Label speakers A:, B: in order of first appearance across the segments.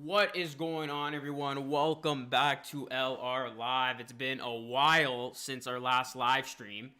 A: What is going on, everyone? Welcome back to LR Live. It's been a while since our last live stream.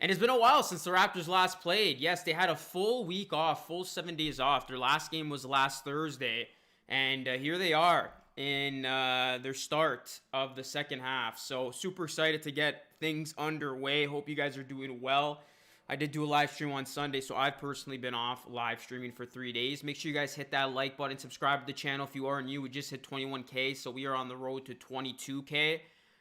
A: And it's been a while since the Raptors last played. Yes, they had a full week off, full 7 days off. Their last game was last Thursday. And here they are in their start of the second half. So super excited to get things underway. Hope you guys are doing well. I did do a live stream on Sunday, so I've personally been off live streaming for 3 days. Make sure you guys hit that like button, subscribe to the channel if you are new. We just hit 21K, so we are on the road to 22K.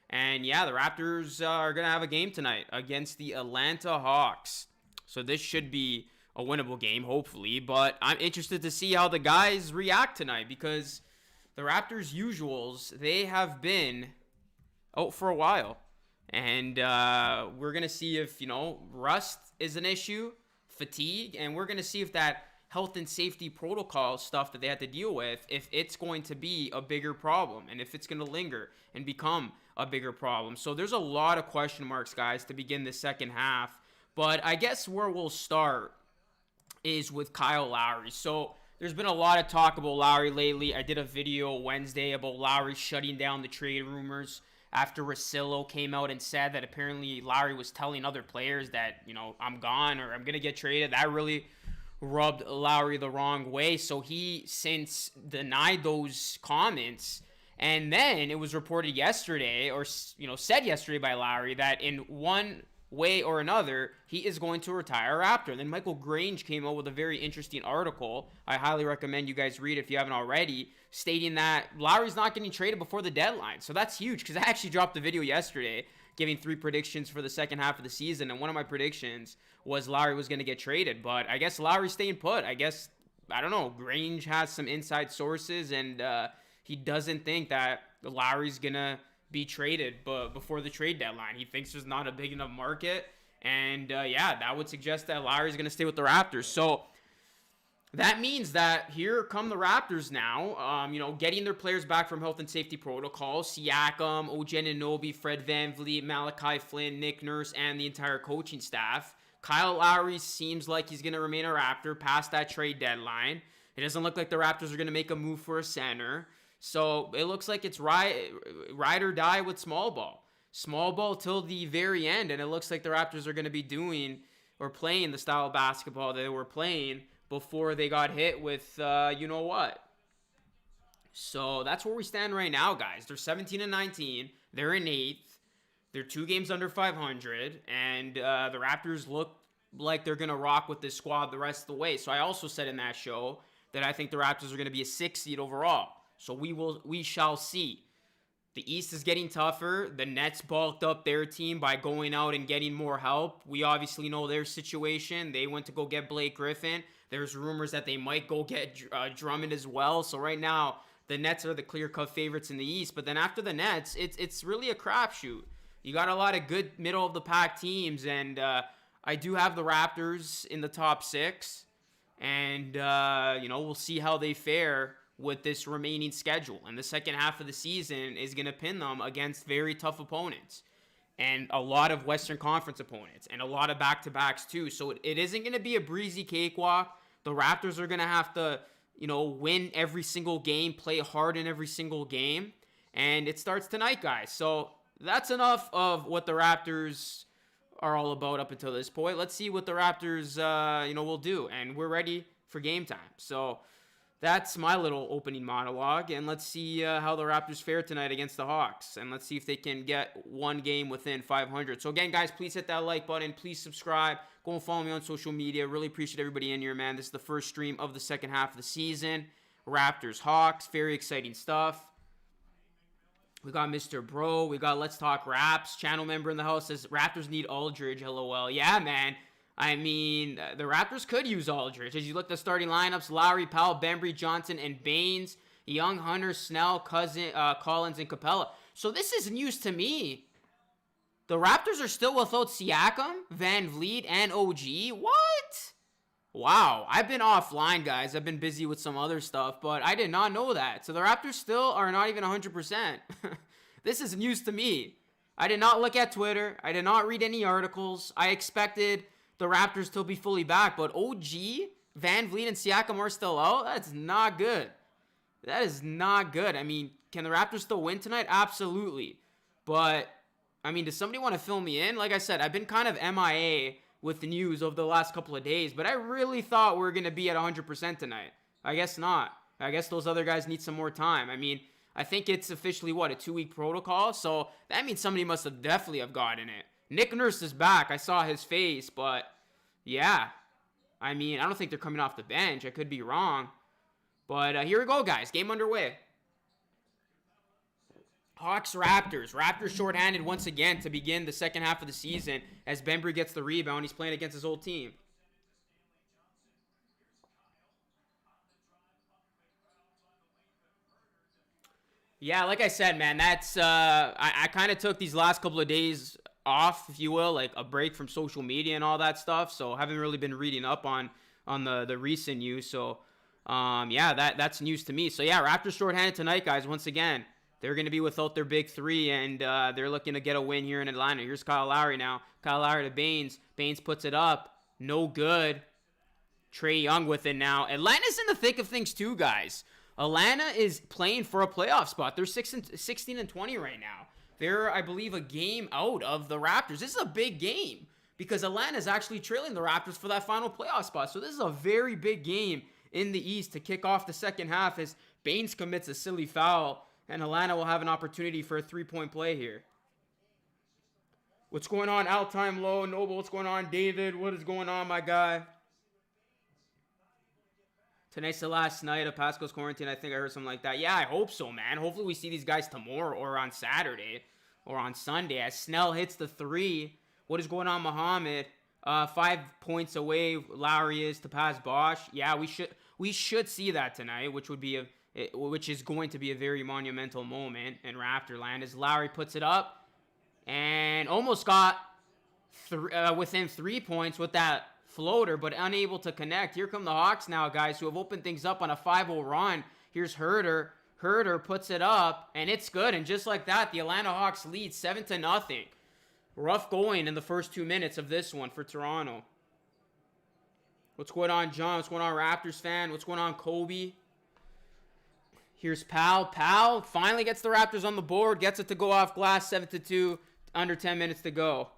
A: And yeah, the Raptors are going to have a game tonight against the Atlanta Hawks. So this should be a winnable game, hopefully. But I'm interested to see how the guys react tonight because the Raptors' usuals, they have been out for a while. And we're going to see if, rust is an issue, fatigue, and we're going to see if that health and safety protocol stuff that they had to deal with, if it's going to be a bigger problem and if it's going to linger and become a bigger problem. So there's a lot of question marks, guys, to begin the second half. But I guess where we'll start is with Kyle Lowry. So there's been a lot of talk about Lowry lately. I did a video Wednesday about Lowry shutting down the trade rumors after Russillo came out and said that apparently Lowry was telling other players that, I'm gone or I'm going to get traded. That really rubbed Lowry the wrong way. So he since denied those comments. And then it was reported yesterday or, said yesterday by Lowry that in one way or another, he is going to retire a Raptor. And then Michael Grange came out with a very interesting article. I highly recommend you guys read it if you haven't already, stating that Lowry's not getting traded before the deadline. So that's huge because I actually dropped a video yesterday giving 3 predictions for the second half of the season. And one of my predictions was Lowry was going to get traded. But I guess Lowry's staying put. I don't know, Grange has some inside sources and he doesn't think that Lowry's going to be traded before the trade deadline. He thinks there's not a big enough market. And that would suggest that Lowry's going to stay with the Raptors. So that means that here come the Raptors now, getting their players back from health and safety protocol. Siakam, OG Anunoby, Fred VanVleet, Malachi Flynn, Nick Nurse, and the entire coaching staff. Kyle Lowry seems like he's going to remain a Raptor past that trade deadline. It doesn't look like the Raptors are going to make a move for a center. So it looks like it's ride or die with small ball. Small ball till the very end. And it looks like the Raptors are going to be doing or playing the style of basketball that they were playing before they got hit with what. So that's where we stand right now, guys. They're 17-19. They're in 8th. They're 2 games under 500. And the Raptors look like they're going to rock with this squad the rest of the way. So I also said in that show that I think the Raptors are going to be a 6th seed overall. So we shall see. The East is getting tougher. The Nets bulked up their team by going out and getting more help. We obviously know their situation. They went to go get Blake Griffin. There's rumors that they might go get Drummond as well. So right now, the Nets are the clear-cut favorites in the East. But then after the Nets, it's really a crapshoot. You got a lot of good middle-of-the-pack teams. And I do have the Raptors in the top 6. And, we'll see how they fare with this remaining schedule. And the second half of the season is going to pin them against very tough opponents and a lot of Western Conference opponents and a lot of back-to-backs too. So it isn't going to be a breezy cakewalk. The Raptors are going to have to, win every single game, play hard in every single game. And it starts tonight, guys. So that's enough of what the Raptors are all about up until this point. Let's see what the Raptors, will do. And we're ready for game time. So that's my little opening monologue, and let's see how the Raptors fare tonight against the Hawks, and let's see if they can get one game within 500. So again, guys, please hit that like button. Please subscribe. Go and follow me on social media. Really appreciate everybody in here, man. This is the first stream of the second half of the season. Raptors, Hawks, very exciting stuff. We got Mr. Bro. We got Let's Talk Raps. Channel member in the house says, Raptors need Aldridge, LOL. Yeah, man. I mean, the Raptors could use Aldridge. As you look at the starting lineups, Lowry, Powell, Bembry, Johnson, and Baines. Young, Hunter, Snell, Collins, and Capella. So this is news to me. The Raptors are still without Siakam, VanVleet, and OG. What? Wow. I've been offline, guys. I've been busy with some other stuff, but I did not know that. So the Raptors still are not even 100%. This is news to me. I did not look at Twitter. I did not read any articles. I expected the Raptors to be fully back, but OG, VanVleet, and Siakam are still out? That's not good. That is not good. I mean, can the Raptors still win tonight? Absolutely. But, I mean, does somebody want to fill me in? Like I said, I've been kind of MIA with the news over the last couple of days, but I really thought we were going to be at 100% tonight. I guess not. I guess those other guys need some more time. I mean, I think it's officially, what, a 2-week protocol? So that means somebody must have definitely have gotten it. Nick Nurse is back. I saw his face, but yeah. I mean, I don't think they're coming off the bench. I could be wrong. But here we go, guys. Game underway. Hawks, Raptors. Raptors shorthanded once again to begin the second half of the season as Bembry gets the rebound. He's playing against his old team. Yeah, like I said, man, that's I kind of took these last couple of days off, if you will, like a break from social media and all that stuff. So I haven't really been reading up on the recent news. So yeah, that's news to me. So yeah, Raptors shorthanded tonight, guys. Once again, they're going to be without their big three, and they're looking to get a win here in Atlanta. Here's Kyle Lowry now. Kyle Lowry to Baines. Baines puts it up. No good. Trae Young with it now. Atlanta's in the thick of things too, guys. Atlanta is playing for a playoff spot. They're 16-20 right now. They're, I believe, a game out of the Raptors. This is a big game because Atlanta is actually trailing the Raptors for that final playoff spot. So this is a very big game in the East to kick off the second half as Baines commits a silly foul, and Atlanta will have an opportunity for a three-point play here. What's going on? Out time low. Noble, what's going on? David, what is going on, my guy? Tonight's the last night of Pascal's quarantine. I think I heard something like that. Yeah, I hope so, man. Hopefully we see these guys tomorrow or on Saturday or on Sunday as Snell hits the three. What is going on, Muhammad? 5 points away Lowry is to pass Bosch. Yeah, we should see that tonight, which is going to be a very monumental moment in Raptorland as Lowry puts it up and almost got within 3 points with that floater, but unable to connect. Here come the Hawks now, guys, who have opened things up on a 5-0 run. Here's Herter. Herter puts it up, and it's good. And just like that, the Atlanta Hawks lead 7-0. Rough going in the first 2 minutes of this one for Toronto. What's going on, John? What's going on, Raptors fan? What's going on, Kobe? Here's Powell. Powell finally gets the Raptors on the board, gets it to go off glass, 7-2, under 10 minutes to go.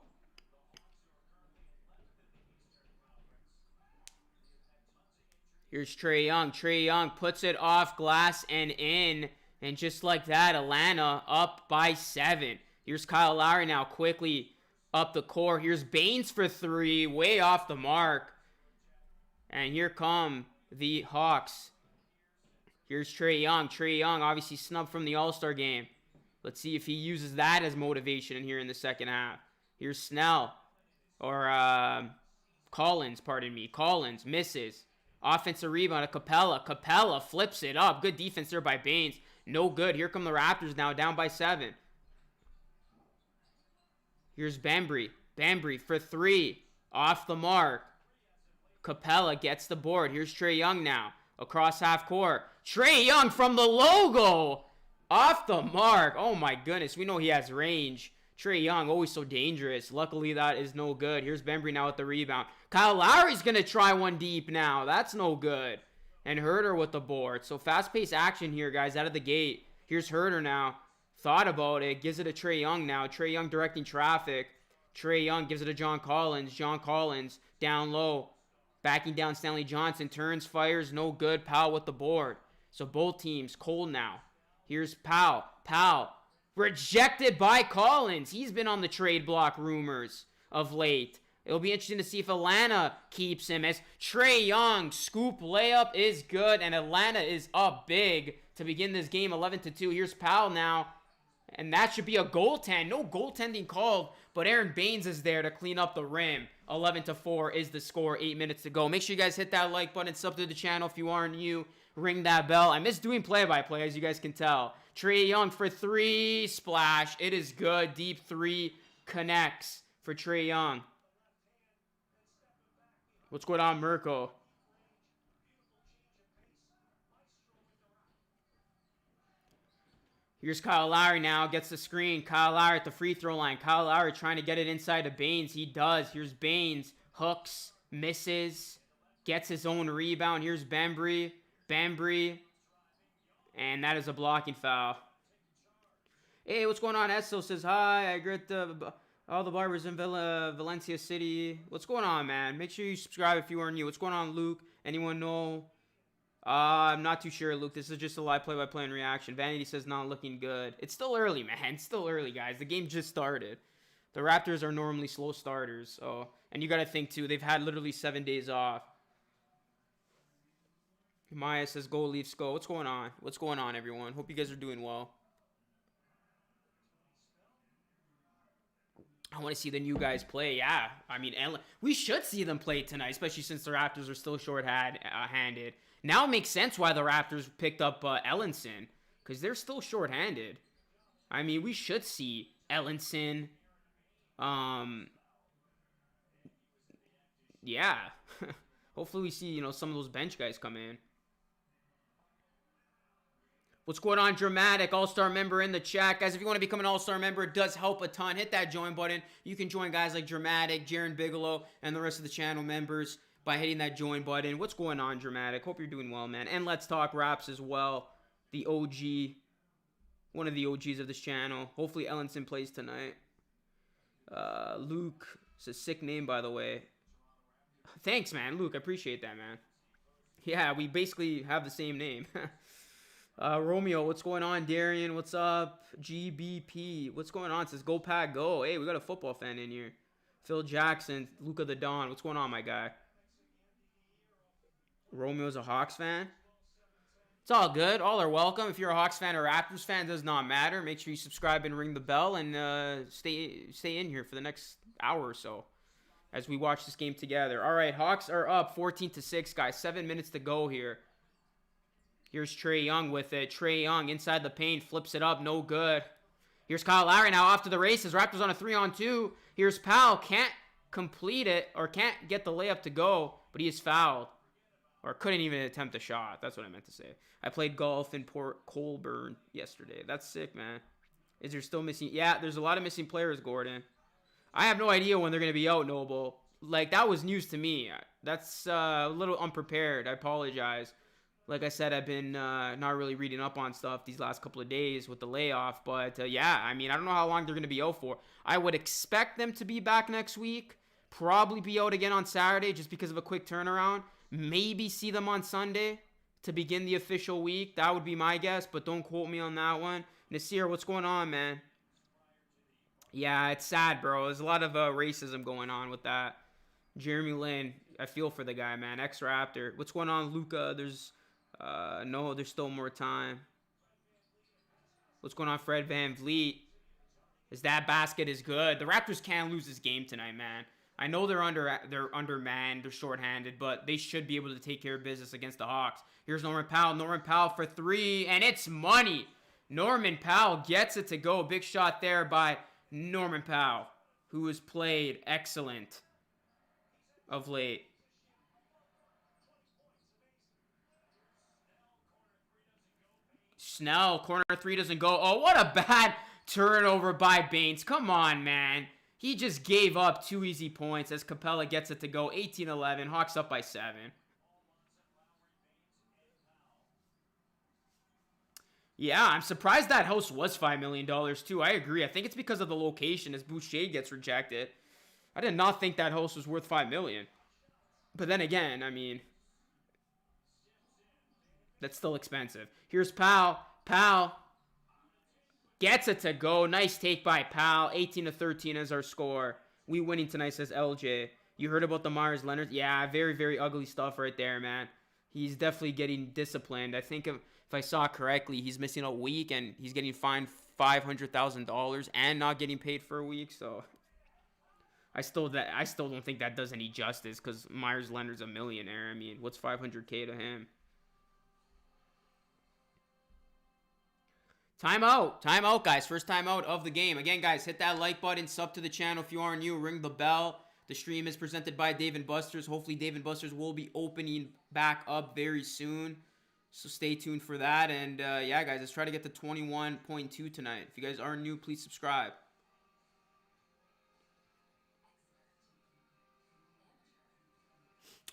A: Here's Trae Young. Trae Young puts it off glass and in. And just like that, Atlanta up by 7. Here's Kyle Lowry now quickly up the court. Here's Baines for 3. Way off the mark. And here come the Hawks. Here's Trae Young. Trae Young obviously snubbed from the All-Star game. Let's see if he uses that as motivation in here in the second half. Here's Snell. Or Collins, pardon me. Collins misses. Offensive rebound to Capella. Capella flips it up. Good defense there by Baines. No good. Here come the Raptors now, down by 7. Here's Bembry. Bembry for 3. Off the mark. Capella gets the board. Here's Trae Young now. Across half court. Trae Young from the logo. Off the mark. Oh my goodness. We know he has range. Trae Young, always so dangerous. Luckily, that is no good. Here's Bembry now with the rebound. Kyle Lowry's going to try one deep now. That's no good. And Herter with the board. So fast-paced action here, guys, out of the gate. Here's Herter now. Thought about it. Gives it to Trae Young now. Trae Young directing traffic. Trae Young gives it to John Collins. John Collins down low. Backing down Stanley Johnson. Turns, fires. No good. Powell with the board. So both teams cold now. Here's Powell. Powell. Rejected by Collins. He's been on the trade block rumors of late. It'll be interesting to see if Atlanta keeps him as Trae Young scoop layup is good and Atlanta is up big to begin this game 11-2. Here's Powell now. And that should be a goaltend. No goaltending called, but Aaron Baines is there to clean up the rim. 11-4 is the score. 8 minutes to go. Make sure you guys hit that like button, sub to the channel if you are new. Ring that bell. I miss doing play-by-play, as you guys can tell. Trae Young for 3. Splash. It is good. Deep 3 connects for Trae Young. What's going on, Mirko? Here's Kyle Lowry now. Gets the screen. Kyle Lowry at the free throw line. Kyle Lowry trying to get it inside to Baines. He does. Here's Baines. Hooks. Misses. Gets his own rebound. Here's Bembry. Bembry And that is a blocking foul. Hey, what's going on? Esso says hi. I greet all the barbers in Valencia City. What's going on, man? Make sure you subscribe if you are new. What's going on, Luke? Anyone know? I'm not too sure, Luke. This is just a live play-by-play and reaction. Vanity says not looking good. It's still early, man. It's still early, guys. The game just started. The Raptors are normally slow starters. So, and you got to think, too, they've had literally 7 days off. Maya says, go, Leafs, go. What's going on? What's going on, everyone? Hope you guys are doing well. I want to see the new guys play. Yeah, I mean, we should see them play tonight, especially since the Raptors are still short-handed. Now it makes sense why the Raptors picked up Ellenson, because they're still short-handed. I mean, we should see Ellenson. Yeah. Hopefully we see, some of those bench guys come in. What's going on, Dramatic? All-Star member in the chat. Guys, if you want to become an All-Star member, it does help a ton. Hit that join button. You can join guys like Dramatic, Jaron Bigelow, and the rest of the channel members by hitting that join button. What's going on, Dramatic? Hope you're doing well, man. And Let's Talk Raps as well. The OG. One of the OGs of this channel. Hopefully Ellenson plays tonight. Luke. It's a sick name, by the way. Thanks, man. Luke, I appreciate that, man. Yeah, we basically have the same name. Romeo, what's going on? Darian, what's up? GBP, what's going on? It says go Pack go. Hey, we got a football fan in here. Phil Jackson, Luca the Don, what's going on, my guy? Romeo's a Hawks fan. It's all good. All are welcome. If you're a Hawks fan or Raptors fan, it does not matter. Make sure you subscribe and ring the bell and stay in here for the next hour or so as we watch this game together. All right, Hawks are up 14-6, guys. 7 minutes to go here. Here's Trae Young with it. Trae Young inside the paint, flips it up, no good. Here's Kyle Lowry now off to the races. Raptors on a 3-on-2. Here's Powell, can't complete it or can't get the layup to go, but he is fouled. Or couldn't even attempt a shot. That's what I meant to say. I played golf in Port Colborne yesterday. That's sick, man. Is there still missing? Yeah, there's a lot of missing players, Gordon. I have no idea when they're going to be out, Noble. Like, that was news to me. That's a little unprepared. I apologize. Like I said, I've been not really reading up on stuff these last couple of days with the layoff. But, yeah, I mean, I don't know how long they're going to be out for. I would expect them to be back next week. Probably be out again on Saturday just because of a quick turnaround. Maybe see them on Sunday to begin the official week. That would be my guess, but don't quote me on that one. Nasir, what's going on, man? Yeah, it's sad, bro. There's a lot of racism going on with that. Jeremy Lin, I feel for the guy, man. Ex-Raptor. What's going on, Luca? No, there's still more time. What's going on, Fred VanVleet? That basket is good. The Raptors can't lose this game tonight, man. I know they're undermanned, they're shorthanded, but they should be able to take care of business against the Hawks. Here's Norman Powell. Norman Powell for three, and it's money. Norman Powell gets it to go. Big shot there by Norman Powell, who has played excellent of late. Snell, corner three doesn't go. Oh, what a bad turnover by Baines. Come on, man. He just gave up 2 easy points as Capella gets it to go. 18-11. Hawks up by 7. Yeah, I'm surprised that house was $5 million too. I agree. I think it's because of the location as Boucher gets rejected. I did not think that house was worth $5 million. But then again, I mean, that's still expensive. Here's Powell. Powell gets it to go. Nice take by Powell. 18-13 is our score. We winning tonight, says LJ. You heard about the Myers Leonard? Yeah, very, very ugly stuff right there, man. He's definitely getting disciplined. I think if I saw correctly, he's missing a week and he's getting fined $500,000 and not getting paid for a week. So I still don't think that does any justice because Myers Leonard's a millionaire. I mean, what's $500K to him? Timeout. Timeout, guys. First timeout of the game. Again, guys, hit that like button. Sub to the channel if you are new. Ring the bell. The stream is presented by Dave & Buster's. Hopefully, Dave & Buster's will be opening back up very soon. So stay tuned for that. And, yeah, guys, let's try to get to 21.2 tonight. If you guys are new, please subscribe.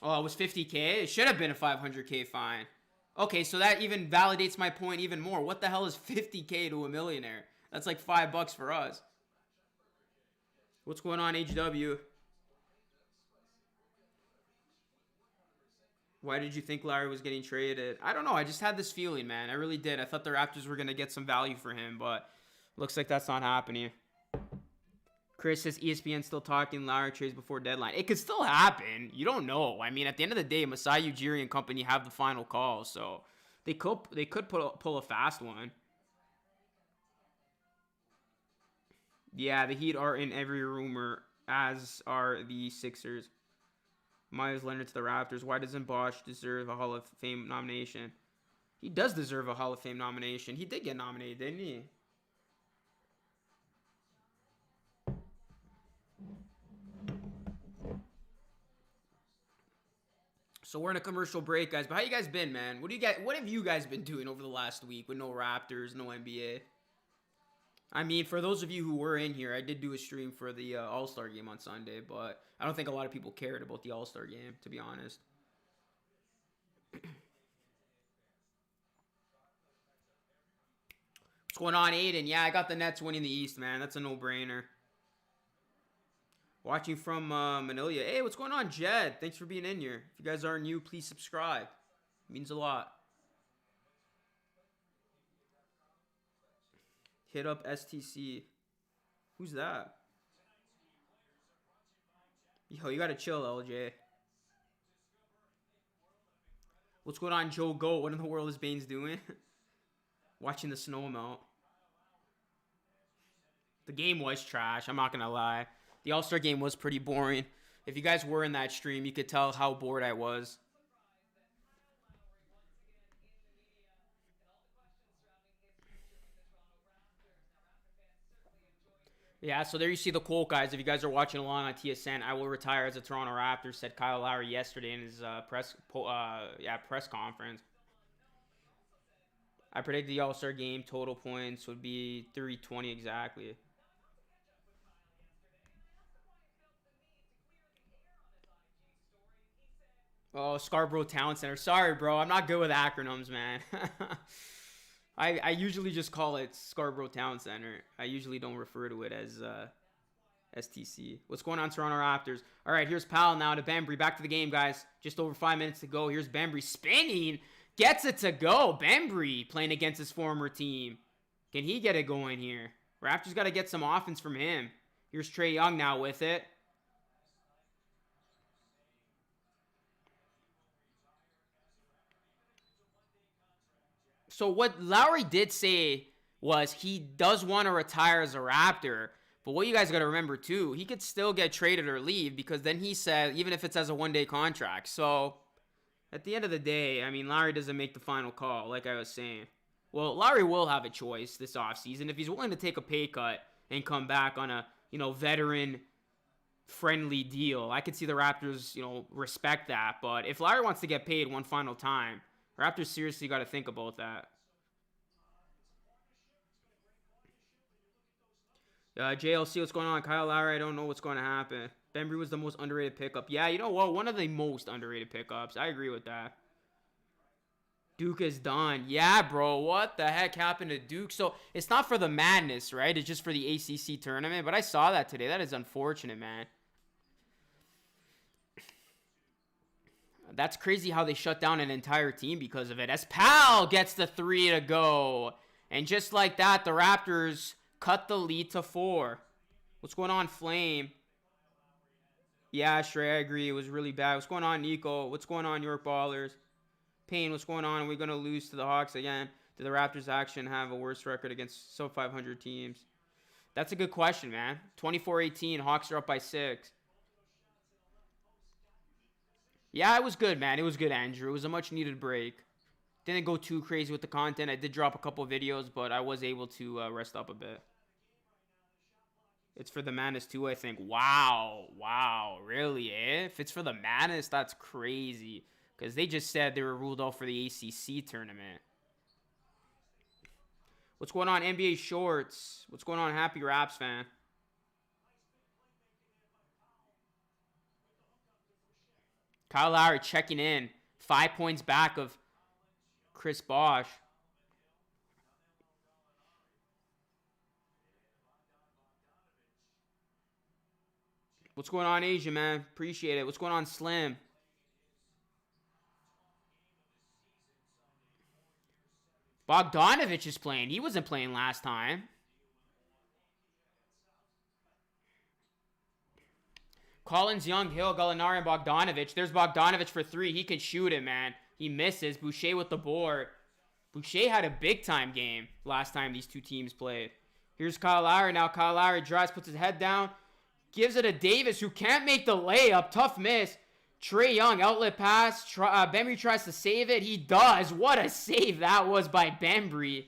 A: Oh, it was $50K? It should have been a $500K fine. Okay, so that even validates my point even more. What the hell is 50K to a millionaire? That's like $5 for us. What's going on, HW? Why did you think Lowry was getting traded? I don't know. I just had this feeling, man. I really did. I thought the Raptors were going to get some value for him, but looks like that's not happening. Chris says ESPN still talking Lowry trades before deadline. It could still happen. You don't know. I mean, at the end of the day, Masai Ujiri and company have the final call, so they could pull a fast one. Yeah, the Heat are in every rumor, as are the Sixers. Myers Leonard to the Raptors. Why doesn't Bosch deserve a Hall of Fame nomination? He does deserve a Hall of Fame nomination. He did get nominated, didn't he? So we're in a commercial break, guys. But how you guys been, man? What have you guys been doing over the last week with no Raptors, no NBA? I mean, for those of you who were in here, I did do a stream for the All-Star game on Sunday, but I don't think a lot of people cared about the All-Star game, to be honest. What's going on, Aiden? Yeah, I got the Nets winning the East, man. That's a no-brainer. Watching from Manila. Hey, what's going on, Jed? Thanks for being in here. If you guys are new, please subscribe. It means a lot. Hit up STC. Who's that? Yo, you gotta chill, LJ. What's going on, Joe Goat? What in the world is Baines doing? Watching the snow melt. The game was trash. I'm not gonna lie. The All-Star game was pretty boring. If you guys were in that stream, you could tell how bored I was. Yeah, so there you see the quote, guys. If you guys are watching along on TSN, I will retire as a Toronto Raptor, said Kyle Lowry yesterday in his press conference. I predict the All-Star game total points would be 320 exactly. Oh, Scarborough Town Center. Sorry, bro. I'm not good with acronyms, man. I usually just call it Scarborough Town Center. I usually don't refer to it as STC. What's going on, Toronto Raptors? All right, here's Powell now to Bembry. Back to the game, guys. Just over 5 minutes to go. Here's Bembry spinning. Gets it to go. Bembry playing against his former team. Can he get it going here? Raptors got to get some offense from him. Here's Trae Young now with it. So what Lowry did say was he does want to retire as a Raptor. But what you guys got to remember, too, he could still get traded or leave because then he said, even if it's as a one-day contract. So at the end of the day, I mean, Lowry doesn't make the final call, like I was saying. Well, Lowry will have a choice this offseason. If he's willing to take a pay cut and come back on a, veteran-friendly deal, I could see the Raptors, respect that. But if Lowry wants to get paid one final time, Raptors seriously got to think about that. JLC, what's going on? Kyle Lowry, I don't know what's going to happen. Bembry was the most underrated pickup. Yeah, you know what? One of the most underrated pickups. I agree with that. Duke is done. Yeah, bro. What the heck happened to Duke? So it's not for the madness, right? It's just for the ACC tournament. But I saw that today. That is unfortunate, man. That's crazy how they shut down an entire team because of it. As Powell gets the 3 to go. And just like that, the Raptors cut the lead to 4. What's going on, Flame? Yeah, Shrey, I agree. It was really bad. What's going on, Nico? What's going on, York Ballers? Payne, what's going on? Are we going to lose to the Hawks again? Do the Raptors actually have a worse record against sub-500 teams? That's a good question, man. 24-18. Hawks are up by 6. Yeah, it was good, man. It was good, Andrew. It was a much-needed break. Didn't go too crazy with the content. I did drop a couple videos, but I was able to rest up a bit. It's for the Madness too, I think. Wow. Really, eh? If it's for the Madness, that's crazy. Because they just said they were ruled out for the ACC tournament. What's going on, NBA Shorts? What's going on, Happy Raps fan? Kyle Lowry checking in. 5 points back of Chris Bosh. What's going on, Asia, man? Appreciate it. What's going on, Slim? Bogdanovich is playing. He wasn't playing last time. Collins, Young, Hill, Gallinari, and Bogdanovich. There's Bogdanovich for 3. He can shoot it, man. He misses. Boucher with the board. Boucher had a big-time game last time these two teams played. Here's Kyle Lowry now. Kyle Lowry drives, puts his head down. Gives it to Davis, who can't make the layup. Tough miss. Trae Young, outlet pass. Bembry tries to save it. He does. What a save that was by Bembry.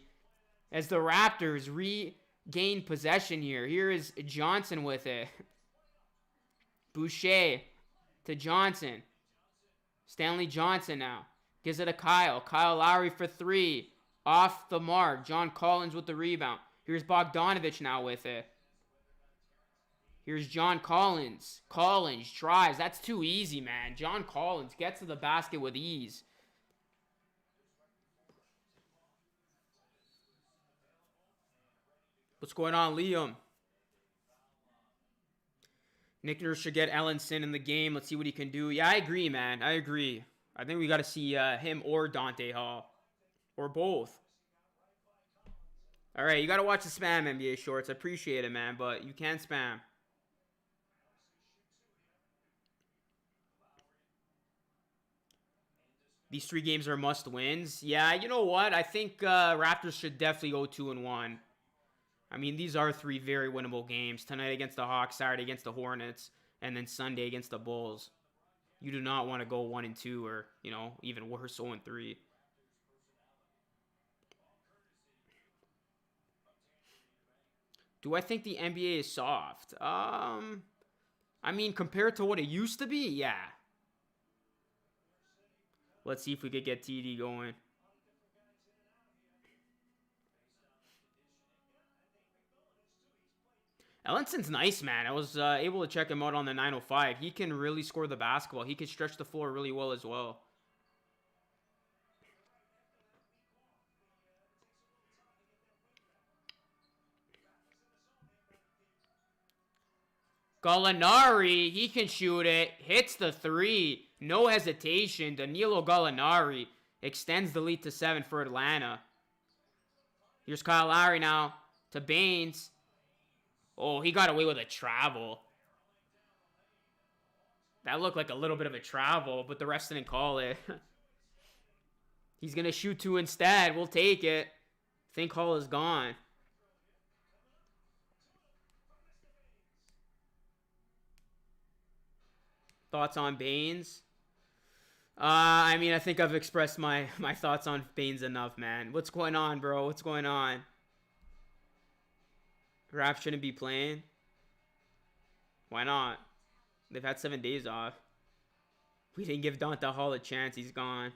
A: As the Raptors regain possession here. Here is Johnson with it. Boucher to Johnson. Stanley Johnson now. Gives it to Kyle. Kyle Lowry for 3. Off the mark. John Collins with the rebound. Here's Bogdanovich now with it. Here's John Collins. Collins drives. That's too easy, man. John Collins gets to the basket with ease. What's going on, Liam? Nick Nurse should get Ellenson in the game. Let's see what he can do. Yeah, I agree, man. I agree. I think we got to see him or Dante Hall. Or both. All right, you got to watch the spam NBA shorts. I appreciate it, man, but you can't spam. These 3 games are must-wins. Yeah, you know what? I think Raptors should definitely go 2-1. I mean, these are 3 very winnable games. Tonight against the Hawks, Saturday against the Hornets, and then Sunday against the Bulls. You do not want to go 1-2 or, you know, even worse, 0-3. Do I think the NBA is soft? I mean, compared to what it used to be, yeah. Let's see if we could get TD going. Ellenson's nice, man. I was able to check him out on the 905. He can really score the basketball. He can stretch the floor really well as well. Gallinari, he can shoot it. Hits the 3. No hesitation. Danilo Gallinari extends the lead to 7 for Atlanta. Here's Kyle Lowry now to Baines. Oh, he got away with a travel. That looked like a little bit of a travel, but the refs didn't call it. He's going to shoot 2 instead. We'll take it. Think Hall is gone. Thoughts on Baines? I mean, I think I've expressed my thoughts on Baines enough, man. What's going on, bro? What's going on? Rap shouldn't be playing. Why not? They've had 7 days off. We didn't give Dante Hall a chance. He's gone.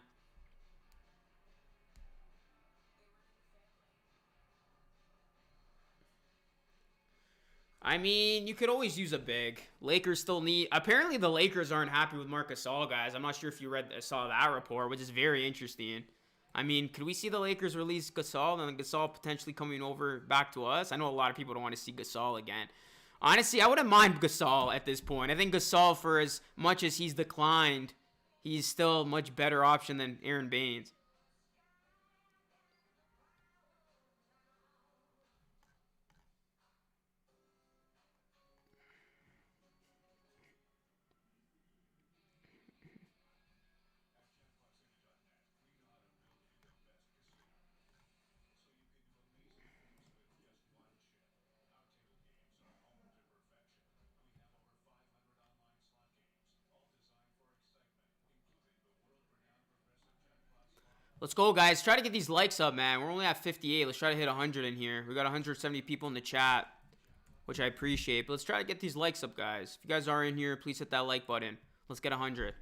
A: I mean, you could always use a big. Lakers still need... Apparently, the Lakers aren't happy with Marc Gasol, guys. I'm not sure if you saw that report, which is very interesting. I mean, could we see the Lakers release Gasol and Gasol potentially coming over back to us? I know a lot of people don't want to see Gasol again. Honestly, I wouldn't mind Gasol at this point. I think Gasol, for as much as he's declined, he's still a much better option than Aaron Baines. Let's go, guys. Try to get these likes up, man. We're only at 58. Let's try to hit 100 in here. We got 170 people in the chat, which I appreciate. But let's try to get these likes up, guys. If you guys are in here, please hit that like button. Let's get 100.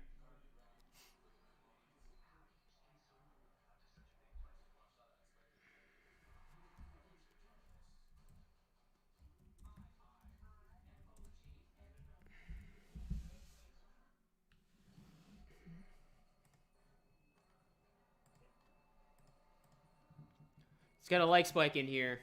A: Let's get a like spike in here.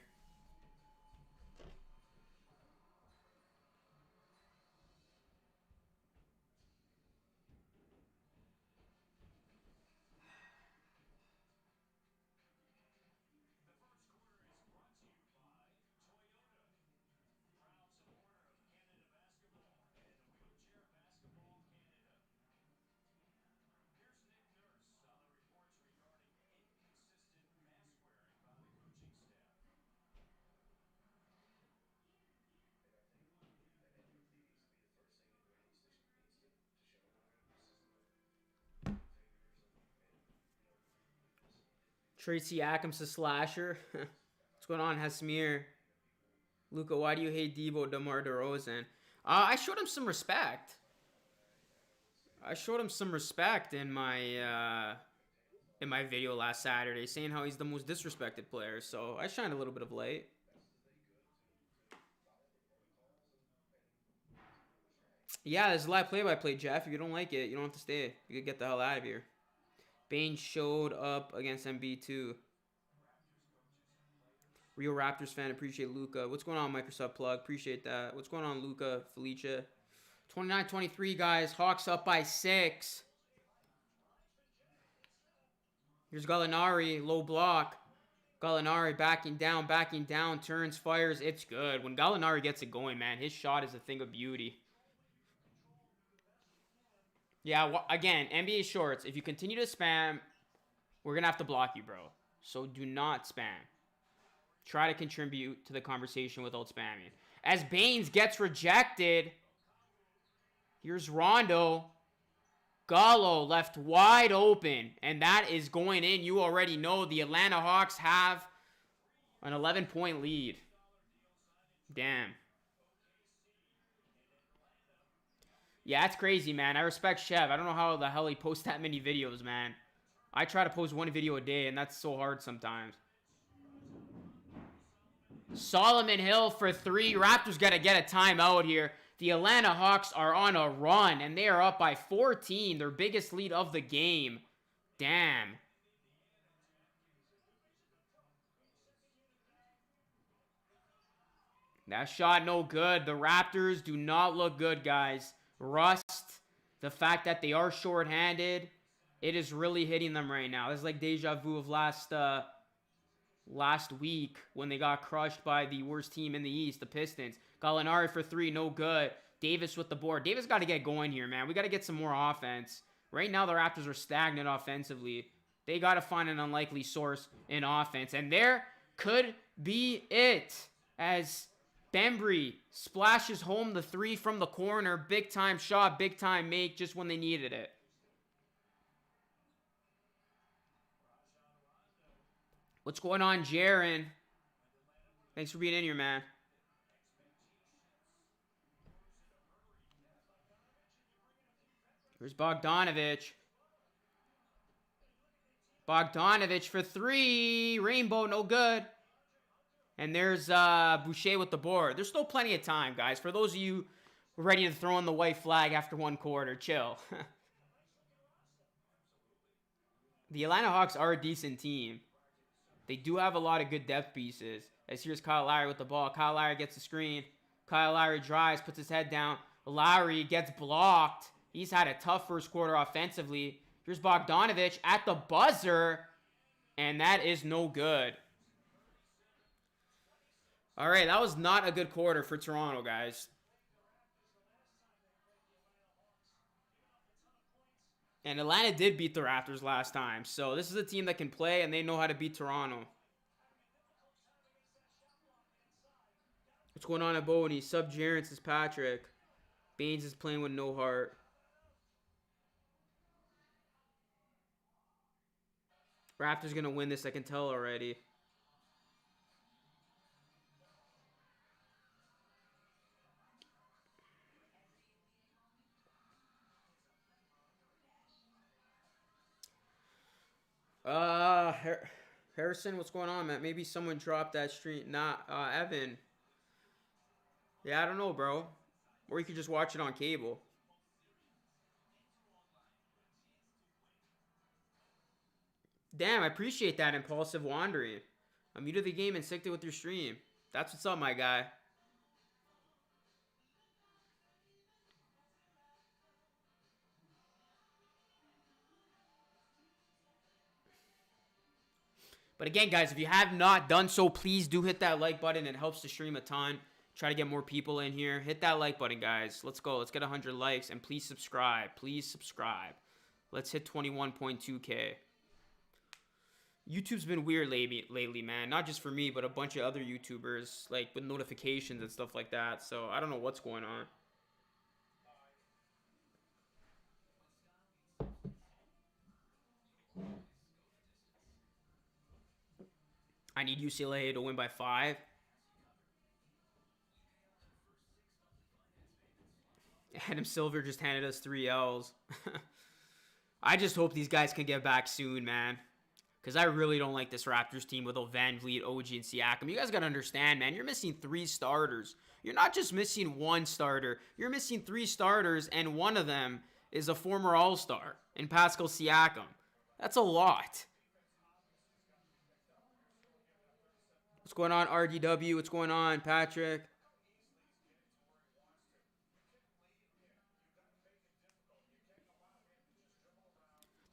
A: Tracy Adams the slasher. What's going on, Hasmir? Luca, why do you hate Debo DeMar DeRozan? I showed him some respect. I showed him some respect in my video last Saturday, saying how he's the most disrespected player. So I shined a little bit of light. Yeah, there's a live play-by-play, Jeff. If you don't like it, you don't have to stay. You can get the hell out of here. Bane showed up against MB too. Real Raptors fan, appreciate Luca. What's going on, Microsoft Plug? Appreciate that. What's going on, Luca, Felicia? 29-23, guys. Hawks up by 6. Here's Gallinari, low block. Gallinari backing down, turns, fires. It's good. When Gallinari gets it going, man, his shot is a thing of beauty. Yeah, again, NBA shorts, if you continue to spam, we're going to have to block you, bro. So do not spam. Try to contribute to the conversation without spamming. As Baines gets rejected, here's Rondo. Gallo left wide open, and that is going in. You already know the Atlanta Hawks have an 11-point lead. Damn. Yeah, that's crazy, man. I respect Chev. I don't know how the hell he posts that many videos, man. I try to post one video a day, and that's so hard sometimes. Solomon Hill for 3. Raptors got to get a timeout here. The Atlanta Hawks are on a run, and they are up by 14. Their biggest lead of the game. Damn. That shot no good. The Raptors do not look good, guys. Rust, the fact that they are shorthanded, it is really hitting them right now. It's like deja vu of last week when they got crushed by the worst team in the East, the Pistons. Gallinari for 3, no good. Davis with the board. Davis got to get going here, man. We got to get some more offense. Right now, the Raptors are stagnant offensively. They got to find an unlikely source in offense. And there could be it as Bembry splashes home the 3 from the corner. Big time shot, big time make just when they needed it. What's going on, Jaren? Thanks for being in here, man. Here's Bogdanovich. Bogdanovich for 3. Rainbow, no good. And there's Boucher with the board. There's still plenty of time, guys. For those of you ready to throw in the white flag after 1 quarter, chill. The Atlanta Hawks are a decent team. They do have a lot of good depth pieces. As here's Kyle Lowry with the ball. Kyle Lowry gets the screen. Kyle Lowry drives, puts his head down. Lowry gets blocked. He's had a tough first quarter offensively. Here's Bogdanovich at the buzzer. And that is no good. All right, that was not a good quarter for Toronto, guys. And Atlanta did beat the Raptors last time. So this is a team that can play, and they know how to beat Toronto. What's going on at Bodie? Sub Jaren says Patrick. Baines is playing with no heart. Raptors going to win this, I can tell already. Harrison, what's going on, man? Maybe someone dropped that stream. Nah, Evan. Yeah, I don't know, bro. Or you could just watch it on cable. Damn, I appreciate that impulsive wandering. I'm new to the game and synced it with your stream. That's what's up, my guy. But again, guys, if you have not done so, please do hit that like button. It helps the stream a ton. Try to get more people in here. Hit that like button, guys. Let's go. Let's get 100 likes. And please subscribe. Please subscribe. Let's hit 21.2K. YouTube's been weird lately, man. Not just for me, but a bunch of other YouTubers, like with notifications and stuff like that. So I don't know what's going on. I need UCLA to win by 5. Adam Silver just handed us 3 L's. I just hope these guys can get back soon, man. Because I really don't like this Raptors team with Van Vliet, OG, and Siakam. You guys got to understand, man. You're missing 3 starters. You're not just missing 1 starter. You're missing 3 starters, and one of them is a former All-Star in Pascal Siakam. That's a lot. What's going on, RDW? What's going on, Patrick?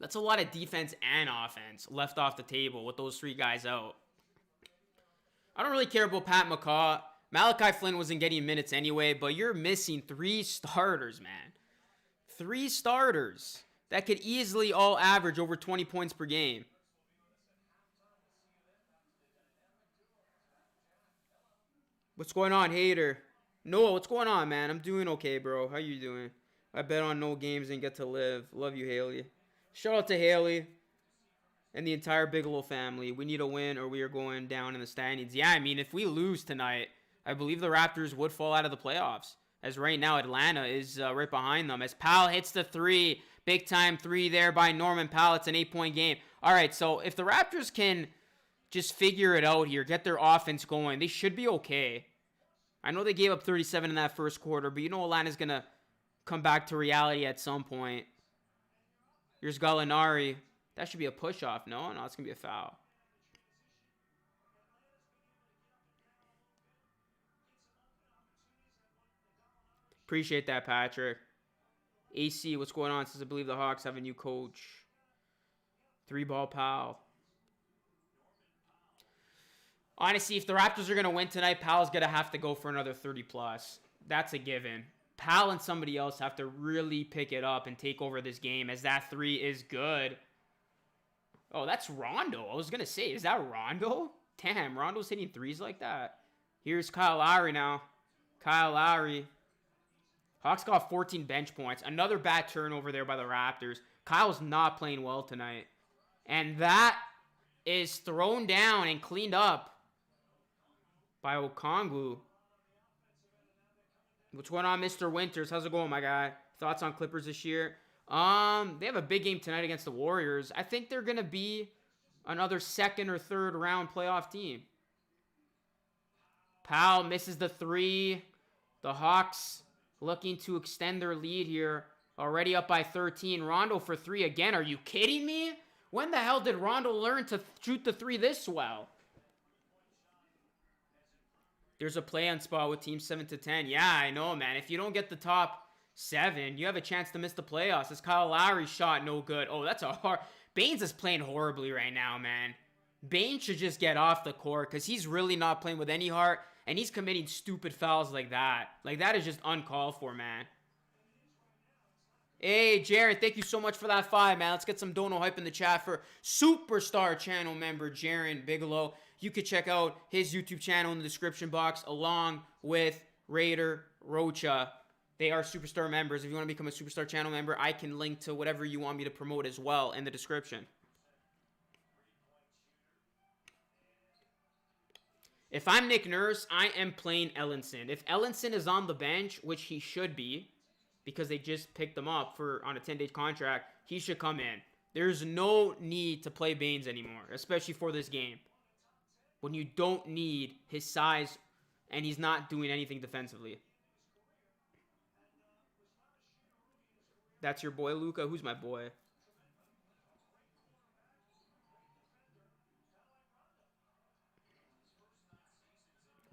A: That's a lot of defense and offense left off the table with those 3 guys out. I don't really care about Pat McCaw. Malachi Flynn wasn't getting minutes anyway, but you're missing 3 starters, man. 3 starters that could easily all average over 20 points per game. What's going on, hater? Noah, what's going on, man? I'm doing okay, bro. How you doing? I bet on no games and get to live. Love you, Haley. Shout out to Haley and the entire Bigelow family. We need a win or we are going down in the standings. Yeah, I mean, if we lose tonight, I believe the Raptors would fall out of the playoffs. As right now, Atlanta is right behind them. As Powell hits the 3. Big time 3 there by Norman Powell. It's an 8-point game. All right, so if the Raptors can just figure it out here, get their offense going, they should be okay. I know they gave up 37 in that first quarter, but you know Atlanta's going to come back to reality at some point. Here's Gallinari. That should be a push-off. No, it's going to be a foul. Appreciate that, Patrick. AC, what's going on? Since I believe the Hawks have a new coach. 3-ball Powell. Honestly, if the Raptors are going to win tonight, Powell's going to have to go for another 30-plus. That's a given. Powell and somebody else have to really pick it up and take over this game, as that 3 is good. Oh, that's Rondo. I was going to say, is that Rondo? Damn, Rondo's hitting 3s like that. Here's Kyle Lowry now. Kyle Lowry. Hawks got 14 bench points. Another bad turnover there by the Raptors. Kyle's not playing well tonight. And that is thrown down and cleaned up by Okongwu. What's going on, Mr. Winters? How's it going, my guy? Thoughts on Clippers this year? They have a big game tonight against the Warriors. I think they're going to be another 2nd or 3rd round playoff team. Powell misses the 3. The Hawks looking to extend their lead here. Already up by 13. Rondo for 3 again. Are you kidding me? When the hell did Rondo learn to shoot the 3 this well? There's a play-on spot with team 7 to 10. Yeah, I know, man. If you don't get the top 7, you have a chance to miss the playoffs. This Kyle Lowry shot no good. Oh, that's a hard... Baines is playing horribly right now, man. Baines should just get off the court because he's really not playing with any heart, and he's committing stupid fouls like that. Like, that is just uncalled for, man. Hey, Jaron, thank you so much for that 5, man. Let's get some dono hype in the chat for Superstar channel member Jaron Bigelow. You could check out his YouTube channel in the description box along with Raider Rocha. They are Superstar members. If you want to become a Superstar channel member, I can link to whatever you want me to promote as well in the description. If I'm Nick Nurse, I am playing Ellenson. If Ellenson is on the bench, which he should be, because they just picked him up on a 10-day contract, he should come in. There's no need to play Baines anymore, especially for this game, when you don't need his size and he's not doing anything defensively. That's your boy, Luka? Who's my boy?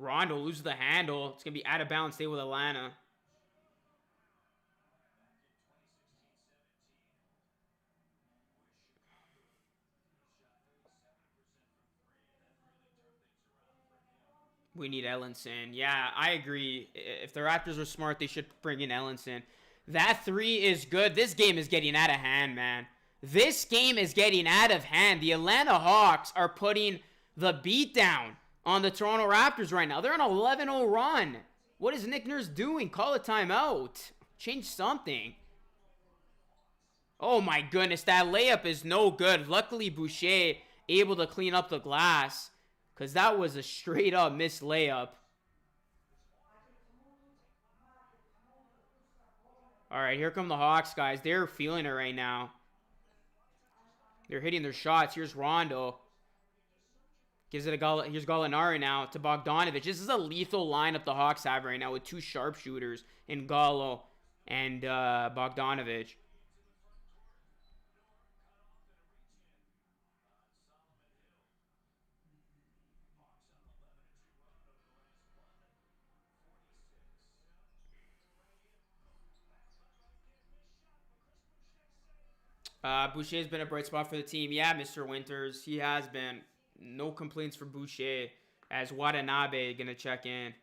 A: Rondo loses the handle. It's going to be out of bounds. Stay with Atlanta. We need Ellenson. Yeah, I agree. If the Raptors are smart, they should bring in Ellenson. That three is good. This game is getting out of hand, man. This game is getting out of hand. The Atlanta Hawks are putting the beat down on the Toronto Raptors right now. They're on an 11-0 run. What is Nick Nurse doing? Call a timeout. Change something. Oh my goodness, that layup is no good. Luckily, Boucher able to clean up the glass, because that was a straight up missed layup. Alright, here come the Hawks, guys. They're feeling it right now. They're hitting their shots. Here's Rondo. Gives it a here's Gallinari now to Bogdanovic. This is a lethal lineup the Hawks have right now with two sharpshooters in Gallo and Bogdanovic. Boucher's been a bright spot for the team. Yeah, Mr. Winters. He has been. No complaints for Boucher. As Watanabe going to check in.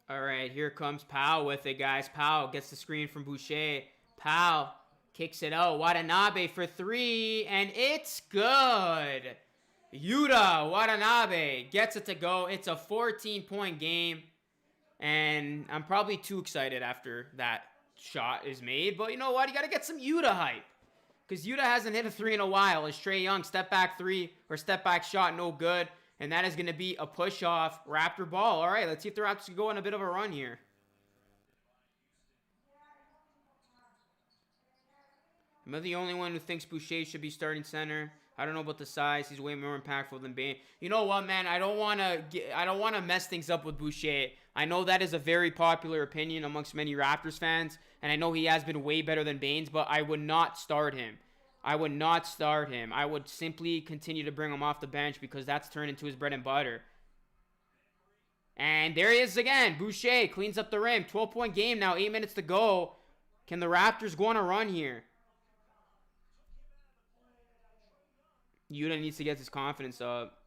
A: All right, here comes Powell with it, guys. Powell gets the screen from Boucher. Powell kicks it out. Watanabe for three, and it's good. Yuta Watanabe gets it to go. It's a 14-point game, and I'm probably too excited after that shot is made. But you know what? You got to get some Yuta hype, because Yuta hasn't hit a three in a while. Is Trae Young step back three or step back shot no good? And that is going to be a push-off Raptor ball. All right, let's see if the Raptors can go on a bit of a run here. Am I the only one who thinks Boucher should be starting center? I don't know about the size. He's way more impactful than Bane. You know what, man? I don't want to mess things up with Boucher. I know that is a very popular opinion amongst many Raptors fans, and I know he has been way better than Baines, but I would not start him. I would not start him. I would simply continue to bring him off the bench because that's turned into his bread and butter. And there he is again. Boucher cleans up the rim. 12-point game now. 8 minutes to go. Can the Raptors go on a run here? Yuta needs to get his confidence up.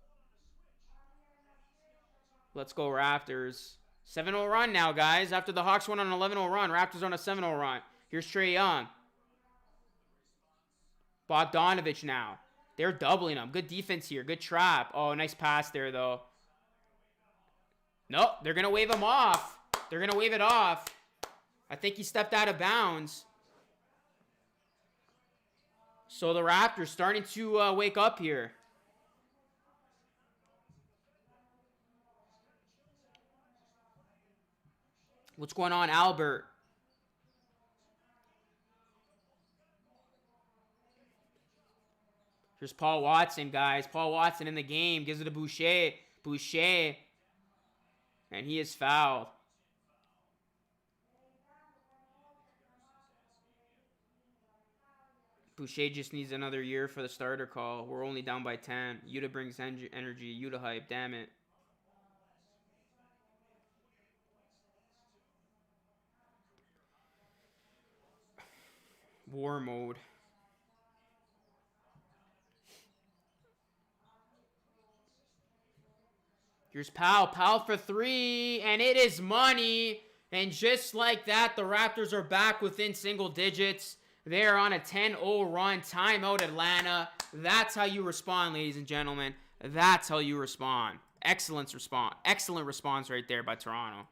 A: Let's go Raptors. 7-0 run now, guys. After the Hawks went on an 11-0 run, Raptors on a 7-0 run. Here's Trae Young. Bogdanovic now. They're doubling him. Good defense here. Good trap. Oh, nice pass there, though. Nope. They're going to wave him off. They're going to wave it off. I think he stepped out of bounds. So the Raptors starting to wake up here. What's going on, Albert? Here's Paul Watson, guys. Paul Watson in the game. Gives it to Boucher. Boucher. And he is fouled. Boucher just needs another year for the starter call. We're only down by 10. Yuta brings energy. Yuta hype. Damn it. War mode. Here's Powell. Powell for three. And it is money. And just like that, the Raptors are back within single digits. They're on a 10-0 run. Timeout Atlanta. That's how you respond, ladies and gentlemen. That's how you respond. Excellent response. Excellent response right there by Toronto.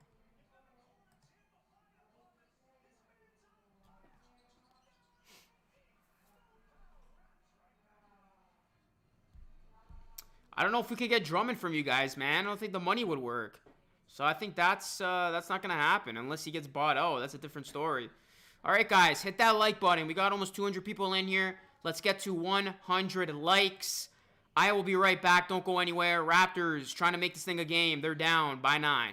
A: I don't know if we could get Drummond from you guys, man. I don't think the money would work. So I think that's not going to happen unless he gets bought out. That's a different story. All right, guys, hit that like button. We got almost 200 people in here. Let's get to 100 likes. I will be right back. Don't go anywhere. Raptors trying to make this thing a game. They're down by 9.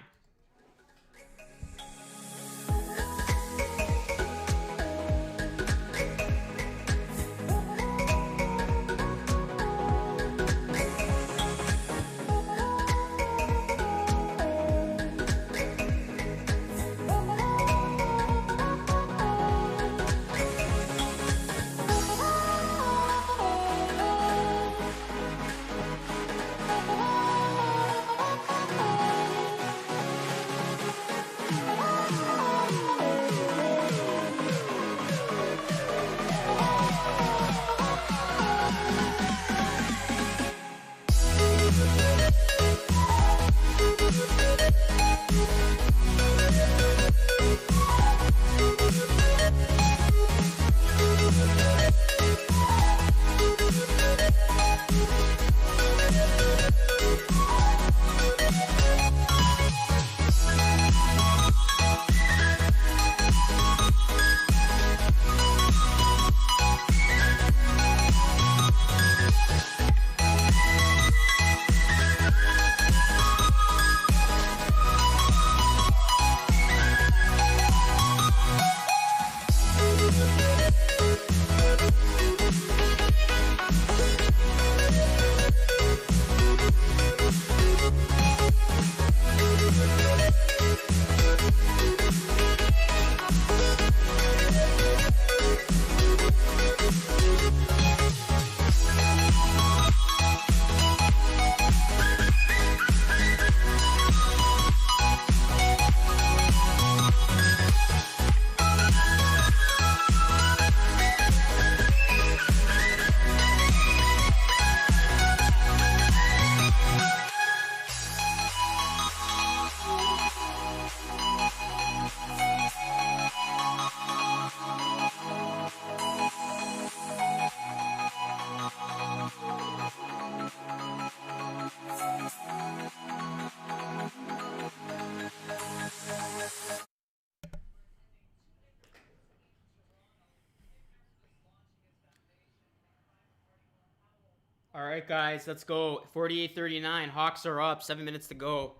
A: All right, guys, let's go. 48-39. Hawks are up. 7 minutes to go.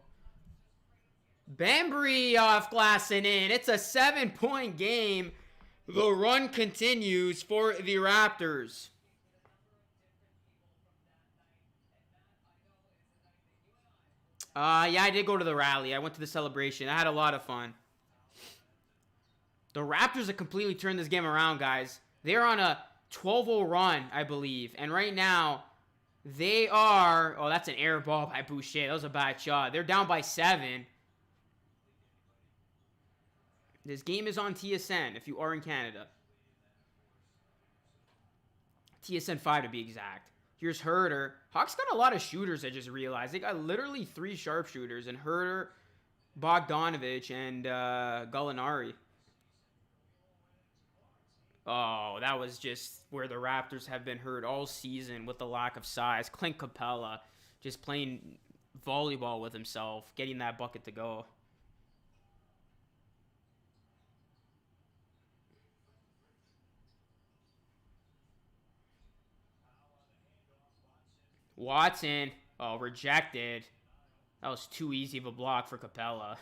A: Bembry off glass and in. It's a 7-point game. The run continues for the Raptors. Yeah, I did go to the rally. I went to the celebration. I had a lot of fun. The Raptors have completely turned this game around, guys. They're on a 12-0 run, I believe. And right now, they are... Oh, that's an air ball by Boucher. That was a bad shot. They're down by 7. This game is on TSN if you are in Canada. TSN 5 to be exact. Here's Herder. Hawks got a lot of shooters, I just realized. They got literally 3 sharpshooters. And Herder, Bogdanovich, and Gallinari. Oh, that was just where the Raptors have been hurt all season with the lack of size. Clint Capella just playing volleyball with himself, getting that bucket to go. Watson. Oh, rejected. That was too easy of a block for Capella.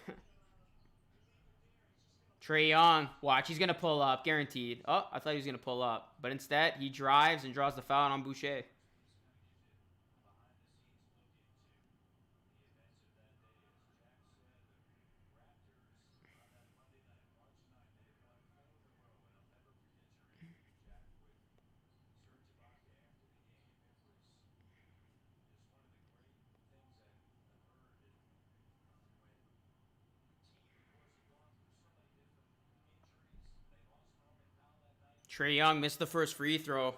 A: Trae Young. Watch, he's going to pull up. Guaranteed. Oh, I thought he was going to pull up. But instead, he drives and draws the foul on Boucher. Trae Young missed the first free throw.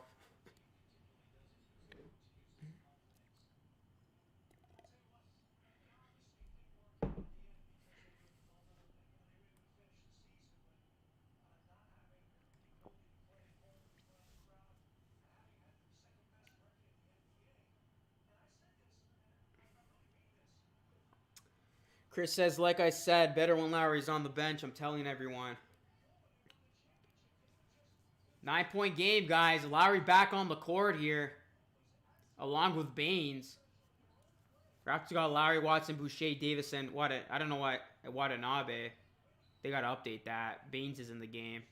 A: Chris says, like I said, better when Lowry's on the bench. I'm telling everyone. 9-point game, guys. Lowry back on the court here, along with Baines. Raptors got Lowry, Watson, Boucher, Davis, and I don't know what Watanabe. They gotta update that. Baines is in the game.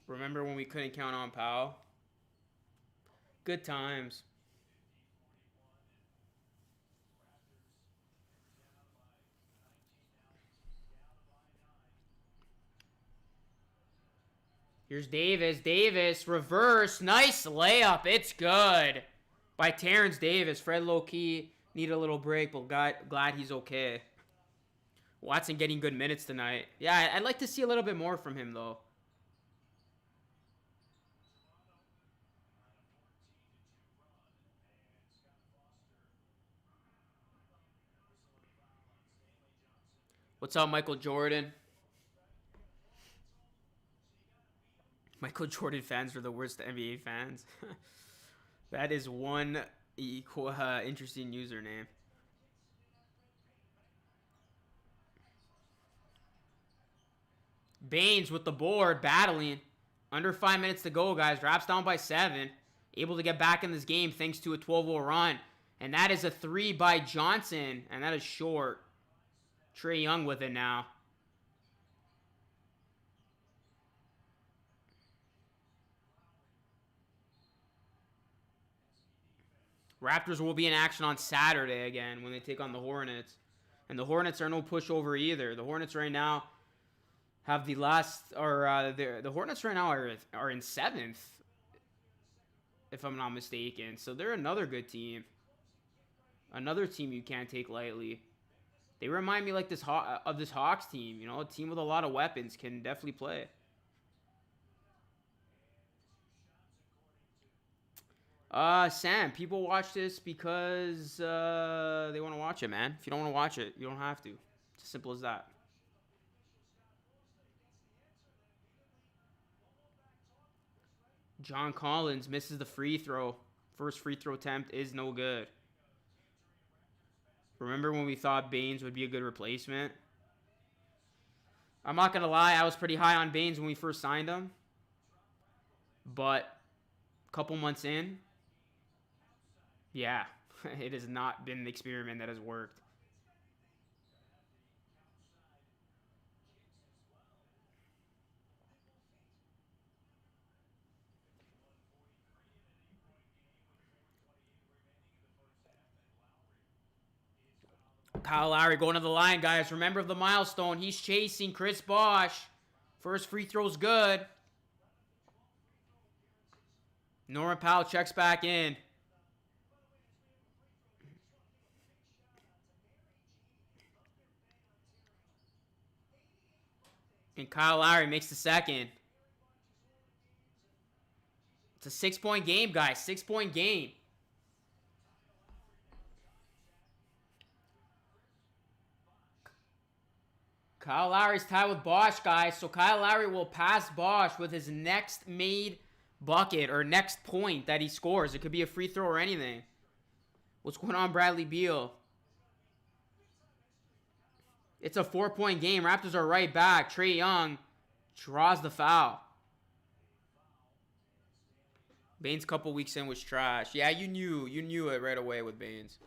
A: Remember when we couldn't count on Powell? Good times. Here's Davis. Davis, reverse. Nice layup. It's good. By Terrence Davis. Fred low-key need a little break, but glad he's okay. Watson getting good minutes tonight. Yeah, I'd like to see a little bit more from him, though. What's up, Michael Jordan? Michael Jordan fans are the worst NBA fans. That is one interesting username. Baines with the board, battling. Under 5 minutes to go, guys. Raps down by 7. Able to get back in this game thanks to a 12-0 run. And that is a 3 by Johnson. And that is short. Trae Young with it now. Raptors will be in action on Saturday again when they take on the Hornets. And the Hornets are no pushover either. The Hornets right now have the Hornets right now are in 7th, if I'm not mistaken. So they're another good team. Another team you can't take lightly. They remind me like this Hawks team. You know, a team with a lot of weapons can definitely play. Sam, people watch this because they want to watch it, man. If you don't want to watch it, you don't have to. It's as simple as that. John Collins misses the free throw. First free throw attempt is no good. Remember when we thought Baines would be a good replacement? I'm not going to lie. I was pretty high on Baines when we first signed him. But a couple months in, yeah, it has not been the experiment that has worked. Kyle Lowry going to the line, guys. Remember the milestone. He's chasing Chris Bosh. First free throw's good. Norman Powell checks back in. And Kyle Lowry makes the second. It's a 6-point game, guys. 6-point game. Kyle Lowry's tied with Bosh, guys. So Kyle Lowry will pass Bosh with his next made bucket or next point that he scores. It could be a free throw or anything. What's going on, Bradley Beal? It's a 4-point game. Raptors are right back. Trae Young draws the foul. Baines' couple weeks in was trash. Yeah, you knew it right away with Baines.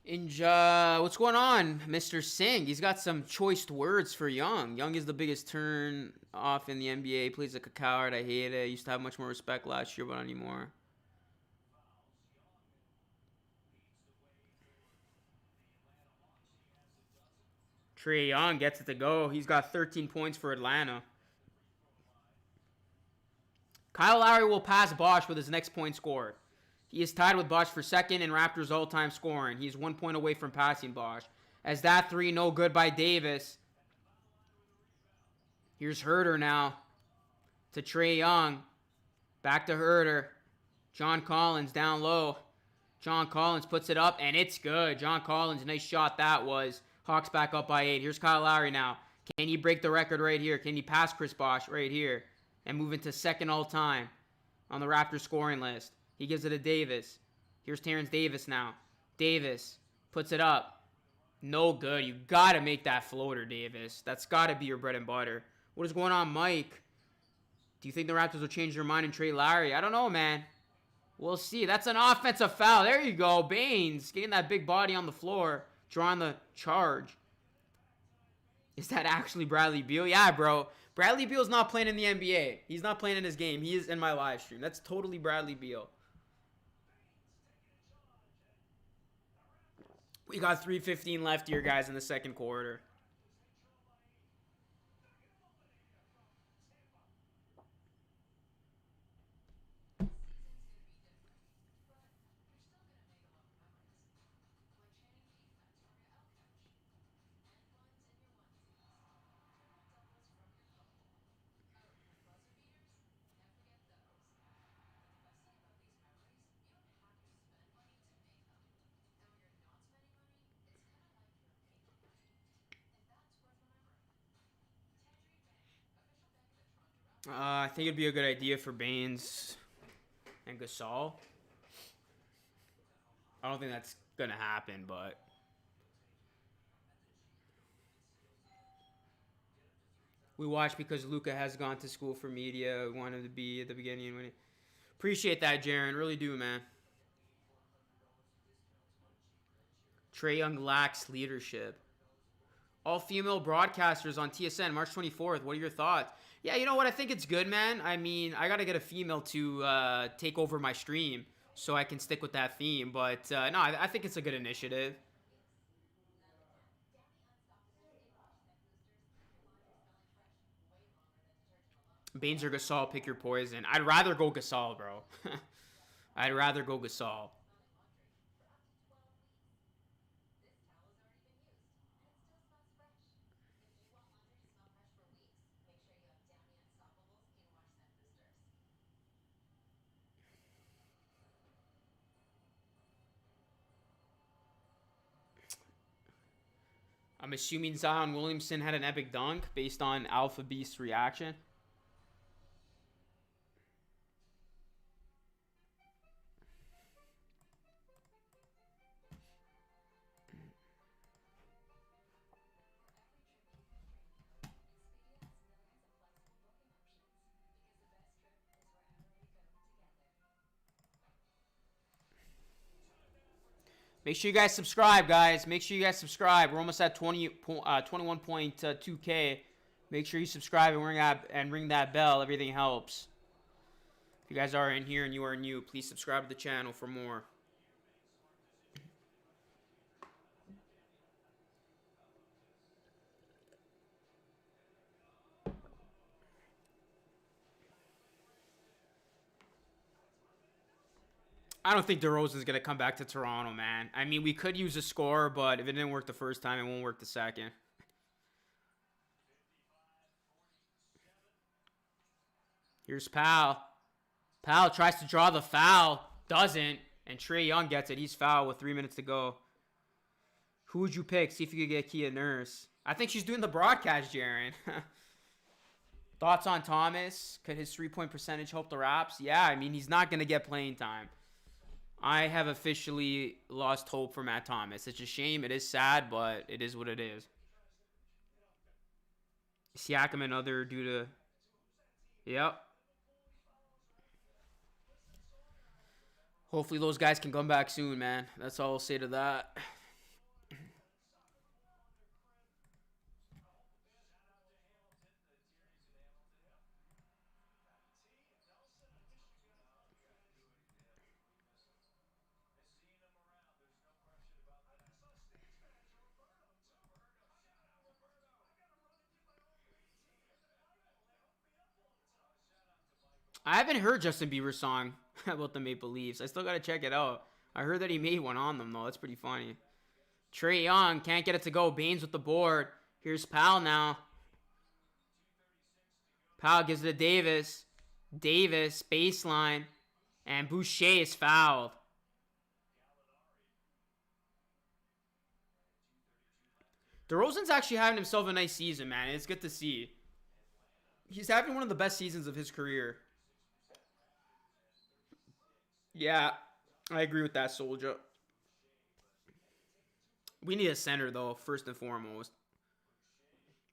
A: What's going on, Mr. Singh? He's got some choice words for Young. Young is the biggest turn off in the NBA. Plays like a coward. I hate it. Used to have much more respect last year, but not anymore. Trae Young gets it to go. He's got 13 points for Atlanta. Kyle Lowry will pass Bosh with his next point scored. He is tied with Bosh for second in Raptors all-time scoring. He's 1 point away from passing Bosh. As that three, no good by Davis. Here's Herter now to Trae Young. Back to Herter. John Collins down low. John Collins puts it up, and it's good. John Collins, nice shot that was. Hawks back up by 8. Here's Kyle Lowry now. Can he break the record right here? Can he pass Chris Bosh right here and move into second all-time on the Raptors scoring list? He gives it to Davis. Here's Terrence Davis now. Davis puts it up. No good. You got to make that floater, Davis. That's got to be your bread and butter. What is going on, Mike? Do you think the Raptors will change their mind and trade Lowry? I don't know, man. We'll see. That's an offensive foul. There you go. Baines getting that big body on the floor, drawing the charge. Is that actually Bradley Beal? Yeah, bro. Bradley Beal's not playing in the NBA. He's not playing in his game. He is in my live stream. That's totally Bradley Beal. We got 3:15 left here, guys, in the second quarter. I think it'd be a good idea for Baines and Gasol. I don't think that's going to happen, but we watch because Luka has gone to school for media. We wanted to be at the beginning. When appreciate that, Jaron. Really do, man. Trae Young lacks leadership. All female broadcasters on TSN, March 24th. What are your thoughts? Yeah, you know what? I think it's good, man. I mean, I got to get a female to take over my stream so I can stick with that theme. But, no, I think it's a good initiative. Baines or Gasol, pick your poison. I'd rather go Gasol, bro. I'd rather go Gasol. I'm assuming Zion Williamson had an epic dunk based on Alpha Beast's reaction. Make sure you guys subscribe, guys. Make sure you guys subscribe. We're almost at 21.2K. Make sure you subscribe and ring that bell. Everything helps. If you guys are in here and you are new, please subscribe to the channel for more. I don't think DeRozan's going to come back to Toronto, man. I mean, we could use a score, but if it didn't work the first time, it won't work the second. Here's Powell. Powell tries to draw the foul. Doesn't. And Trae Young gets it. He's fouled with 3 minutes to go. Who would you pick? See if you could get Kia Nurse. I think she's doing the broadcast, Jaren. Thoughts on Thomas? Could his three-point percentage help the Raps? Yeah, I mean, he's not going to get playing time. I have officially lost hope for Matt Thomas. It's a shame. It is sad, but it is what it is. Siakam and other due to... Yep. Hopefully those guys can come back soon, man. That's all I'll say to that. I haven't heard Justin Bieber's song about the Maple Leafs. I still got to check it out. I heard that he made one on them, though. That's pretty funny. Trae Young can't get it to go. Baines with the board. Here's Powell now. Powell gives it to Davis. Davis, baseline. And Boucher is fouled. DeRozan's actually having himself a nice season, man. It's good to see. He's having one of the best seasons of his career. Yeah, I agree with that, Soldier. We need a center, though, first and foremost.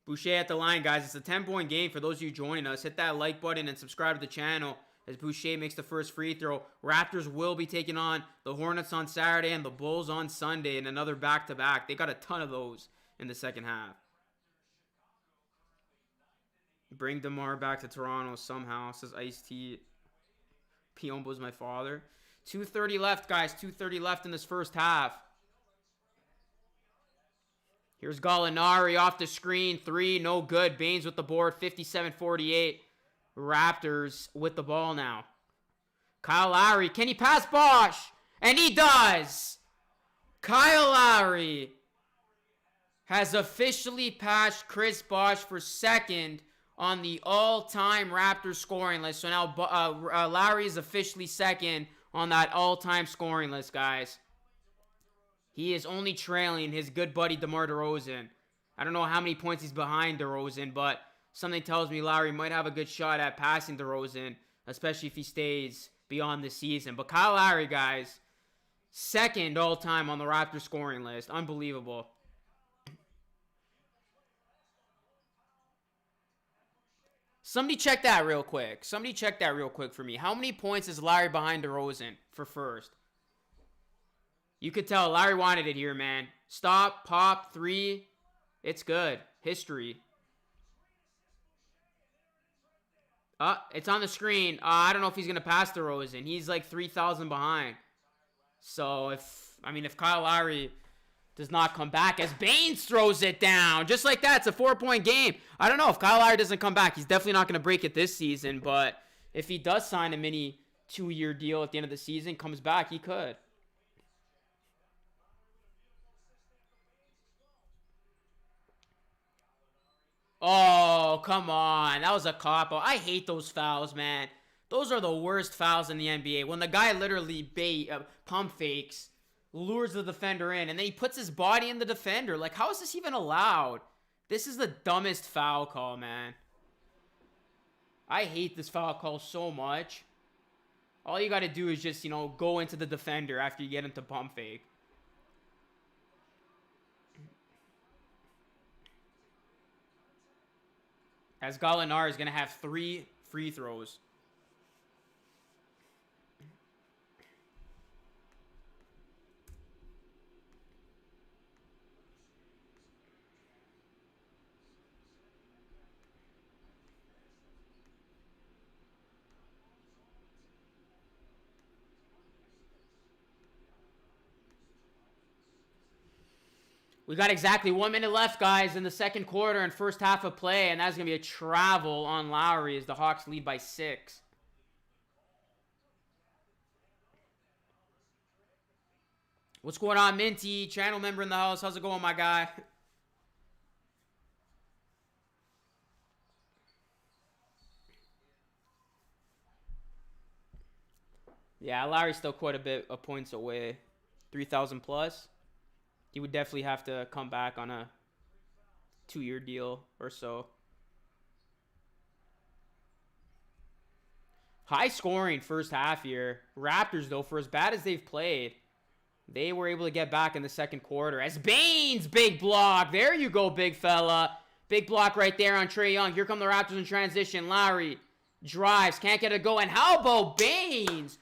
A: Boucher at the line, guys. It's a 10-point game for those of you joining us. Hit that like button and subscribe to the channel as Boucher makes the first free throw. Raptors will be taking on the Hornets on Saturday and the Bulls on Sunday in another back-to-back. They got a ton of those in the second half. Bring DeMar back to Toronto somehow, says Ice-T. Piombo's my father. 2:30 left, guys. 2:30 left in this first half. Here's Gallinari off the screen. 3, no good. Baines with the board. 57-48. Raptors with the ball now. Kyle Lowry. Can he pass Bosch? And he does. Kyle Lowry has officially passed Chris Bosch for second on the all-time Raptors scoring list. So now Lowry is officially second on that all-time scoring list, guys. He is only trailing his good buddy DeMar DeRozan. I don't know how many points he's behind DeRozan, but something tells me Lowry might have a good shot at passing DeRozan, especially if he stays beyond the season. But Kyle Lowry, guys, second all-time on the Raptors scoring list. Unbelievable. Somebody check that real quick. Somebody check that real quick for me. How many points is Lowry behind DeRozan for first? You could tell Lowry wanted it here, man. Stop, pop, 3. It's good. History. It's on the screen. I don't know if he's going to pass DeRozan. He's like 3,000 behind. So, if Kyle Lowry does not come back as Baines throws it down. Just like that. It's a 4-point game. I don't know. If Kyle Lowry doesn't come back, he's definitely not going to break it this season. But if he does sign a mini 2-year deal at the end of the season, comes back, he could. Oh, come on. That was a cop-out. I hate those fouls, man. Those are the worst fouls in the NBA. When the guy literally pump fakes, lures the defender in, and then he puts his body in the defender. Like, how is this even allowed? This is the dumbest foul call, man. I hate this foul call so much. All you got to do is just, go into the defender after you get into pump fake. As Gallinari is going to have 3 free throws. We got exactly 1 minute left, guys, in the second quarter and first half of play, and that's going to be a travel on Lowry as the Hawks lead by 6. What's going on, Minty? Channel member in the house. How's it going, my guy? Yeah, Lowry's still quite a bit of points away. 3,000 plus. He would definitely have to come back on a 2-year deal or so. High scoring first half here. Raptors, though, for as bad as they've played, they were able to get back in the second quarter. As Baines, big block. There you go, big fella. Big block right there on Trae Young. Here come the Raptors in transition. Lowry drives. Can't get it going. How about Baines?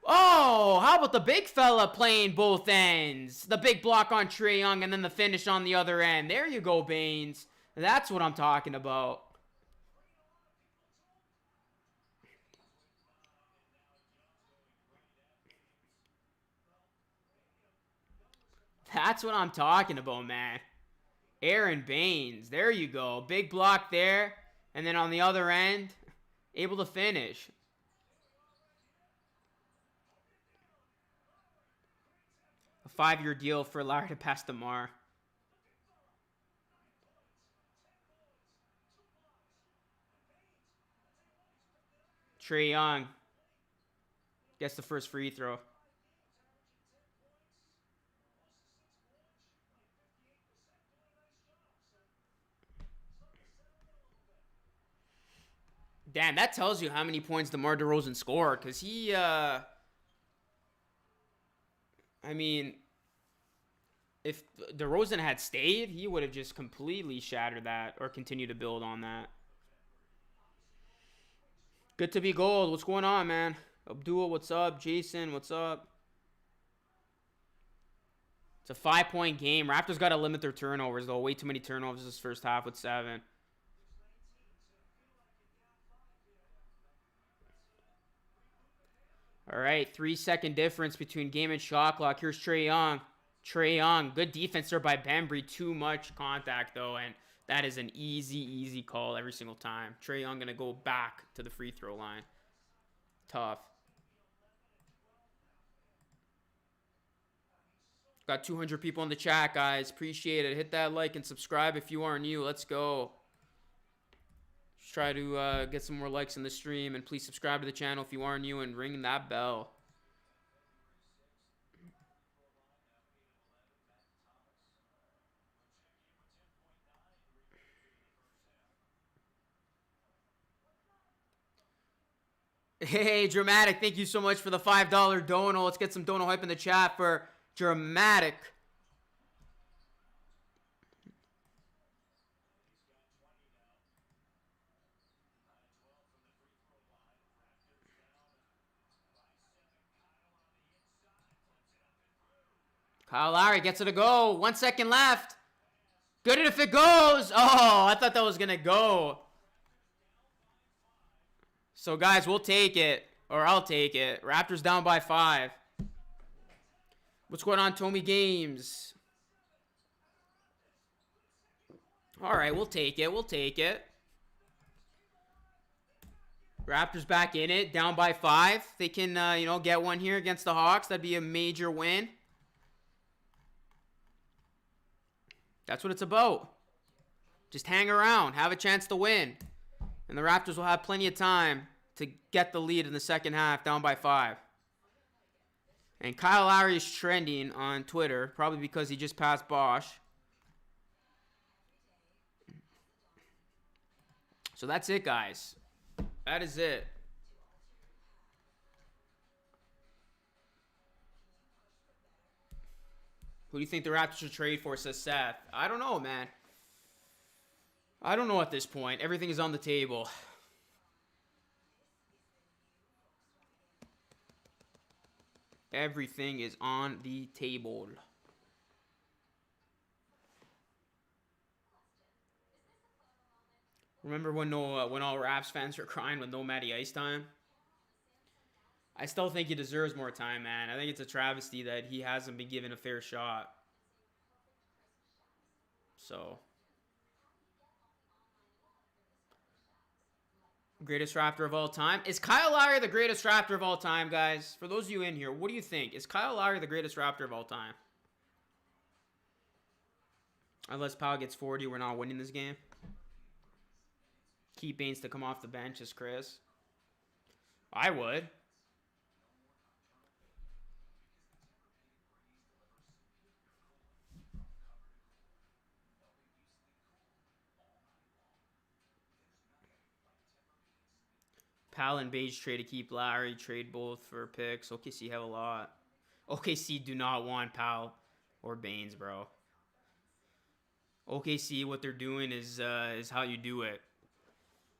A: Oh, how about the big fella playing both ends? The big block on Trae Young and then the finish on the other end. There you go, Baines. That's what I'm talking about. That's what I'm talking about, man. Aaron Baines. There you go. Big block there. And then on the other end, able to finish. A 5-year deal for Larry to pass DeMar. Trae Young gets the first free throw. Damn, that tells you how many points DeMar DeRozan scored. Because he, I mean, if DeRozan had stayed, he would have just completely shattered that or continued to build on that. Good to be gold. What's going on, man? Abdul, what's up? Jason, what's up? It's a 5-point game. Raptors got to limit their turnovers, though. Way too many turnovers this first half with 7. All right, 3-second difference between game and shot clock. Here's Trae Young. Trae Young, good defense there by Bembry. Too much contact, though, and that is an easy call every single time. Trae Young going to go back to the free throw line. Tough. Got 200 people in the chat, guys. Appreciate it. Hit that like and subscribe if you are new. Let's go. Just try to get some more likes in the stream. And please subscribe to the channel if you are new and ring that bell. Hey, Dramatic, thank you so much for the $5 dono. Let's get some dono hype in the chat for Dramatic. Kyle Lowry gets it to go. 1 second left. Good if it goes. Oh, I thought that was going to go. So, guys, we'll take it. Or I'll take it. Raptors down by 5. What's going on, Tommy Games? All right, we'll take it. We'll take it. Raptors back in it. Down by 5. They can, get one here against the Hawks. That'd be a major win. That's what it's about. Just hang around. Have a chance to win. And the Raptors will have plenty of time to get the lead in the second half, down by 5. And Kyle Lowry is trending on Twitter, probably because he just passed Bosch. So that's it, guys. That is it. Who do you think the Raptors should trade for, says Seth? I don't know, man. I don't know at this point. Everything is on the table. Everything is on the table. Remember when all Raps fans were crying with no Matty Ice time? I still think he deserves more time, man. I think it's a travesty that he hasn't been given a fair shot. So, greatest Raptor of all time. Is Kyle Lowry the greatest Raptor of all time, guys? For those of you in here, what do you think? Is Kyle Lowry the greatest Raptor of all time? Unless Powell gets 40, we're not winning this game. Keep Baines to come off the bench as Chris. I would. Powell and Baines trade to keep Lowry. Trade both for picks. OKC have a lot. OKC do not want Powell or Baines, bro. OKC, what they're doing is how you do it.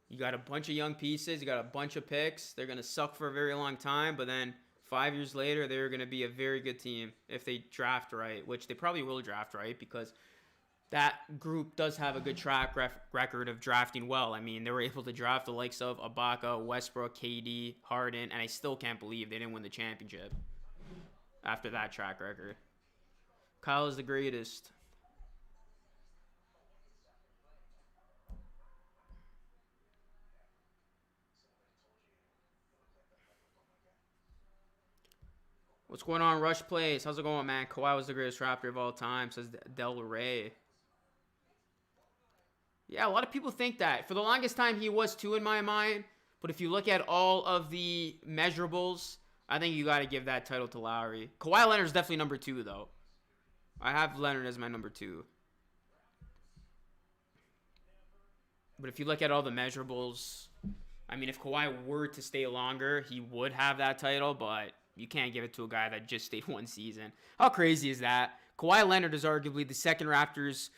A: You got a bunch of young pieces. You got a bunch of picks. They're going to suck for a very long time, but then 5 years later, they're going to be a very good team if they draft right, which they probably will draft right because that group does have a good track record of drafting well. I mean, they were able to draft the likes of Ibaka, Westbrook, KD, Harden, and I still can't believe they didn't win the championship after that track record. Kyle is the greatest. What's going on, Rush Plays? How's it going, man? Kawhi was the greatest Raptor of all time, says Del Rey. Yeah, a lot of people think that. For the longest time, he was too in my mind. But if you look at all of the measurables, I think you got to give that title to Lowry. Kawhi Leonard's definitely number 2, though. I have Leonard as my number 2. But if you look at all the measurables, I mean, if Kawhi were to stay longer, he would have that title, but you can't give it to a guy that just stayed 1 season. How crazy is that? Kawhi Leonard is arguably the second Raptors,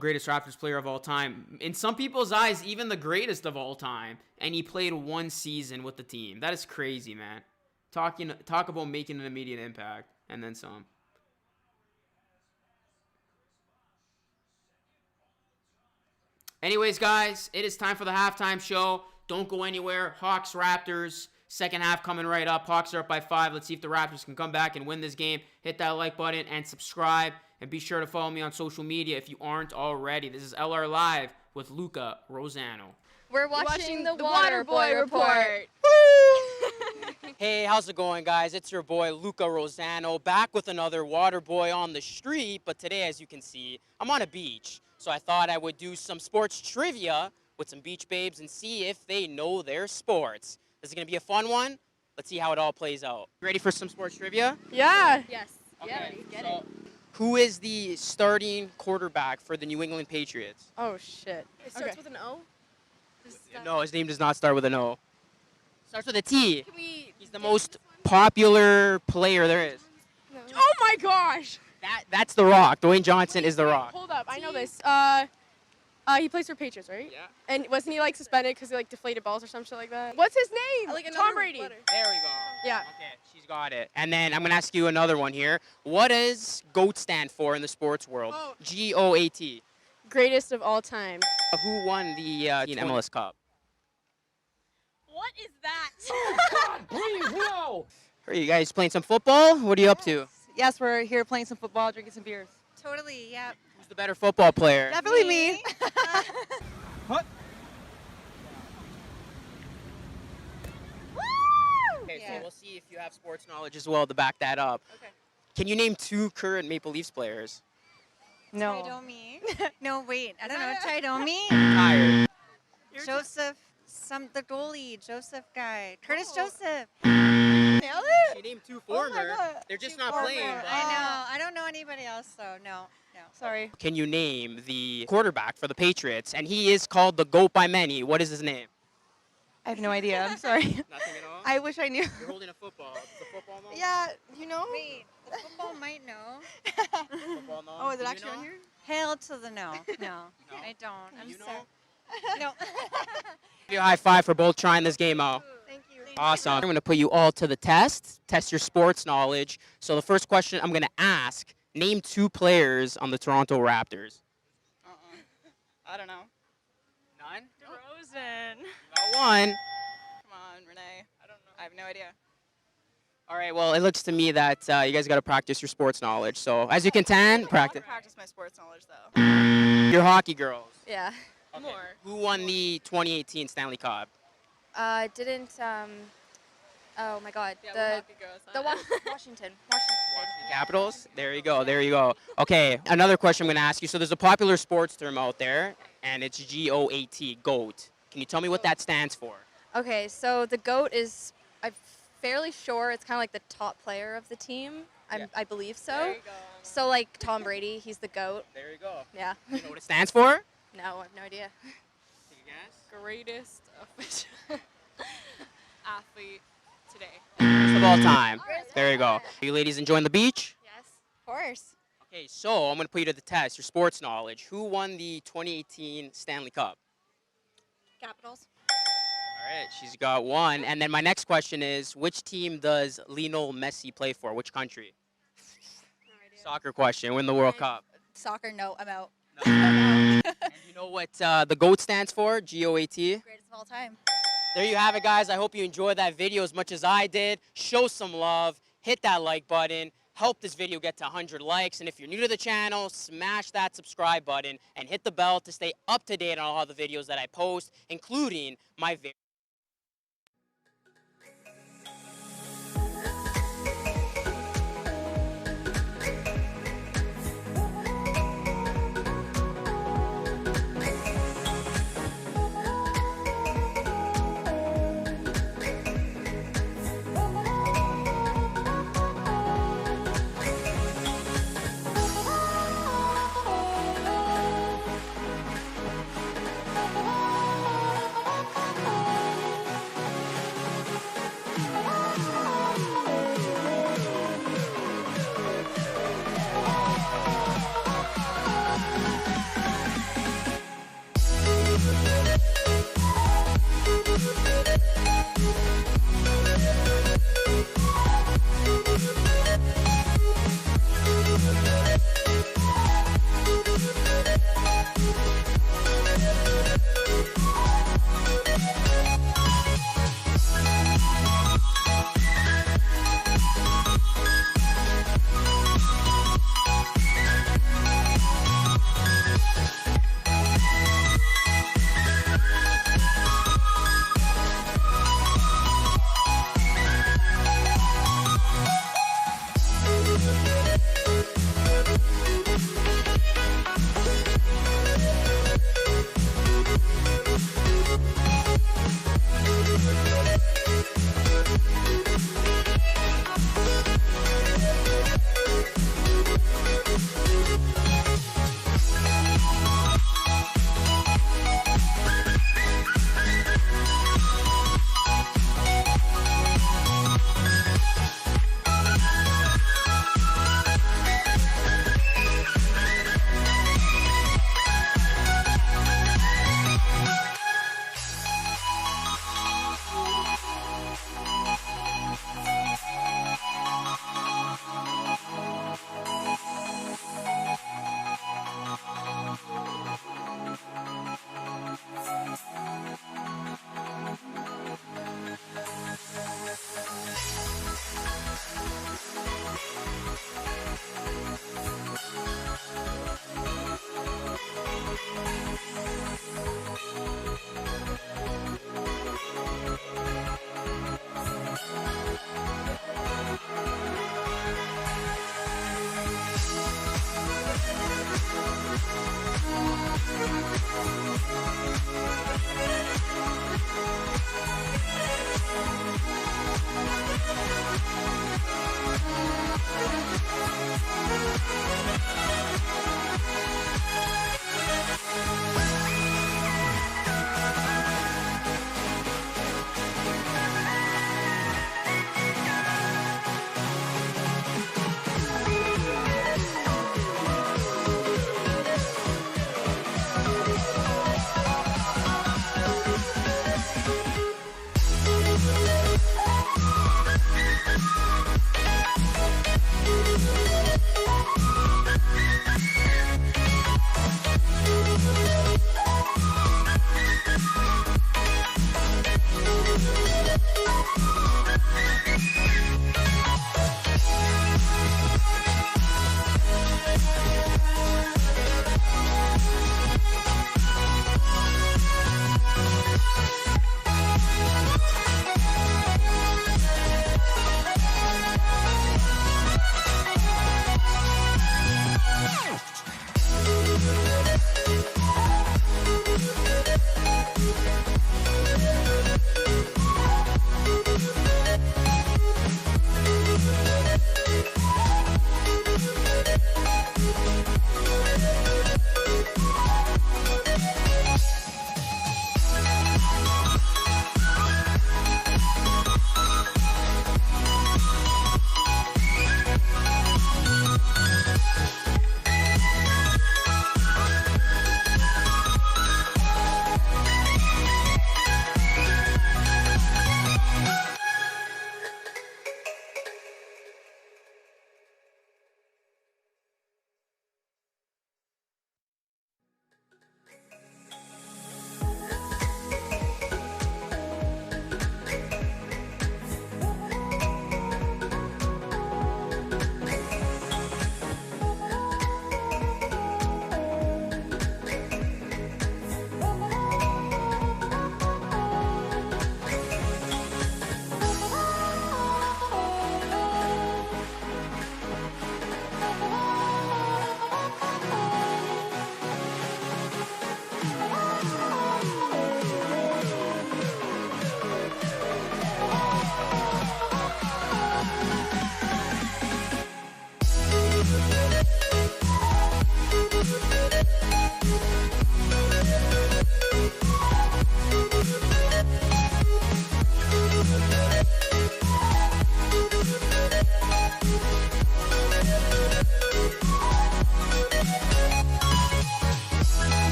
A: greatest Raptors player of all time. In some people's eyes, even the greatest of all time. And he played 1 season with the team. That is crazy, man. Talk about making an immediate impact. And then some. Anyways, guys, it is time for the halftime show. Don't go anywhere. Hawks, Raptors. Second half coming right up. Hawks are up by 5. Let's see if the Raptors can come back and win this game. Hit that like button and subscribe. And be sure to follow me on social media if you aren't already. This is LR Live with Luca Rosano.
B: We're watching the Waterboy Report.
A: Hey, how's it going, guys? It's your boy Luca Rosano back with another Waterboy on the street. But today, as you can see, I'm on a beach. So I thought I would do some sports trivia with some beach babes and see if they know their sports. This is going to be a fun one. Let's see how it all plays out. Ready for some sports trivia?
B: Yeah.
C: Yes.
A: Okay,
C: Yeah, get
A: so
C: it.
A: who is the starting quarterback for the New England Patriots?
B: Oh, shit.
C: It starts with an O?
A: No, his name does not start with an O. Starts with a T.
C: Can we...
A: He's the most popular player there is.
B: No. Oh, my gosh.
A: That's The Rock. Dwayne Johnson is The Rock.
B: Hold up. I know this. He plays for Patriots, right?
A: Yeah.
B: And wasn't he, suspended because he, deflated balls or some shit like that? What's his name? Tom Brady.
C: letter.
A: There we go.
B: Yeah.
A: Okay, she's got it. And then I'm going to ask you another one here. What does GOAT stand for in the sports world?
B: Oh.
A: GOAT.
B: Greatest of all time.
A: Who won the MLS Cup?
C: What is that?
A: Please, no! Are you guys playing some football? What are you up to?
D: Yes, we're here playing some football, drinking some beers.
C: Totally, yeah.
A: Who's the better football player?
D: Definitely me.
A: Okay, so
C: Yeah.
A: we'll see if you have sports knowledge as well to back that up.
C: Okay.
A: Can you name 2 current Maple Leafs players?
D: No.
E: Tridomi. No, wait. I don't know. Tridomi.
A: Tired.
E: Joseph. The goalie. Joseph guy. Curtis Joseph.
D: Nailed it?
A: She named 2
D: Oh my
A: former.
D: God.
A: They're just
E: Two
A: not
E: former.
A: playing.
E: I know. I don't know anybody else, though. No.
D: Sorry.
A: Can you name the quarterback for the Patriots? And he is called the GOAT by many. What is his name?
D: I have no idea. I'm sorry.
A: Nothing at all?
D: I wish I knew.
A: You're holding a football. Does the football know?
D: Yeah, you know?
E: Wait. The football might know.
A: Football know?
D: Oh, is
A: Do
D: it
A: you
D: actually
A: know?
D: on here?
E: Hail to the no. No. I don't. I'm
A: You know?
E: sorry. No.
A: Give you a high five for both trying this game out.
D: Thank you.
A: Awesome. I'm going to put you all to the test your sports knowledge. So the first question I'm going to ask, name 2 players on the Toronto Raptors.
D: I don't know.
A: None?
D: DeRozan.
A: Got one.
D: Come on, Renee. I don't know. I have no idea.
A: All right, well, it looks to me that you guys got to practice your sports knowledge. So, as you can tell, practice.
D: Practice my sports knowledge though.
A: Your hockey girls.
F: Yeah.
A: Okay. Who won the 2018 Stanley Cup?
F: Didn't oh my God. Washington.
A: Capitals? There you go. There you go. Okay, another question I'm going to ask you. So, there's a popular sports term out there, and it's GOAT, GOAT. Can you tell me what that stands for?
F: Okay, so the GOAT is, I'm fairly sure it's kind of like the top player of the team. I believe so.
B: There you go.
F: So like Tom Brady, he's the GOAT.
A: There you go.
F: Yeah.
A: You know what it stands for?
F: No, I have no idea.
A: Take a guess.
B: Greatest official athlete today.
A: Of all time. There you go. You ladies enjoying the beach?
F: Yes.
E: Of course.
A: Okay, so I'm going to put you to the test, your sports knowledge. Who won the 2018 Stanley Cup?
E: Capitals.
A: All right, she's got one. And then my next question is, which team does Lionel Messi play for? Which country?
E: No idea.
A: Soccer question. Win the World Cup.
E: Soccer, no, I'm out.
A: And you know what the GOAT stands for? GOAT?
E: Greatest of all time.
A: There you have it, guys. I hope you enjoyed that video as much as I did. Show some love. Hit that like button. Help this video get to 100 likes. And if you're new to the channel, smash that subscribe button and hit the bell to stay up to date on all the videos that I post, including my very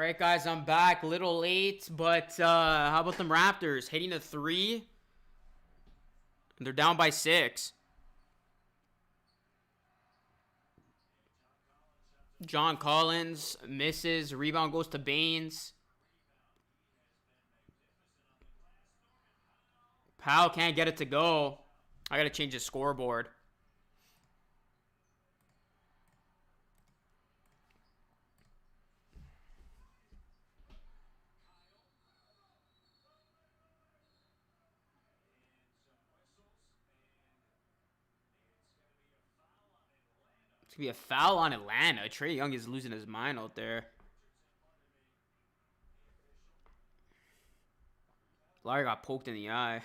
A: right, guys, I'm back. A little late, but how about them Raptors? Hitting a 3. And they're down by 6. John Collins misses. Rebound goes to Baines. Powell can't get it to go. I got to change his scoreboard. It's going to be a foul on Atlanta. Trae Young is losing his mind out there. Lowry got poked in the eye.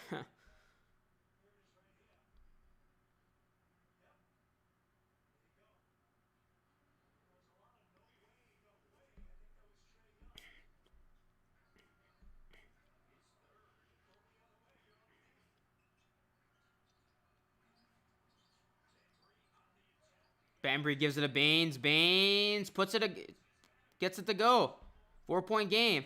A: Bambry gives it to Baines. Baines puts it, gets it to go. 4-point game.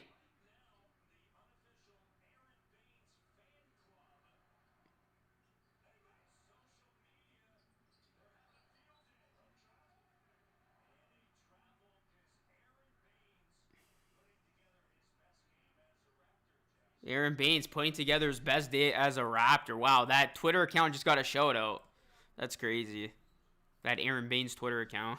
A: Aaron Baines putting together his best day as a Raptor. Wow, that Twitter account just got a shout out. That's crazy. That Aaron Baines Twitter account.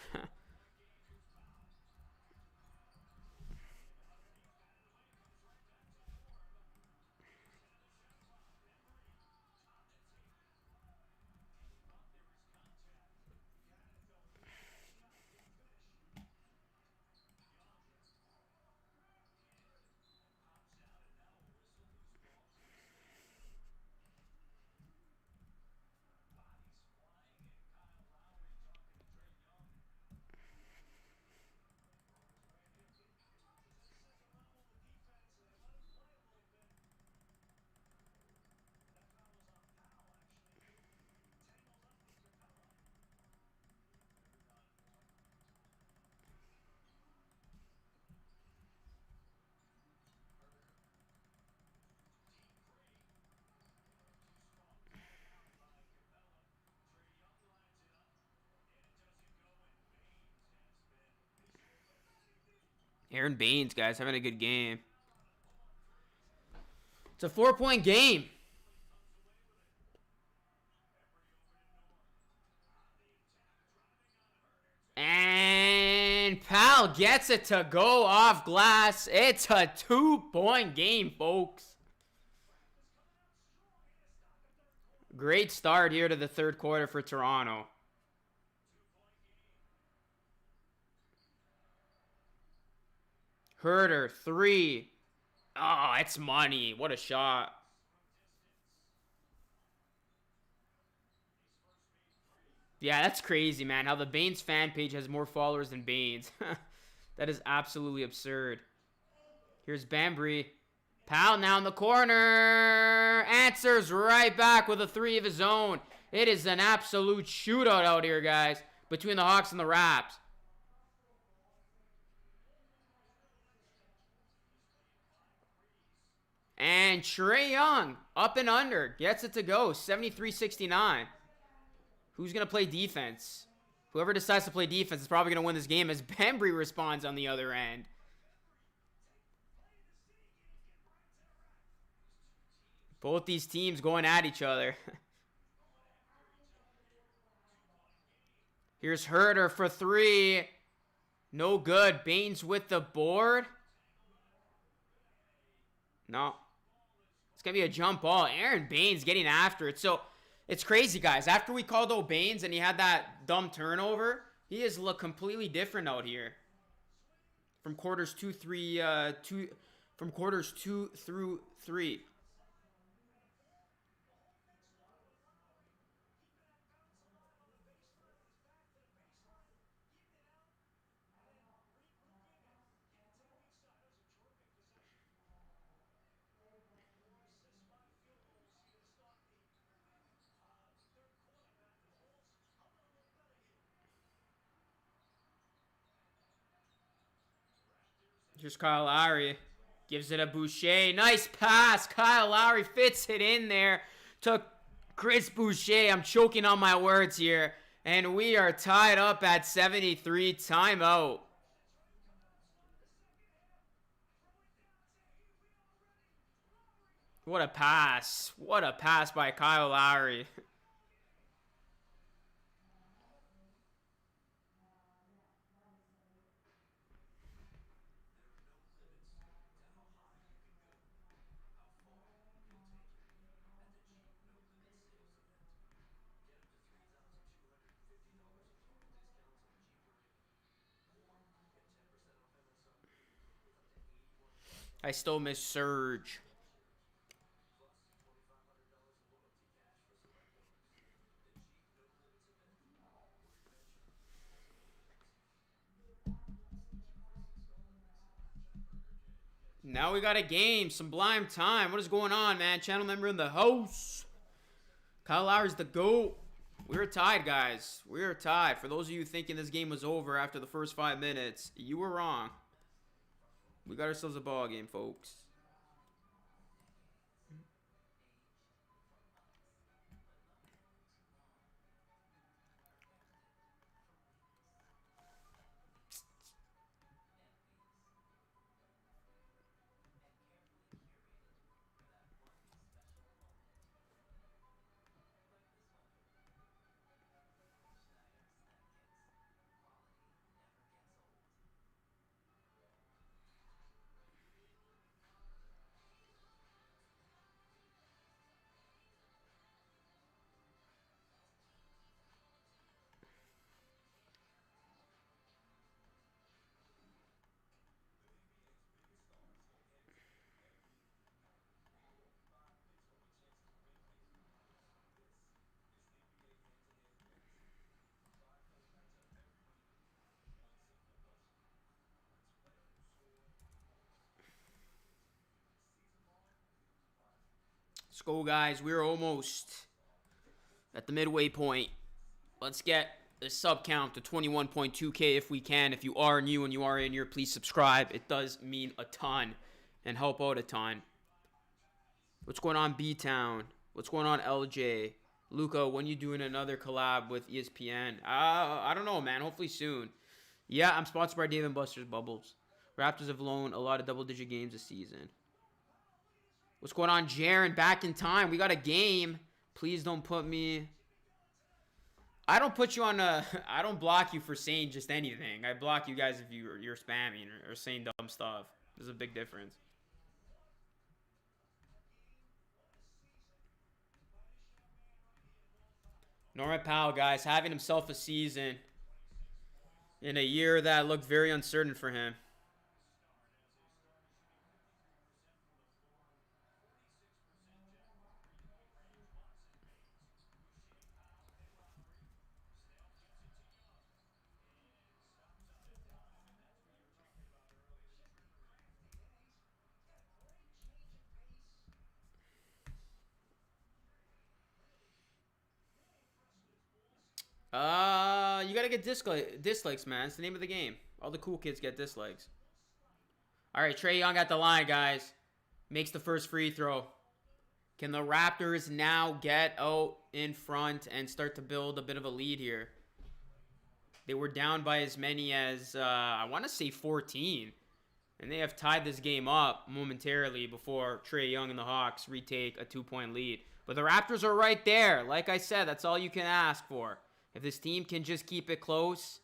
A: Aaron Baines, guys, having a good game. It's a 4-point game. And Powell gets it to go off glass. It's a 2-point game, folks. Great start here to the third quarter for Toronto. Herter, 3. Oh, it's money. What a shot. Yeah, that's crazy, man. How the Baines fan page has more followers than Baines. That is absolutely absurd. Here's Bambry. Powell now in the corner. Answers right back with a 3 of his own. It is an absolute shootout out here, guys, between the Hawks and the Raps. And Trae Young, up and under, gets it to go, 73-69. Who's going to play defense? Whoever decides to play defense is probably going to win this game as Bambry responds on the other end. Both these teams going at each other. Here's Herter for 3. No good. Baines with the board. No. It's going to be a jump ball. Aaron Baines getting after it. So, it's crazy, guys. After we called out Baines and he had that dumb turnover, he has looked completely different out here. From quarters 2 through 3. Here's Kyle Lowry. Gives it a Boucher. Nice pass. Kyle Lowry fits it in there to Chris Boucher. I'm choking on my words here. And we are tied up at 73. Timeout. What a pass. What a pass by Kyle Lowry. I still miss Surge. Now we got a game. Sublime time. What is going on, man? Channel member in the house. Kyle Lowry's the GOAT. We're tied, guys. We're tied. For those of you thinking this game was over after the first 5 minutes, you were wrong. We got ourselves a ball game, folks. Let's go, guys. We're almost at the midway point. Let's get the sub count to 21.2K if we can. If you are new and you are in here, please subscribe. It does mean a ton and help out a ton. What's going on, B-Town? What's going on, LJ? Luca, when you doing another collab with ESPN? I don't know, man. Hopefully soon. Yeah, I'm sponsored by Dave & Buster's Bubbles. Raptors have blown a lot of double-digit games this season. What's going on, Jaren? Back in time. We got a game. Please don't put me... I don't put you on a... I don't block you for saying just anything. I block you guys if you're spamming or saying dumb stuff. There's a big difference. Norman Powell, guys, having himself a season in a year that looked very uncertain for him. You gotta get dislikes, man. It's the name of the game. All the cool kids get dislikes. All right, Trae Young at the line, guys. Makes the first free throw. Can the Raptors now get out in front and start to build a bit of a lead here? They were down by as many as, I want to say 14. And they have tied this game up momentarily before Trae Young and the Hawks retake a 2-point lead. But the Raptors are right there. Like I said, that's all you can ask for. If this team can just keep it close,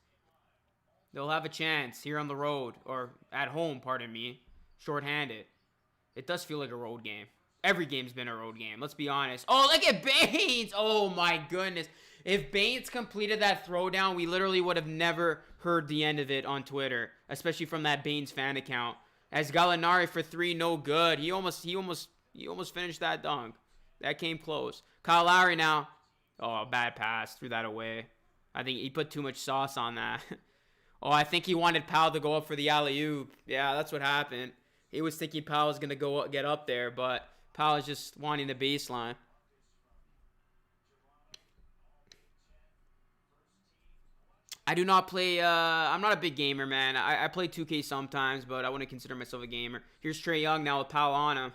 A: they'll have a chance here on the road, or at home, pardon me, shorthanded. It does feel like a road game. Every game's been a road game, let's be honest. Oh, look at Baines! Oh my goodness. If Baines completed that throwdown, we literally would have never heard the end of it on Twitter, especially from that Baines fan account. As Gallinari for 3, no good. He almost finished that dunk. That came close. Kyle Lowry now. Oh, bad pass. Threw that away. I think he put too much sauce on that. Oh, I think he wanted Powell to go up for the alley-oop. Yeah, that's what happened. He was thinking Powell was going to get up there, but Powell is just wanting the baseline. I do not play, I'm not a big gamer, man. I play 2K sometimes, but I wouldn't consider myself a gamer. Here's Trae Young now with Powell on him.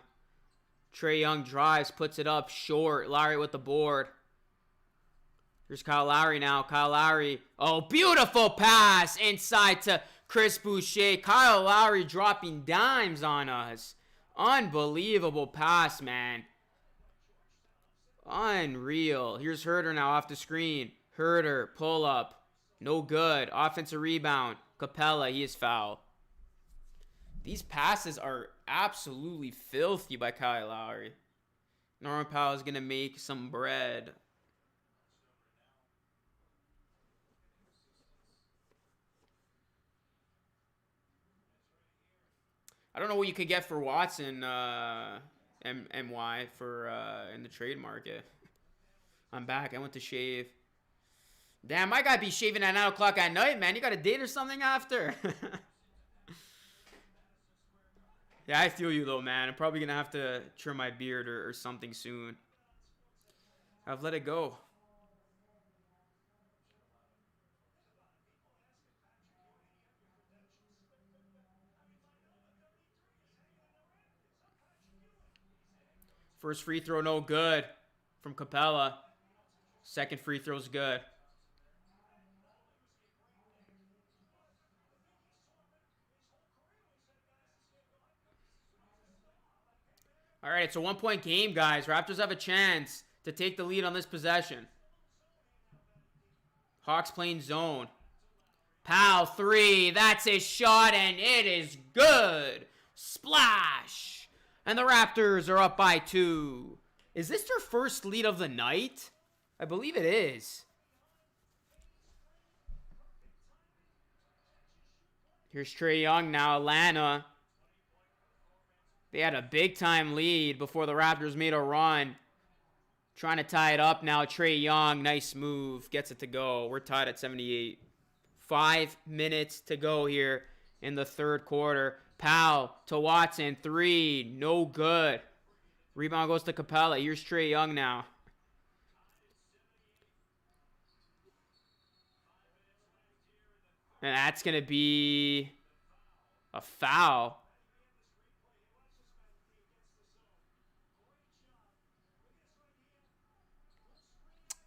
A: Trae Young drives, puts it up short. Lowry with the board. Here's Kyle Lowry now. Kyle Lowry. Oh, beautiful pass inside to Chris Boucher. Kyle Lowry dropping dimes on us. Unbelievable pass, man. Unreal. Here's Herter now off the screen. Herter, pull up. No good. Offensive rebound. Capella, he is foul. These passes are absolutely filthy by Kyle Lowry. Norman Powell is going to make some bread. I don't know what you could get for Watson, MY, for in the trade market. I'm back. I went to shave. Damn, I gotta be shaving at 9 o'clock at night, man. You got a date or something after? Yeah, I feel you, though, man. I'm probably gonna have to trim my beard or something soon. I've let it go. First free throw, no good from Capella. Second free throw's good. All right, it's a one-point game, guys. Raptors have a chance to take the lead on this possession. Hawks playing zone. Powell, three. That's his shot, and it is good. Splash. And the Raptors are up by 2. Is this their first lead of the night? I believe it is. Here's Trae Young now, Atlanta. They had a big-time lead before the Raptors made a run. Trying to tie it up now. Trae Young, nice move. Gets it to go. We're tied at 78. 5 minutes to go here in the third quarter. Powell to Watson. 3. No good. Rebound goes to Capella. Here's Trae Young now. And that's going to be a foul.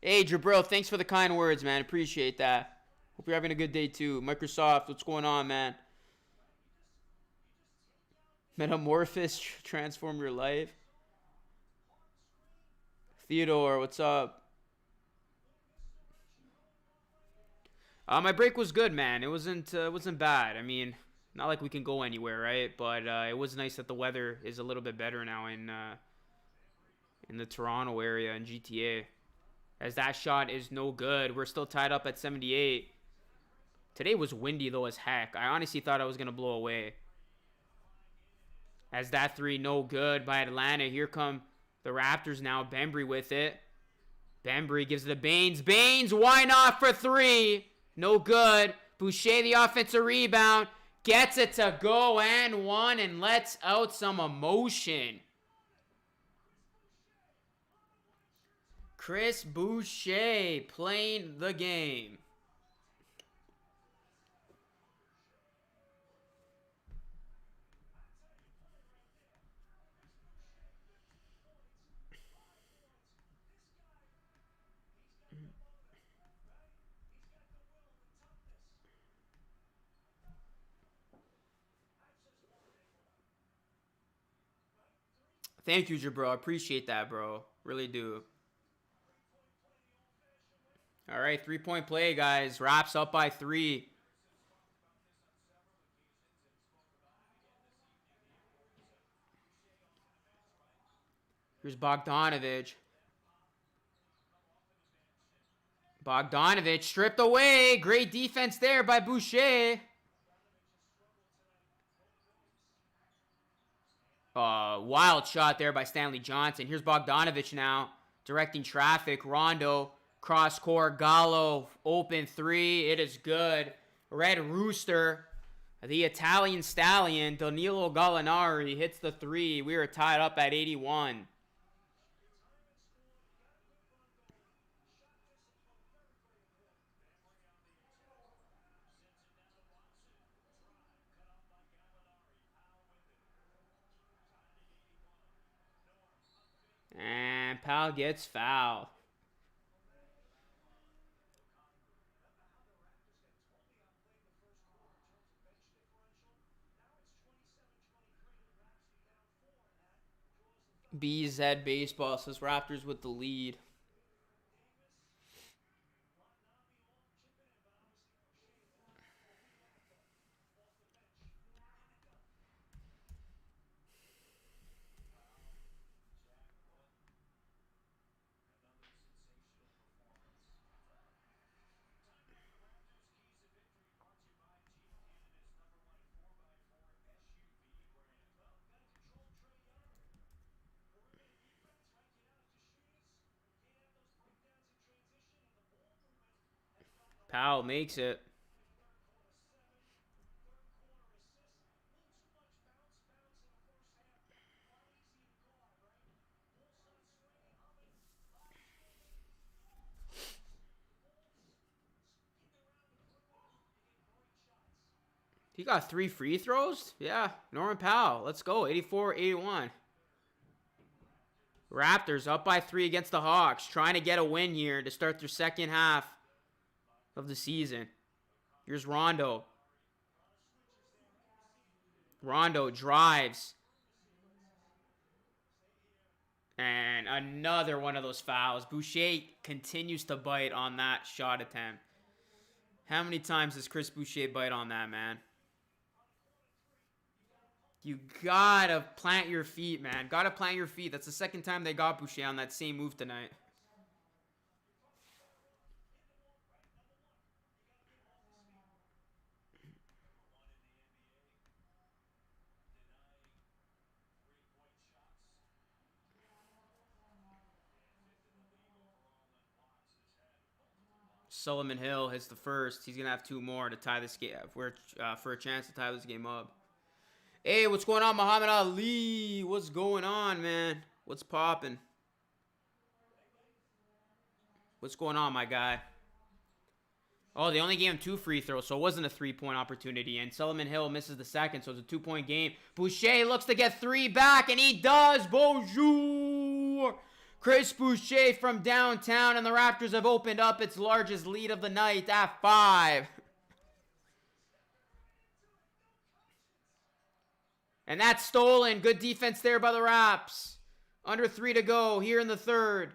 A: Hey, Jabril, thanks for the kind words, man. Appreciate that. Hope you're having a good day, too. Microsoft, what's going on, man? Metamorphosis, transform your life. Theodore, what's up? My break was good, man. It wasn't bad. I mean, not like we can go anywhere, right? But it was nice that the weather is a little bit better now in the Toronto area and GTA. As that shot is no good. We're still tied up at 78. Today was windy, though, as heck. I honestly thought I was going to blow away. As that 3 no good by Atlanta. Here come the Raptors now. Bembry with it. Bembry gives it to Baines. Baines, why not for 3? No good. Boucher, the offensive rebound. Gets it to go and 1 and lets out some emotion. Chris Boucher playing the game. Thank you, Jabro. I appreciate that, bro. Really do. All right, 3-point play, guys. Raps up by 3. Here's Bogdanovich. Bogdanovich stripped away. Great defense there by Boucher. Wild shot there by Stanley Johnson. Here's Bogdanovich now. Directing traffic. Rondo. Cross court. Gallo. Open 3. It is good. Red Rooster. The Italian Stallion. Danilo Gallinari hits the 3. We are tied up at 81. Powell gets foul. BZ Baseball says Raptors with the lead. Powell makes it. He got 3 free throws? Yeah, Norman Powell. Let's go. 84-81. Raptors up by 3 against the Hawks. Trying to get a win here to start their second half of the season. Here's Rondo. Rondo drives. And another one of those fouls. Boucher continues to bite on that shot attempt. How many times does Chris Boucher bite on that, man? You gotta plant your feet, man. Gotta plant your feet. That's the second time they got Boucher on that same move tonight. Solomon Hill hits the first. He's gonna have 2 more to tie this game for a chance to tie this game up. Hey, what's going on, Muhammad Ali? What's going on, man? What's popping? What's going on, my guy? Oh, they only gave him 2 free throws, so it wasn't a 3-point opportunity. And Solomon Hill misses the second, so it's a 2-point game. Boucher looks to get 3 back, and he does. Bonjour! Chris Boucher from downtown, and the Raptors have opened up its largest lead of the night at 5. And that's stolen. Good defense there by the Raps. Under 3 to go here in the third.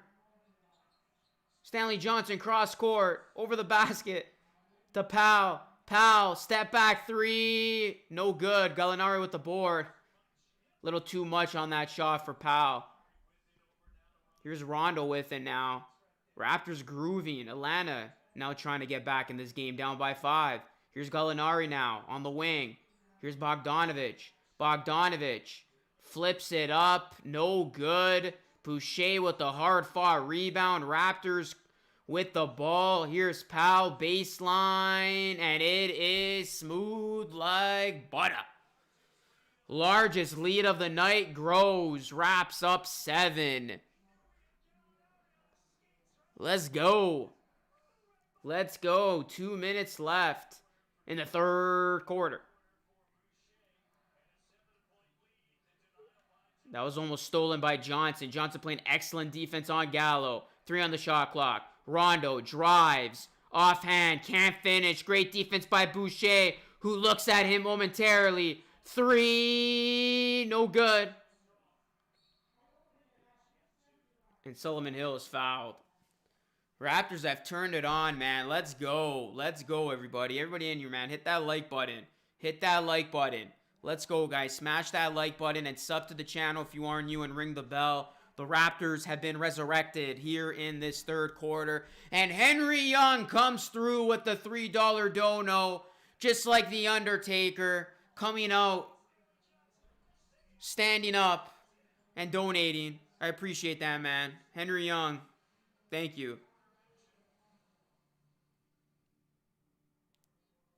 A: Stanley Johnson cross court. Over the basket. To Powell. Powell, step back 3. No good. Gallinari with the board. Little too much on that shot for Powell. Here's Rondo with it now. Raptors grooving. Atlanta now trying to get back in this game. Down by 5. Here's Gallinari now on the wing. Here's Bogdanovich. Bogdanovich flips it up. No good. Boucher with the hard-fought rebound. Raptors with the ball. Here's Powell. Baseline. And it is smooth like butter. Largest lead of the night grows. Raps up 7. Let's go. Let's go. 2 minutes left in the third quarter. That was almost stolen by Johnson. Johnson playing excellent defense on Gallo. 3 on the shot clock. Rondo drives. Offhand. Can't finish. Great defense by Boucher, who looks at him momentarily. 3. No good. And Solomon Hill is fouled. Raptors have turned it on, man. Let's go. Let's go, everybody. Everybody in here, man. Hit that like button. Hit that like button. Let's go, guys. Smash that like button and sub to the channel if you are new and ring the bell. The Raptors have been resurrected here in this third quarter. And Henry Young comes through with the $3 dono, just like The Undertaker, coming out, standing up, and donating. I appreciate that, man. Henry Young, thank you.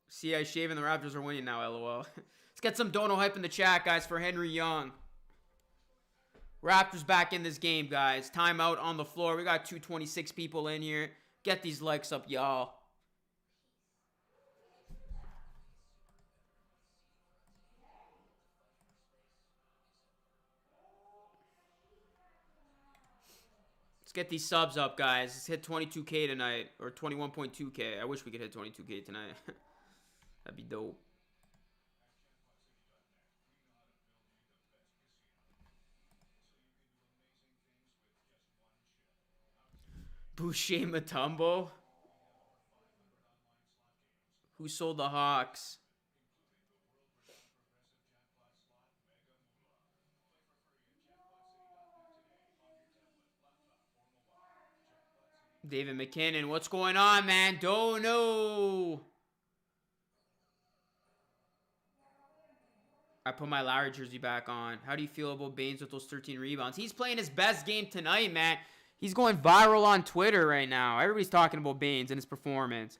A: See, I shave and the Raptors are winning now, LOL. Let's get some dono hype in the chat, guys, for Henry Young. Raptors back in this game, guys. Timeout on the floor. We got 226 people in here. Get these likes up, y'all. Let's get these subs up, guys. Let's hit 22K tonight, or 21.2K. I wish we could hit 22K tonight. That'd be dope. Boucher Mutombo. Who sold the Hawks? David McKinnon. What's going on, man? Don't know. I put my Lowry jersey back on. How do you feel about Baines with those 13 rebounds? He's playing his best game tonight, man. He's going viral on Twitter right now. Everybody's talking about Baines and his performance.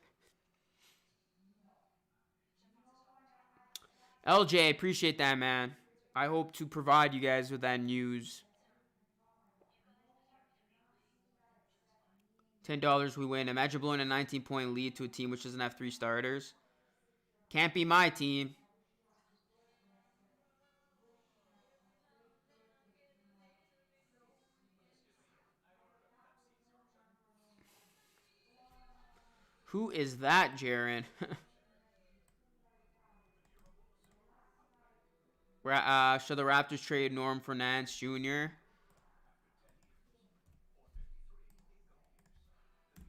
A: LJ, appreciate that, man. I hope to provide you guys with that news. $10 we win. Imagine blowing a 19-point lead to a team which doesn't have 3 starters. Can't be my team. Who is that, Jaren? Should the Raptors trade Norm Fernandez Jr.?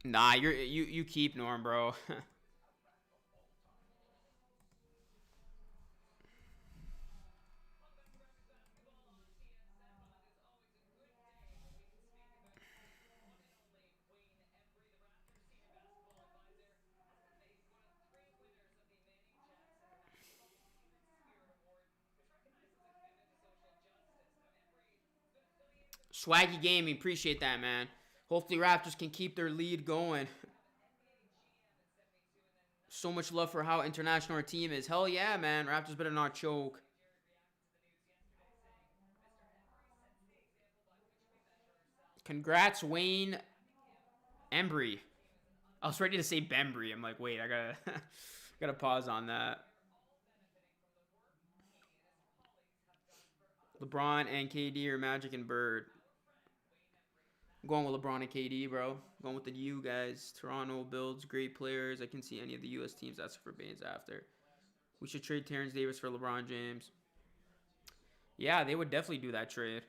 A: Nah, you keep Norm, bro. Swaggy Gaming, appreciate that, man. Hopefully Raptors can keep their lead going. So much love for how international our team is. Hell yeah, man. Raptors better not choke. Congrats, Wayne Embry. I was ready to say Bembry. I'm like, wait, I gotta gotta pause on that. LeBron and KD or Magic and Bird. I'm going with LeBron and KD, bro. I'm going with the U guys. Toronto builds great players. I can see any of the U.S. teams asking for Baines after. We should trade Terrence Davis for LeBron James. Yeah, they would definitely do that trade.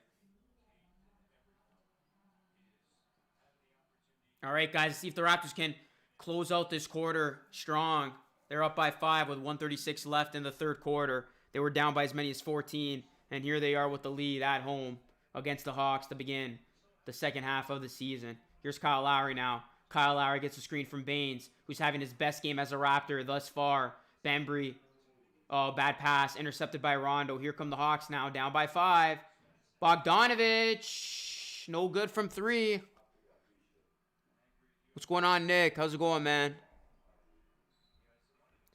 A: All right, guys. Let's see if the Raptors can close out this quarter strong. They're up by 5 with 1:36 left in the third quarter. They were down by as many as 14. And here they are with the lead at home against the Hawks to begin the second half of the season. Here's Kyle Lowry now. Kyle Lowry gets a screen from Baines, who's having his best game as a Raptor thus far. Bembry, oh, bad pass, intercepted by Rondo. Here come the Hawks now, down by 5. Bogdanovich, no good from 3. What's going on, Nick? How's it going, man?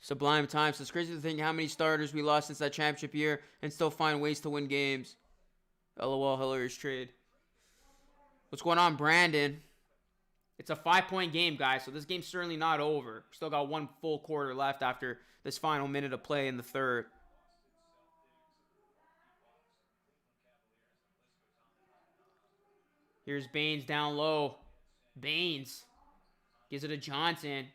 A: Sublime times. It's crazy to think how many starters we lost since that championship year and still find ways to win games. LOL, hilarious trade. What's going on, Brandon? It's a 5-point game, guys, so this game's certainly not over. Still got 1 full quarter left after this final minute of play in the third. Here's Baines down low. Baines gives it to Johnson.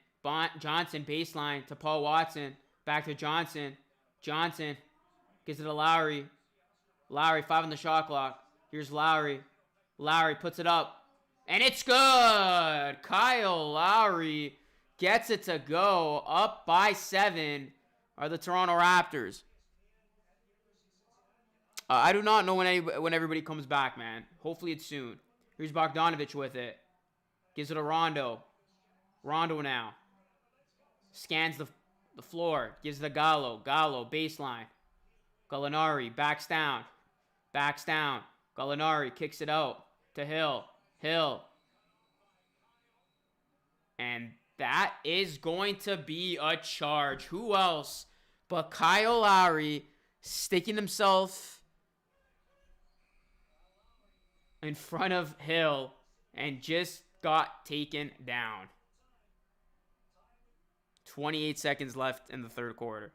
A: Johnson baseline to Paul Watson. Back to Johnson. Johnson gives it to Lowry. Lowry, 5 on the shot clock. Here's Lowry. Lowry puts it up. And it's good. Kyle Lowry gets it to go. Up by 7 are the Toronto Raptors. I do not know when everybody comes back, man. Hopefully it's soon. Here's Bogdanovich with it. Gives it to Rondo. Rondo now. Scans the floor. Gives it to Gallo. Gallo, baseline. Gallinari backs down. Backs down. Gallinari kicks it out to Hill. Hill. And that is going to be a charge. Who else but Kyle Lowry sticking himself in front of Hill and just got taken down. 28 seconds left in the third quarter.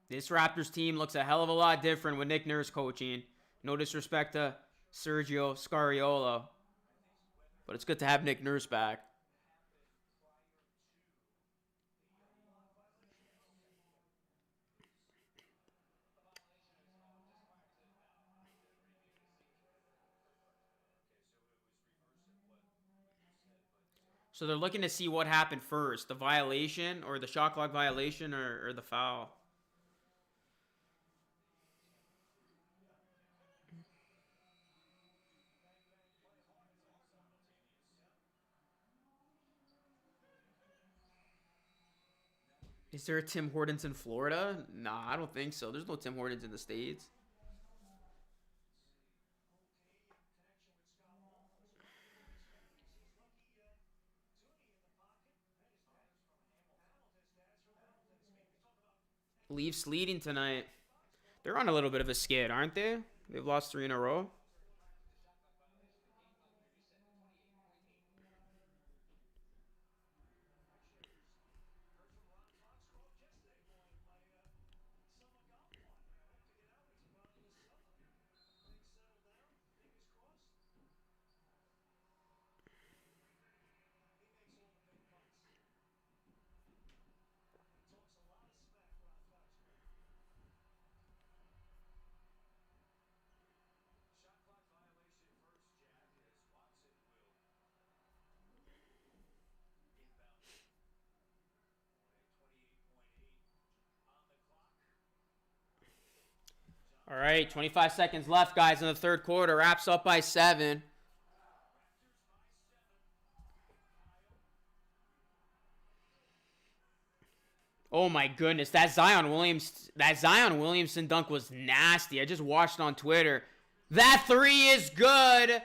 A: This Raptors team looks a hell of a lot different with Nick Nurse coaching. No disrespect to Sergio Scariolo, but it's good to have Nick Nurse back. So they're looking to see what happened first, the violation or the shot clock violation or the foul. Is there a Tim Hortons in Florida? Nah, I don't think so. There's no Tim Hortons in the States. Leafs leading tonight. They're on a little bit of a skid, aren't they? They've lost 3 in a row. All right, 25 seconds left, guys, in the third quarter. Wraps up by 7. Oh my goodness, that Zion Williamson dunk was nasty. I just watched it on Twitter. That 3 is good.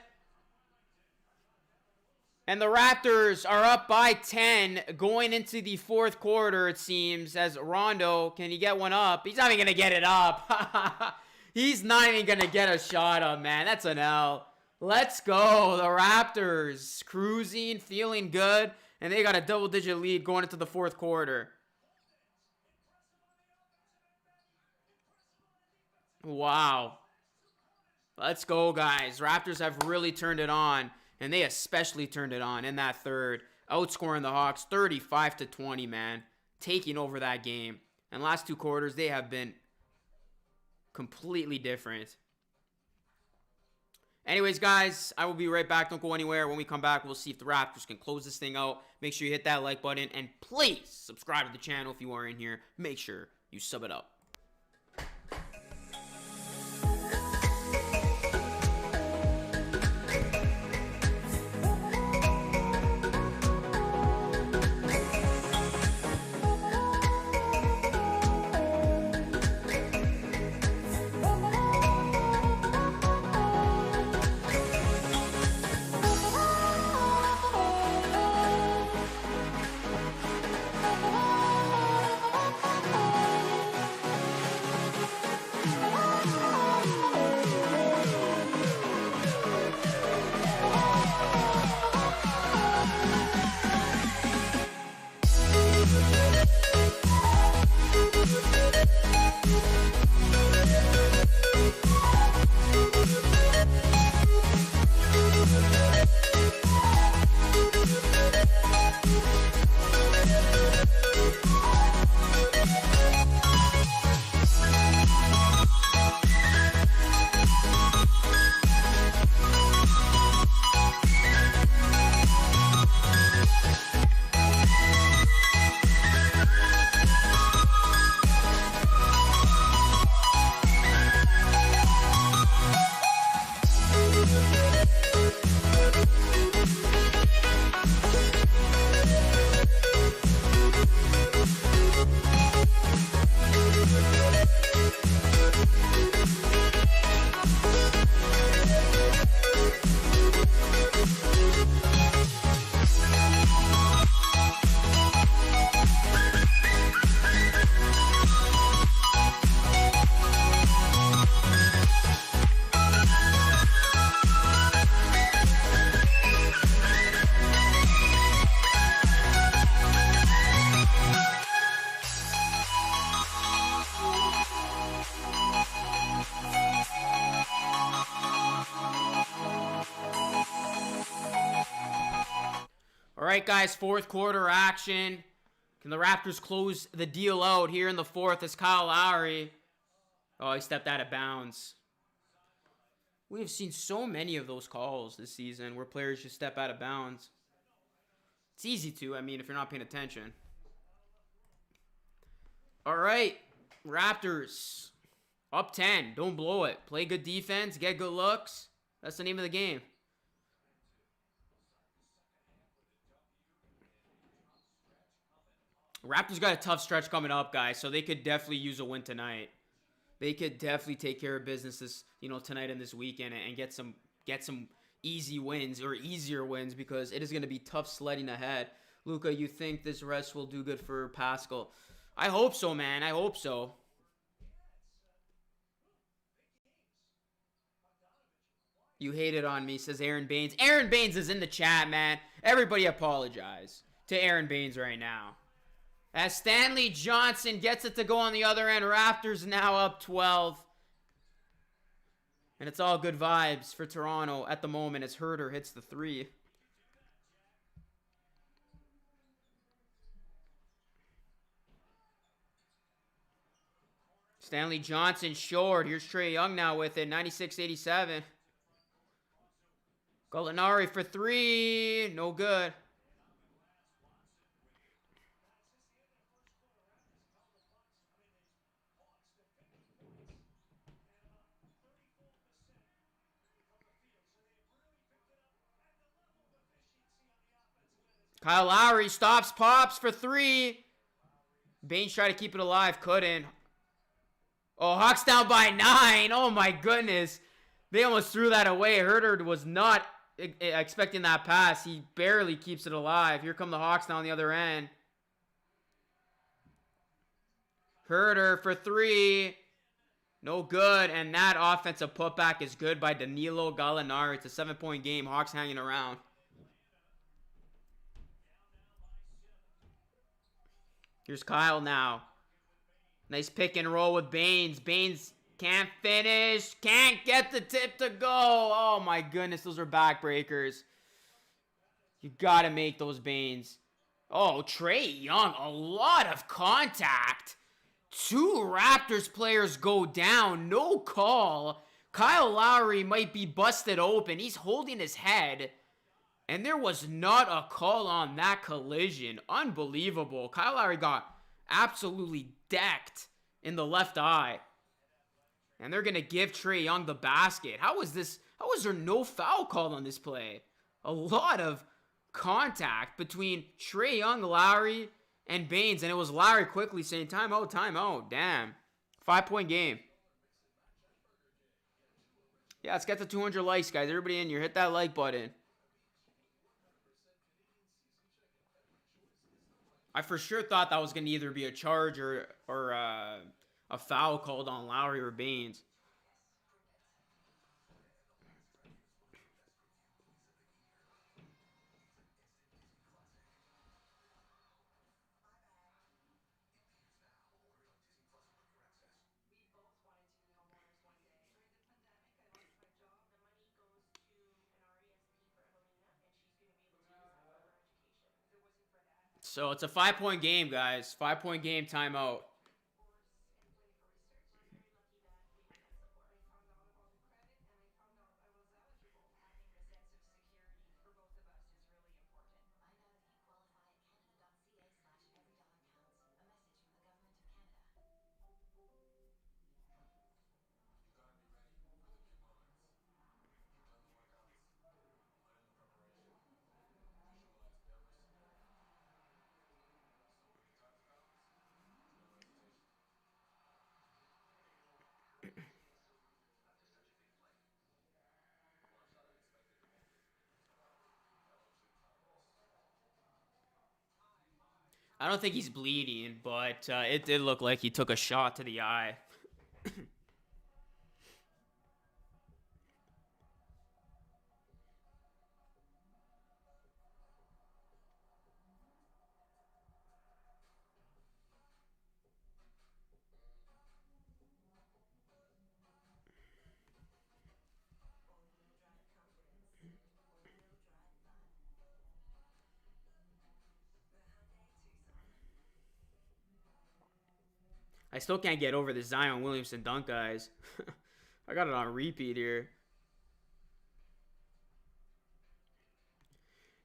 A: And the Raptors are up by 10 going into the fourth quarter, it seems, as Rondo, can he get one up? He's not even going to get it up. He's not even going to get a shot up, man. That's an L. Let's go. The Raptors cruising, feeling good, and they got a double-digit lead going into the fourth quarter. Wow. Let's go, guys. Raptors have really turned it on, and they especially turned it on in that third, outscoring the Hawks 35-20, man. Taking over that game. And last 2 quarters, they have been completely different. Anyways, guys, I will be right back. Don't go anywhere. When we come back, we'll see if the Raptors can close this thing out. Make sure you hit that like button, and please subscribe to the channel if you are in here. Make sure you sub it up. right, guys, fourth quarter action. Can the Raptors close the deal out here in the fourth as Kyle Lowry? Oh, he stepped out of bounds. We have seen so many of those calls this season where players just step out of bounds. It's easy to, I mean, if you're not paying attention. All right, Raptors. Up 10. Don't blow it. Play good defense. Get good looks. That's the name of the game. Raptors got a tough stretch coming up, guys, so they could definitely use a win tonight. They could definitely take care of business this, tonight and this weekend and get some easy wins or easier wins because it is going to be tough sledding ahead. Luka, you think this rest will do good for Pascal? I hope so, man. I hope so. You hated on me, says Aaron Baines. Aaron Baines is in the chat, man. Everybody apologize to Aaron Baines right now. As Stanley Johnson gets it to go on the other end, Raptors now up 12. And it's all good vibes for Toronto at the moment as Herter hits the 3. Stanley Johnson short. Here's Trae Young now with it, 96-87. Gallinari for 3. No good. Kyle Lowry stops, pops for 3. Baines tried to keep it alive, couldn't. Oh, Hawks down by 9. Oh my goodness. They almost threw that away. Herter was not expecting that pass. He barely keeps it alive. Here come the Hawks now on the other end. Herter for 3. No good. And that offensive putback is good by Danilo Gallinari. It's a 7-point game. Hawks hanging around. Here's Kyle now. Nice pick and roll with Baines. Baines can't finish. Can't get the tip to go. Oh my goodness, those are backbreakers. You gotta make those, Baines. Oh, Trae Young, a lot of contact. 2 Raptors players go down. No call. Kyle Lowry might be busted open. He's holding his head. And there was not a call on that collision. Unbelievable. Kyle Lowry got absolutely decked in the left eye. And they're going to give Trae Young the basket. How was there no foul called on this play? A lot of contact between Trae Young, Lowry, and Baines. And it was Lowry quickly saying, timeout, timeout. Damn. 5-point game. Yeah, let's get to 200 likes, guys. Everybody in here, hit that like button. I for sure thought that was going to either be a charge or a foul called on Lowry or Baines. So it's a 5-point game, guys. 5-point game, timeout. I don't think he's bleeding, but it did look like he took a shot to the eye. I still can't get over the Zion Williamson dunk, guys. I got it on repeat here.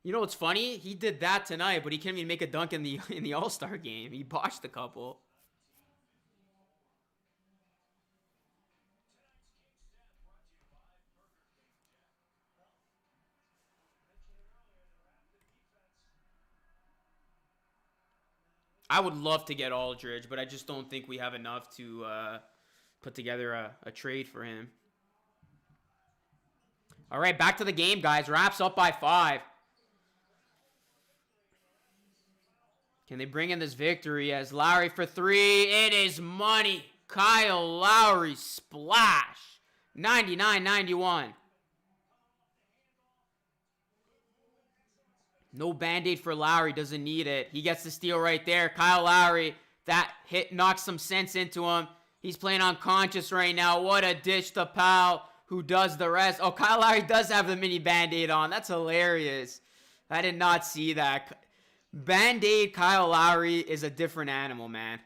A: You know what's funny? He did that tonight, but he can't even make a dunk in the All-Star game. He botched a couple. I would love to get Aldridge, but I just don't think we have enough to put together a trade for him. All right, back to the game, guys. Raps up by 5. Can they bring in this victory as Lowry for 3? It is money. Kyle Lowry splash. 99-91. No Band-Aid for Lowry. Doesn't need it. He gets the steal right there. Kyle Lowry. That hit knocks some sense into him. He's playing unconscious right now. What a dish to Powell, who does the rest. Oh, Kyle Lowry does have the mini Band-Aid on. That's hilarious. I did not see that. Band-Aid Kyle Lowry is a different animal, man.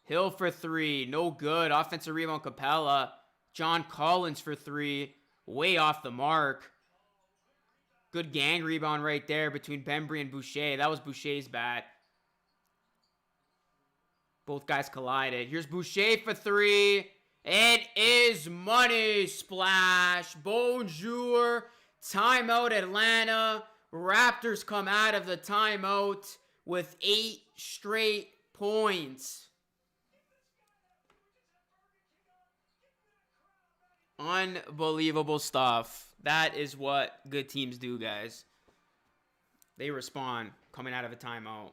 A: Hill for 3. No good. Offensive rebound, Capella. John Collins for 3. Way off the mark. Good gang rebound right there between Bembry and Boucher. That was Boucher's bat. Both guys collided. Here's Boucher for 3. It is money. Splash. Bonjour. Timeout, Atlanta. Raptors come out of the timeout with 8 straight points. Unbelievable stuff. That is what good teams do, guys. They respond coming out of a timeout.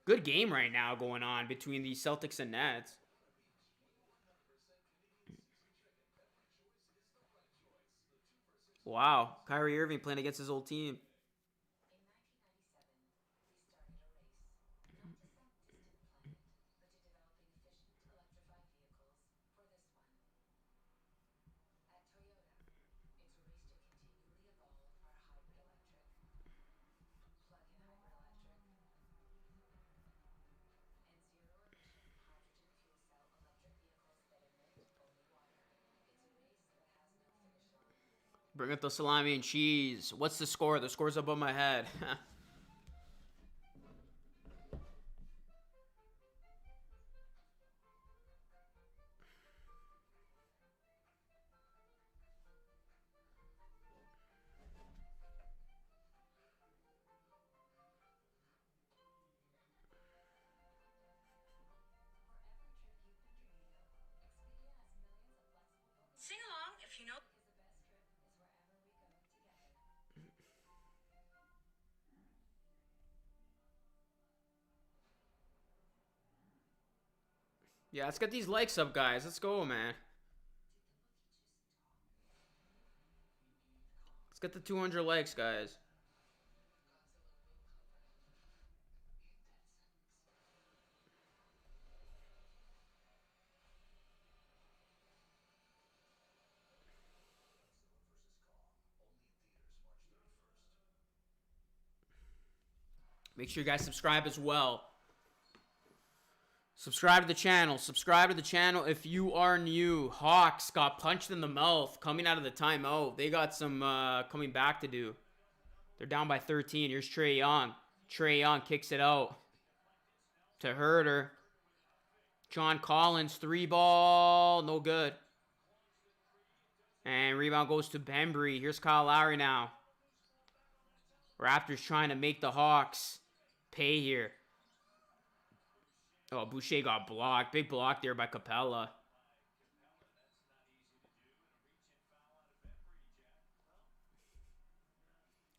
A: Good game right now going on between the Celtics and Nets. Wow, Kyrie Irving playing against his old team. Bring up the salami and cheese. What's the score? The score's above my head.
C: Sing along if you know.
A: Yeah, let's get these likes up, guys. Let's go, man. Let's get the 200 likes, guys. Make sure you guys subscribe as well. Subscribe to the channel. Subscribe to the channel if you are new. Hawks got punched in the mouth coming out of the timeout. They got some coming back to do. They're down by 13. Here's Trae Young. Trae Young kicks it out to Herter. John Collins, 3-ball. No good. And rebound goes to Bembry. Here's Kyle Lowry now. Raptors trying to make the Hawks pay here. Oh, Boucher got blocked. Big block there by Capella.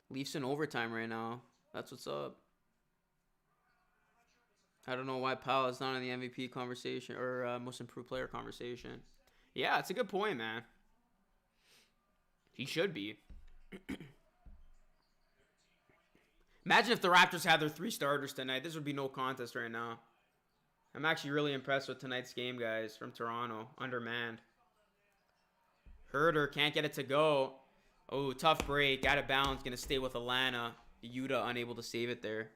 A: Leafs in overtime right now. That's what's up. I don't know why Powell is not in the MVP conversation or most improved player conversation. Yeah, it's a good point, man. He should be. Imagine if the Raptors had their 3 starters tonight. This would be no contest right now. I'm actually really impressed with tonight's game, guys, from Toronto. Undermanned. Herter can't get it to go. Oh, tough break. Out of bounds. Going to stay with Atlanta. Utah unable to save it there.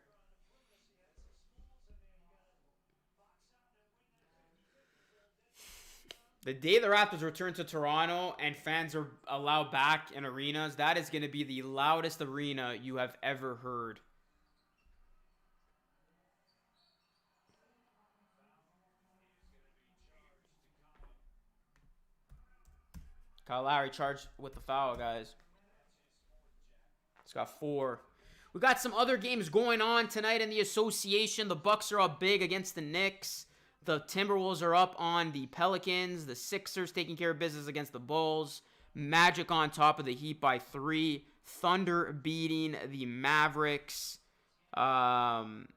A: The day the Raptors return to Toronto and fans are allowed back in arenas, that is going to be the loudest arena you have ever heard. Kyle Lowry charged with the foul, guys. It's got 4. We got some other games going on tonight in the association. The Bucks are up big against the Knicks. The Timberwolves are up on the Pelicans. The Sixers taking care of business against the Bulls. Magic on top of the Heat by 3. Thunder beating the Mavericks. And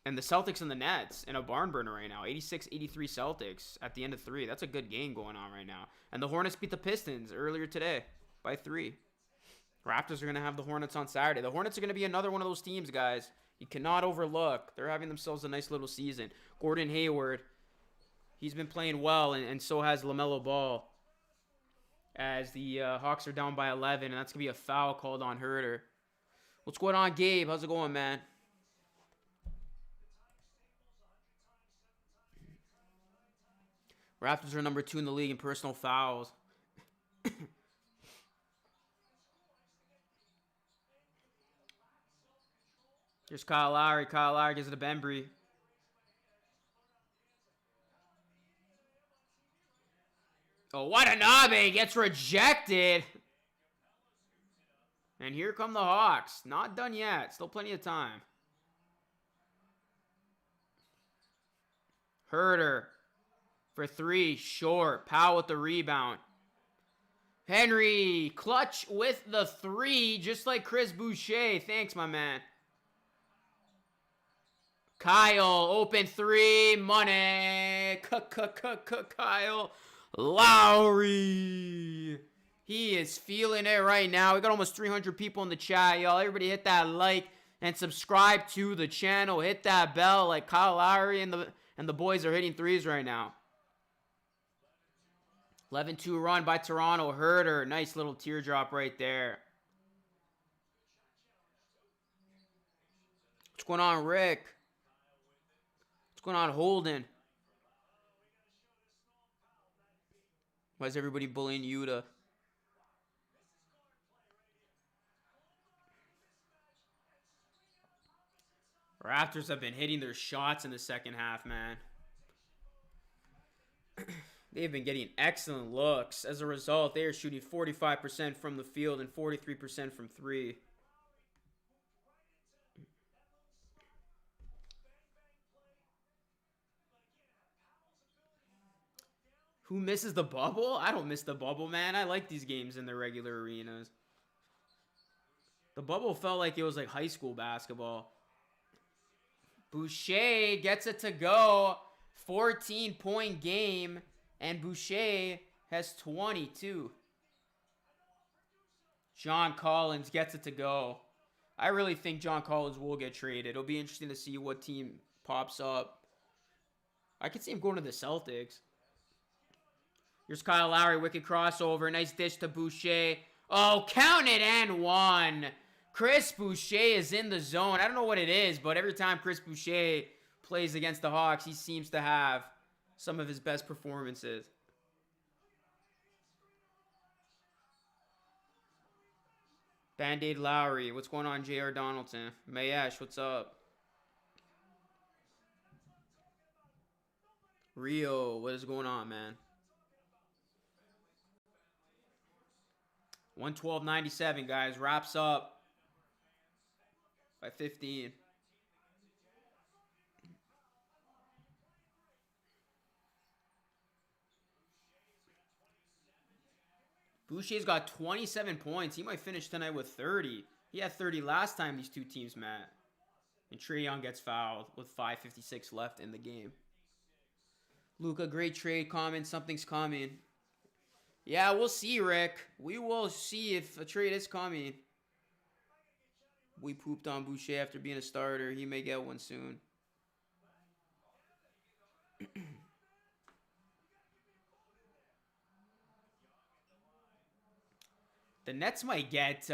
A: the Celtics and the Nets in a barn burner right now. 86-83 Celtics at the end of 3. That's a good game going on right now. And the Hornets beat the Pistons earlier today by 3. Raptors are going to have the Hornets on Saturday. The Hornets are going to be another one of those teams, guys, you cannot overlook. They're having themselves a nice little season. Gordon Hayward, he's been playing well, and so has LaMelo Ball. As the Hawks are down by 11, and that's going to be a foul called on Herter. What's going on, Gabe? How's it going, man? Raptors are number 2 in the league in personal fouls. Here's Kyle Lowry. Kyle Lowry gives it to Bembry. Oh, Watanabe gets rejected. And here come the Hawks. Not done yet. Still plenty of time. Herter for 3. Short. Powell with the rebound. Henry. Clutch with the 3. Just like Chris Boucher. Thanks, my man. Kyle. Open 3. Money. Kyle Lowry. He is feeling it right now. We got almost 300 people in the chat, y'all. Everybody hit that like and subscribe to the channel. Hit that bell like Kyle Lowry and the boys are hitting threes right now. 11-2 run by Toronto. Herter. Nice little teardrop right there. What's going on, Rick? What's going on, Holden? Why is everybody bullying Utah? Raptors have been hitting their shots in the second half, man. They've been getting excellent looks. As a result, they are shooting 45% from the field and 43% from 3. Who misses the bubble? I don't miss the bubble, man. I like these games in the regular arenas. The bubble felt like it was like high school basketball. Boucher gets it to go. 14-point game. And Boucher has 22. John Collins gets it to go. I really think John Collins will get traded. It'll be interesting to see what team pops up. I could see him going to the Celtics. Here's Kyle Lowry, wicked crossover. Nice dish to Boucher. Oh, count it and 1. Chris Boucher is in the zone. I don't know what it is, but every time Chris Boucher plays against the Hawks, he seems to have some of his best performances. Band-Aid Lowry. What's going on, J.R. Donaldson? Mayesh, what's up? Rio, what is going on, man? 112.97, guys. Wraps up by 15. Boucher's got 27 points. He might finish tonight with 30. He had 30 last time these two teams met. And Trae Young gets fouled with 5:56 left in the game. Luka, great trade comment. Something's coming. Yeah, we'll see, Rick. We will see if a trade is coming. We pooped on Boucher after being a starter. He may get one soon. The Nets might get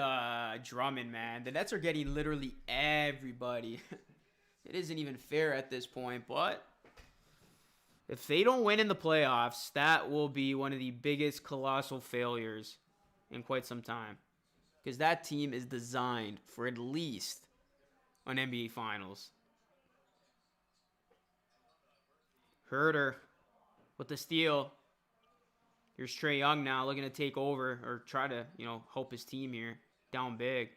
A: Drummond, man. The Nets are getting literally everybody. It isn't even fair at this point, but if they don't win in the playoffs, that will be one of the biggest colossal failures in quite some time. Because that team is designed for at least an NBA Finals. Herder with the steal. Here's Trae Young now looking to take over or try to, help his team here. Down big.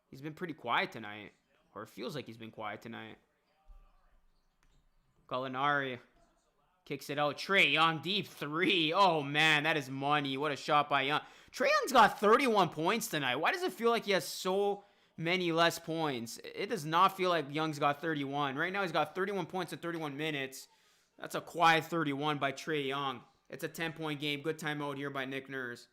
A: He's been pretty quiet tonight. Or it feels like he's been quiet tonight. Gallinari kicks it out. Trae Young, deep three. Oh, man, that is money. What a shot by Young. Trae Young's got 31 points tonight. Why does it feel like he has so many less points? It does not feel like Young's got 31. Right now, he's got 31 points in 31 minutes. That's a quiet 31 by Trae Young. It's a 10-point game. Good timeout here by Nick Nurse.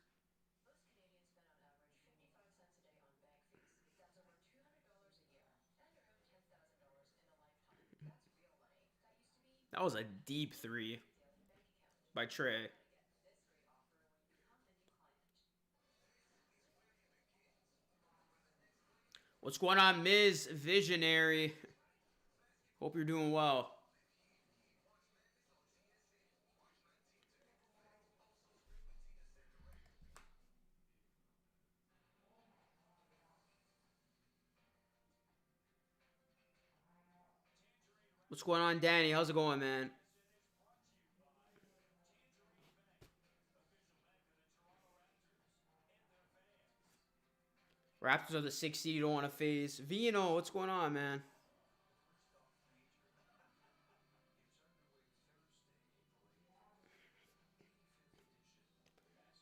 A: That was a deep three by Trae. What's going on, Ms. Visionary? Hope you're doing well. What's going on, Danny? How's it going, man? Raptors are the 6th seed you don't want to face. Vino, what's going on, man?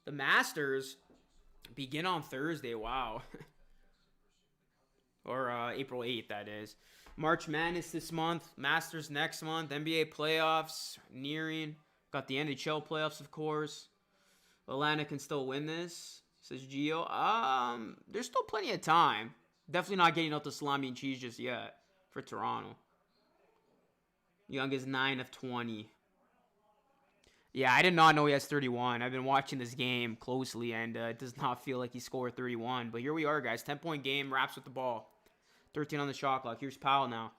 A: The Masters begin on Thursday. Wow. Or April 8th, that is. March Madness this month. Masters next month. NBA playoffs nearing. Got the NHL playoffs, of course. Atlanta can still win this, says Gio. There's still plenty of time. Definitely not getting out the salami and cheese just yet for Toronto. Young is 9 of 20. Yeah, I did not know he has 31. I've been watching this game closely, and it does not feel like he scored 31. But here we are, guys. 10-point game. Raps with the ball. 13 on the shot clock. Here's Powell now.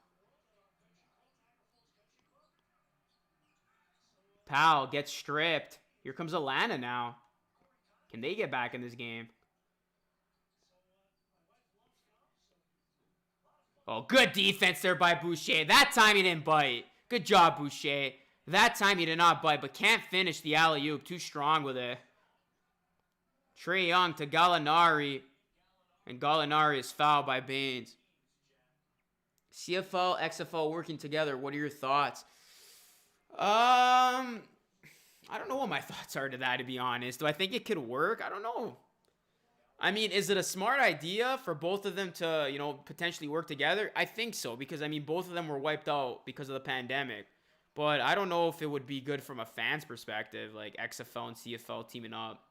A: Powell gets stripped. Here comes Atlanta now. Can they get back in this game? Oh, good defense there by Boucher. That time he didn't bite. Good job, Boucher. That time he did not bite, but can't finish the alley-oop. Too strong with it. Trae Young to Gallinari. And Gallinari is fouled by Baines. CFL, XFL working together. What are your thoughts? I don't know what my thoughts are to that, to be honest. Do I think it could work? I don't know. I mean, is it a smart idea for both of them to, potentially work together? I think so, because, both of them were wiped out because of the pandemic. But I don't know if it would be good from a fan's perspective, like XFL and CFL teaming up.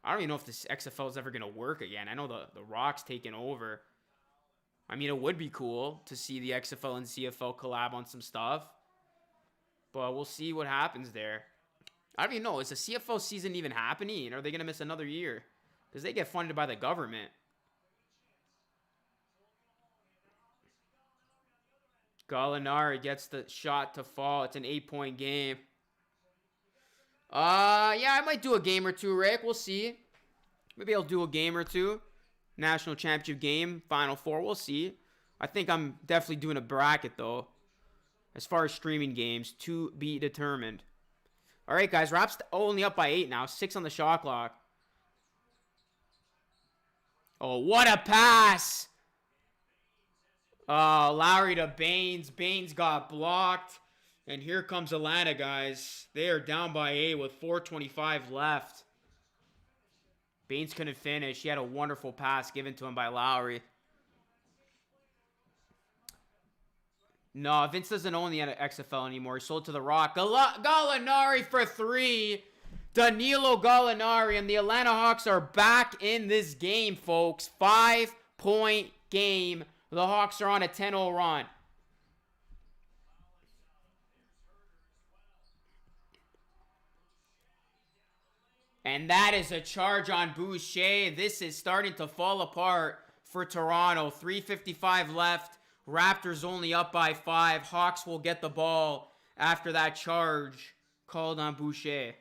A: I don't even know if this XFL is ever going to work again. I know the Rock's taking over. It would be cool to see the XFL and CFL collab on some stuff. But we'll see what happens there. I don't even know. Is the CFL season even happening? Or are they going to miss another year? Because they get funded by the government. Gallinari gets the shot to fall. It's an 8-point game. Yeah, I might do a game or two, Rick. We'll see. Maybe I'll do a game or two. National Championship game, Final Four. We'll see. I think I'm definitely doing a bracket, though. As far as streaming games, to be determined. All right, guys. Raps only up by 8 now. 6 on the shot clock. Oh, what a pass. Lowry to Baines. Baines got blocked. And here comes Atlanta, guys. They are down by 8 with 4:25 left. Baines couldn't finish. He had a wonderful pass given to him by Lowry. No, Vince doesn't own the XFL anymore. He sold to the Rock. Gallinari for 3. Danilo Gallinari, and the Atlanta Hawks are back in this game, folks. 5-point game. The Hawks are on a 10-0 run. And that is a charge on Boucher. This is starting to fall apart for Toronto. 3:55 left. Raptors only up by 5. Hawks will get the ball after that charge called on Boucher.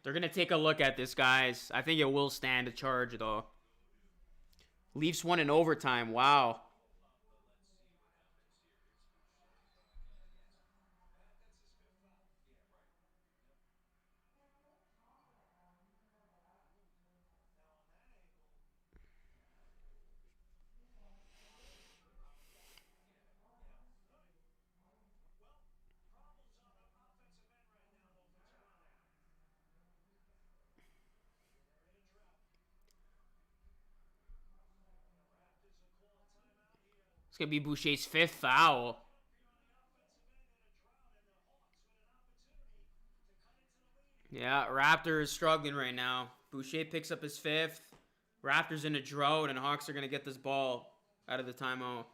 A: They're going to take a look at this, guys. I think it will stand a charge, though. Leafs won in overtime. Wow. It's going to be Boucher's 5th foul. Yeah, Raptors struggling right now. Boucher picks up his 5th. Raptors in a drought, and Hawks are going to get this ball out of the timeout.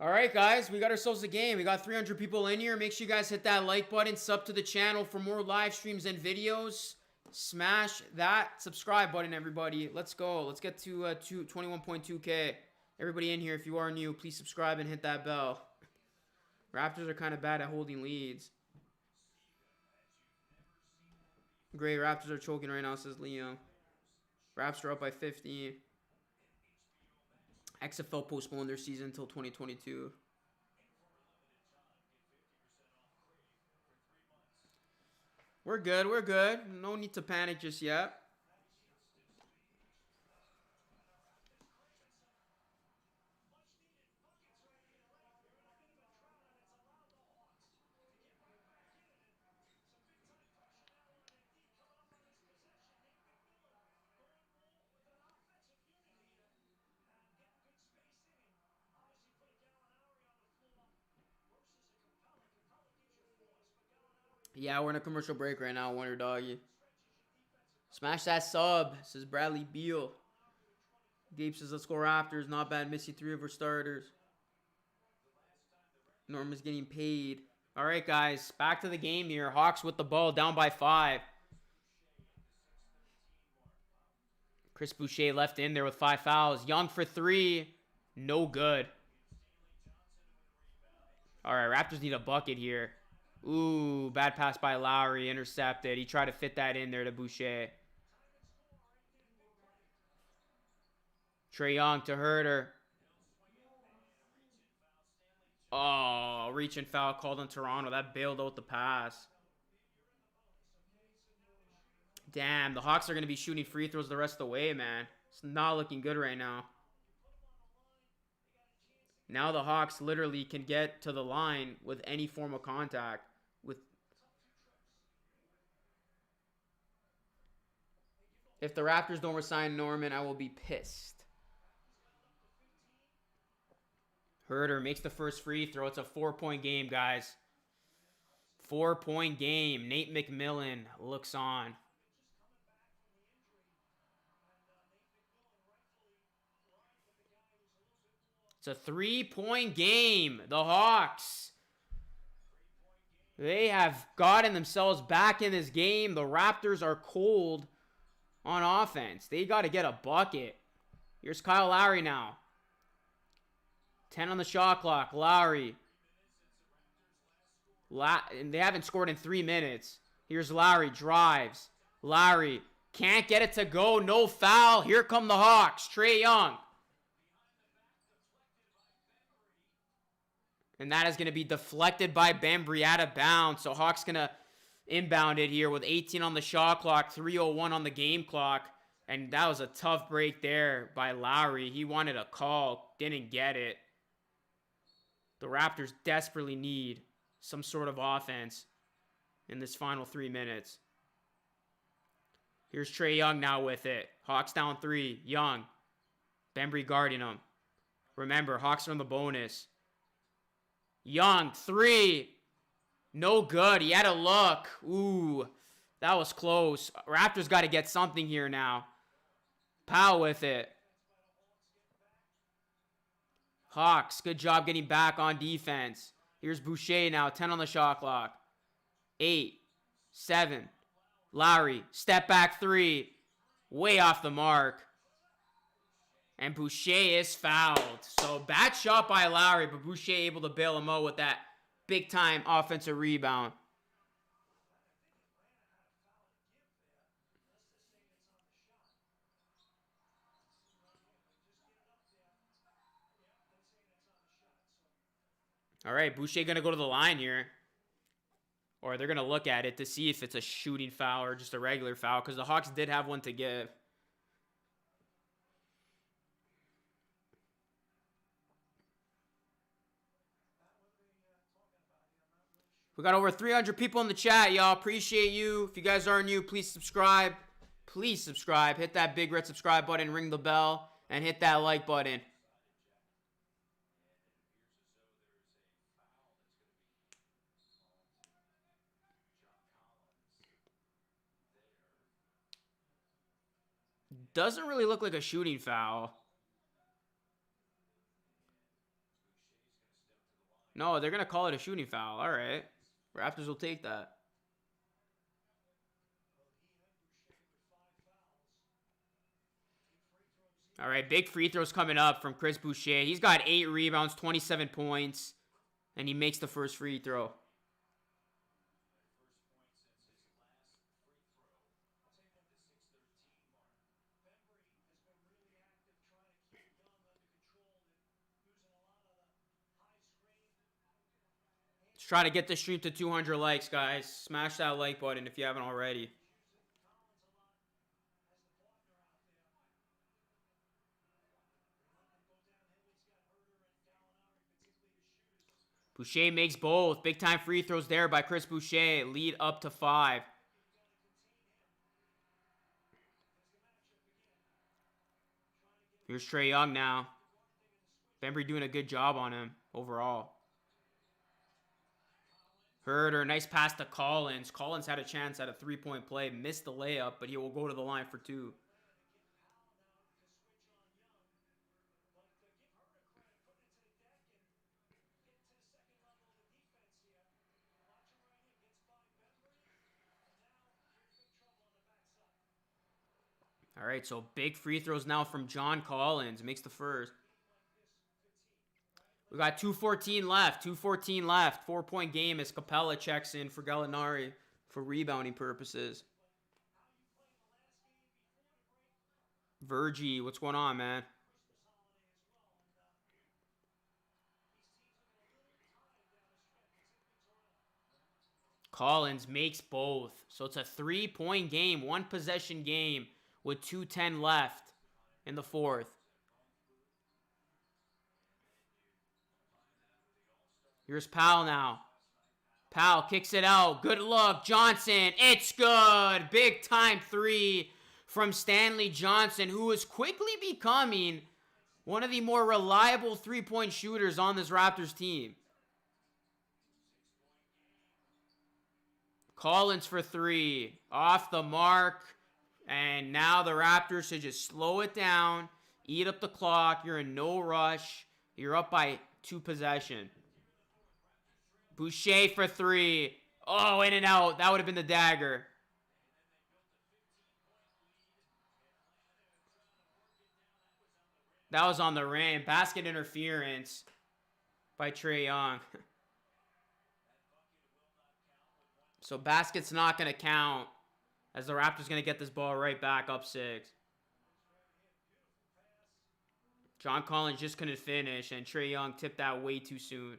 A: All right, guys, we got ourselves a game. We got 300 people in here. Make sure you guys hit that like button, sub to the channel for more live streams and videos. Smash that subscribe button, everybody. Let's go. Let's get to 21.2K. Everybody in here, if you are new, please subscribe and hit that bell. Raptors are kind of bad at holding leads. Great, Raptors are choking right now, says Liam. Raptors are up by 15. XFL postponed their season until 2022. We're good. We're good. No need to panic just yet. Yeah, we're in a commercial break right now, Wonder Doggy. Smash that sub, says Bradley Beal. Gabe says, let's go Raptors. Not bad, missing 3 of our starters. Norman's getting paid. All right, guys, back to the game here. Hawks with the ball, down by 5. Chris Boucher left in there with 5 fouls. Young for 3. No good. All right, Raptors need a bucket here. Ooh, bad pass by Lowry, intercepted. He tried to fit that in there to Boucher. Trae Young to Herter. Oh, reach and foul called on Toronto. That bailed out the pass. Damn, the Hawks are going to be shooting free throws the rest of the way, man. It's not looking good right now. Now the Hawks literally can get to the line with any form of contact. If the Raptors don't resign Norman, I will be pissed. Herter makes the first free throw. It's a 4-point game, guys. 4-point game. Nate McMillan looks on. It's a 3-point game. The Hawks, they have gotten themselves back in this game. The Raptors are cold on offense. They got to get a bucket. Here's Kyle Lowry now. 10 on the shot clock. Lowry. And they haven't scored in 3 minutes. Here's Lowry. Drives. Lowry can't get it to go. No foul. Here come the Hawks. Trae Young. And that is going to be deflected by Bembry out of bounds. So Hawks going to inbound it here with 18 on the shot clock, 3:01 on the game clock. And that was a tough break there by Lowry. He wanted a call, didn't get it. The Raptors desperately need some sort of offense in this final 3 minutes. Here's Trae Young now with it. Hawks down 3. Young. Bembry guarding him. Remember, Hawks are on the bonus. Young, 3. No good. He had a look. Ooh, that was close. Raptors got to get something here now. Powell with it. Hawks, good job getting back on defense. Here's Boucher now, 10 on the shot clock. 8, 7. Lowry, step back 3. Way off the mark. And Boucher is fouled. So bad shot by Lowry, but Boucher able to bail him out with that big time offensive rebound. All right, Boucher going to go to the line here. Or they're going to look at it to see if it's a shooting foul or just a regular foul, because the Hawks did have one to give. We got over 300 people in the chat, y'all. Appreciate you. If you guys are new, please subscribe. Please subscribe. Hit that big red subscribe button, ring the bell, and hit that like button. Doesn't really look like a shooting foul. No, they're going to call it a shooting foul. All right. Raptors will take that. All right, big free throws coming up from Chris Boucher. He's got 8 rebounds, 27 points, and he makes the first free throw. Let's try to get the stream to 200 likes, guys. Smash that like button if you haven't already. Boucher makes both. Big time free throws there by Chris Boucher. Lead up to 5. Here's Trae Young now. Bembry doing a good job on him overall. Herder, nice pass to Collins. Collins had a chance at a 3-point play. Missed the layup, but he will go to the line for 2. All right, so big free throws now from John Collins. Makes the first. We got 2:14 left. 2:14 left. 4-point game as Capella checks in for Gallinari for rebounding purposes. Virgie, what's going on, man? Collins makes both. So it's a 3-point game, 1-possession game with 2:10 left in the 4th. Here's Powell now. Powell kicks it out. Good look. Johnson. It's good. Big time 3 from Stanley Johnson, who is quickly becoming one of the more reliable 3-point shooters on this Raptors team. Collins for 3. Off the mark. And now the Raptors should just slow it down, eat up the clock. You're in no rush. You're up by 2 possession. Boucher for 3. Oh, in and out. That would have been the dagger. That was on the rim. Basket interference by Trae Young. So basket's not going to count, as the Raptors going to get this ball right back up 6. John Collins just couldn't finish, and Trae Young tipped that way too soon.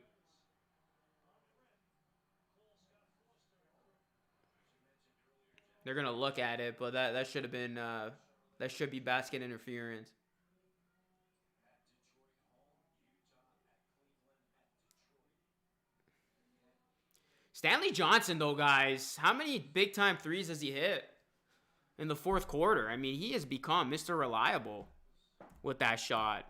A: They're going to look at it, but that should have been, that should be basket interference. Stanley Johnson, though, guys, how many big-time threes has he hit in the fourth quarter? I mean, he has become Mr. Reliable with that shot.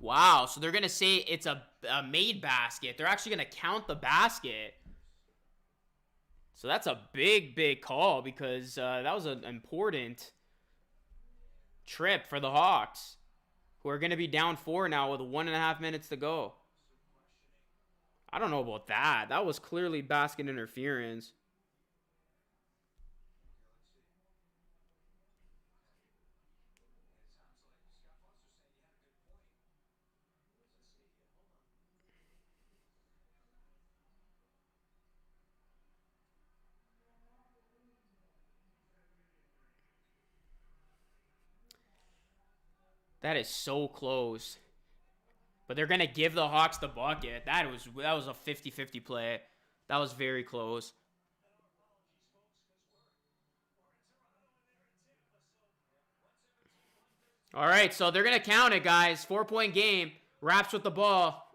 A: Wow, so they're going to say it's a made basket. They're actually going to count the basket. So that's a big, big call because that was an important trip for the Hawks, who are going to be down 4 now with 1.5 minutes to go. I don't know about that. That was clearly basket interference. That is so close. But they're going to give the Hawks the bucket. That was a 50-50 play. That was very close. All right, so they're going to count it, guys. 4-point game. Raps with the ball.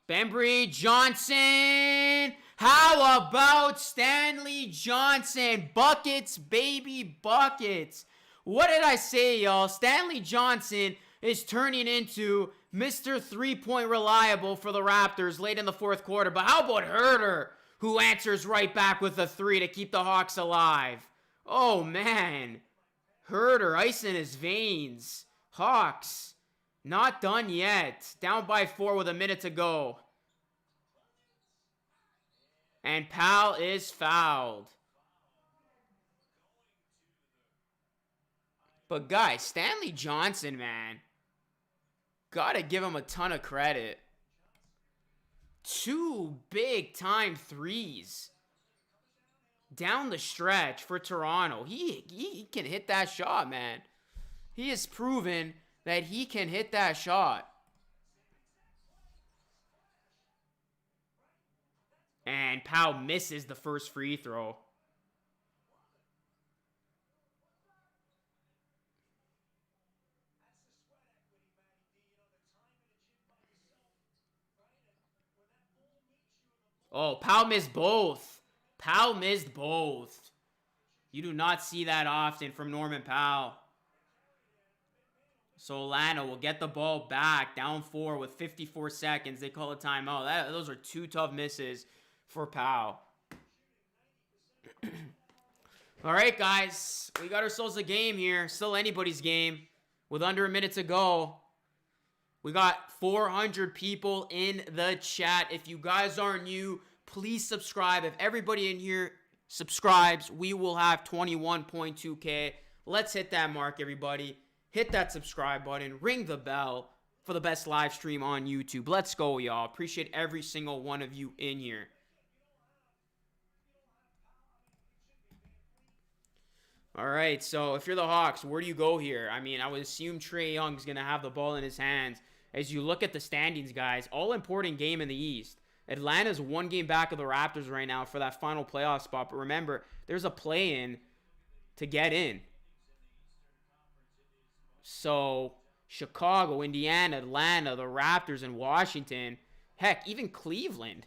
A: Bembry Johnson. How about Stanley Johnson? Buckets, baby, buckets. What did I say, y'all? Stanley Johnson is turning into Mr. 3-point reliable for the Raptors late in the fourth quarter. But how about Herter, who answers right back with a 3 to keep the Hawks alive? Oh, man. Herter, ice in his veins. Hawks, not done yet. Down by 4 with a minute to go. And Powell is fouled. But guys, Stanley Johnson, man. Gotta give him a ton of credit. 2 big-time threes. Down the stretch for Toronto. He can hit that shot, man. He has proven that he can hit that shot. And Powell misses the first free throw. Oh, Powell missed both. Powell missed both. You do not see that often from Norman Powell. So Atlanta will get the ball back, down 4 with 54 seconds. They call a timeout. Those are 2 tough misses for Powell. All right, guys. We got ourselves a game here. Still anybody's game with under a minute to go. We got 400 people in the chat. If you guys are new, please subscribe. If everybody in here subscribes, we will have 21.2K. Let's hit that mark, everybody. Hit that subscribe button. Ring the bell for the best live stream on YouTube. Let's go, y'all. Appreciate every single one of you in here. All right, so if you're the Hawks, where do you go here? I mean, I would assume Trae Young's going to have the ball in his hands. As you look at the standings, guys, all-important game in the East. Atlanta's 1 game back of the Raptors right now for that final playoff spot. But remember, there's a play-in to get in. So, Chicago, Indiana, Atlanta, the Raptors, and Washington. Heck, even Cleveland.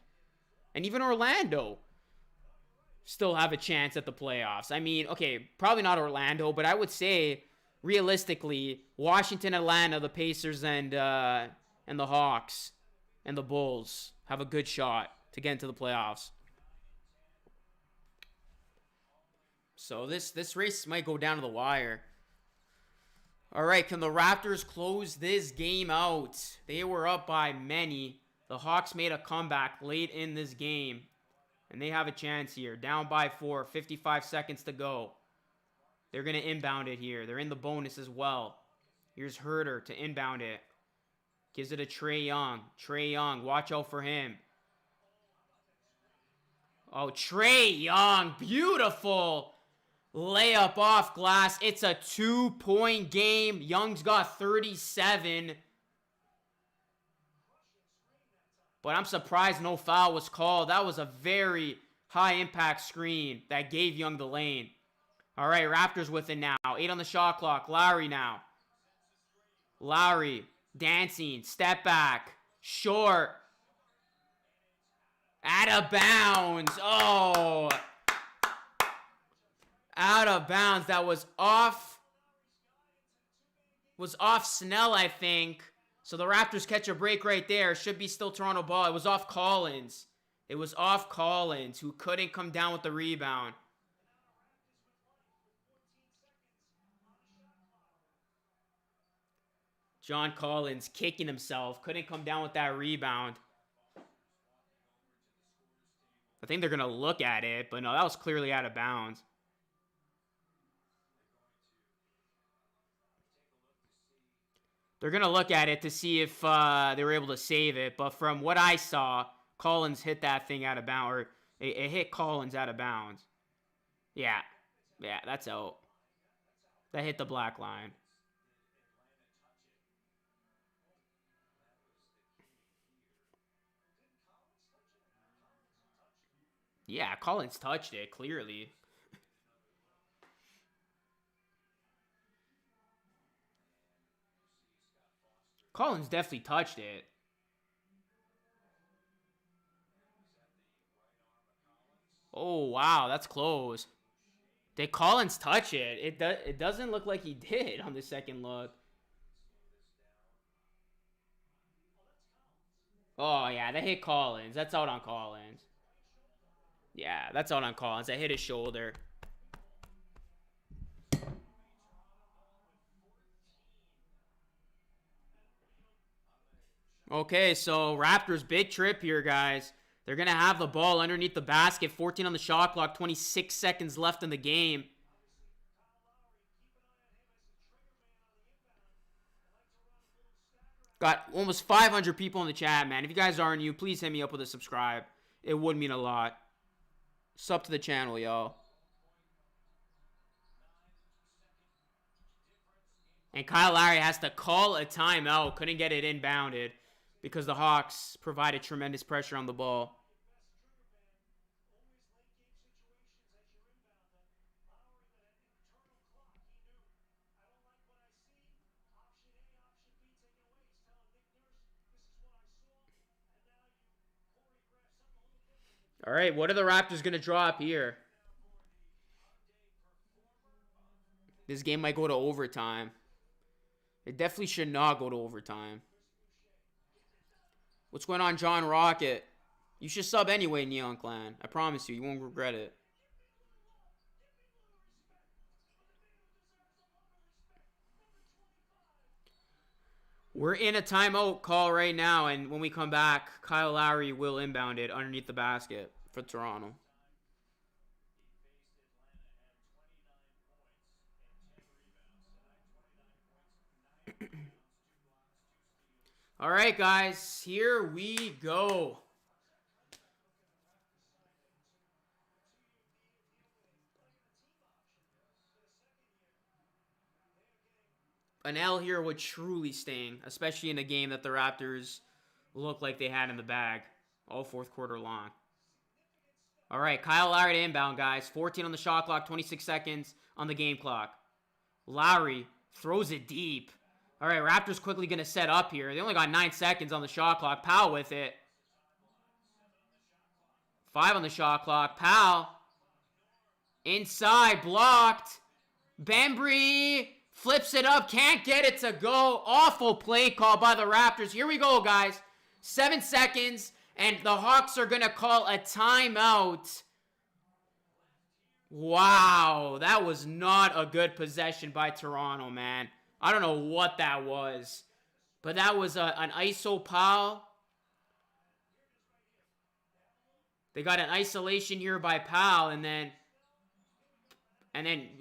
A: And even Orlando still have a chance at the playoffs. I mean, okay, probably not Orlando, but I would say, realistically, Washington, Atlanta, the Pacers, and the Hawks, and the Bulls have a good shot to get into the playoffs. So this race might go down to the wire. All right, can the Raptors close this game out? They were up by many. The Hawks made a comeback late in this game. And they have a chance here. Down by 4, 55 seconds to go. They're going to inbound it here. They're in the bonus as well. Here's Herter to inbound it. Gives it to Trae Young. Trae Young, watch out for him. Oh, Trae Young, beautiful layup off glass. It's a 2-point game. Young's got 37. But I'm surprised no foul was called. That was a very high-impact screen that gave Young the lane. All right, Raptors with it now. 8 on the shot clock. Lowry now. Lowry dancing. Step back. Short. Out of bounds. Oh. Out of bounds. That was off. Was off Snell, I think. So the Raptors catch a break right there. Should be still Toronto ball. It was off Collins. It was off Collins, who couldn't come down with the rebound. John Collins kicking himself. Couldn't come down with that rebound. I think they're going to look at it, but no, that was clearly out of bounds. They're going to look at it to see if they were able to save it. But from what I saw, Collins hit that thing out of bounds. Or it hit Collins out of bounds. Yeah. Yeah, that's out. That hit the black line. Yeah, Collins touched it, clearly. Collins definitely touched it. Oh, wow, that's close. Did Collins touch it? It doesn't look like he did on the second look. Oh, yeah, that hit Collins. That's out on Collins. Yeah, that's out on Collins. That hit his shoulder. Okay, so Raptors, big trip here, guys. They're going to have the ball underneath the basket. 14 on the shot clock. 26 seconds left in the game. Got almost 500 people in the chat, man. If you guys aren't new, please hit me up with a subscribe. It would mean a lot. Sub to the channel, y'all. And Kyle Lowry has to call a timeout. Couldn't get it inbounded because the Hawks provided tremendous pressure on the ball. All right, what are the Raptors going to draw up here? This game might go to overtime. It definitely should not go to overtime. What's going on, John Rocket? You should sub anyway, Neon Clan. I promise you, you won't regret it. We're in a timeout call right now, and when we come back, Kyle Lowry will inbound it underneath the basket for Toronto. All right, guys, here we go. An L here would truly sting, especially in a game that the Raptors look like they had in the bag all fourth quarter long. All right, Kyle Lowry to inbound, guys. 14 on the shot clock, 26 seconds on the game clock. Lowry throws it deep. All right, Raptors quickly going to set up here. They only got 9 seconds on the shot clock. Powell with it. 5 on the shot clock. Powell. Inside, blocked. Bembry flips it up. Can't get it to go. Awful play call by the Raptors. Here we go, guys. 7 seconds. And the Hawks are going to call a timeout. Wow. That was not a good possession by Toronto, man. I don't know what that was. But that was an ISO Powell. They got an isolation here by Powell. And then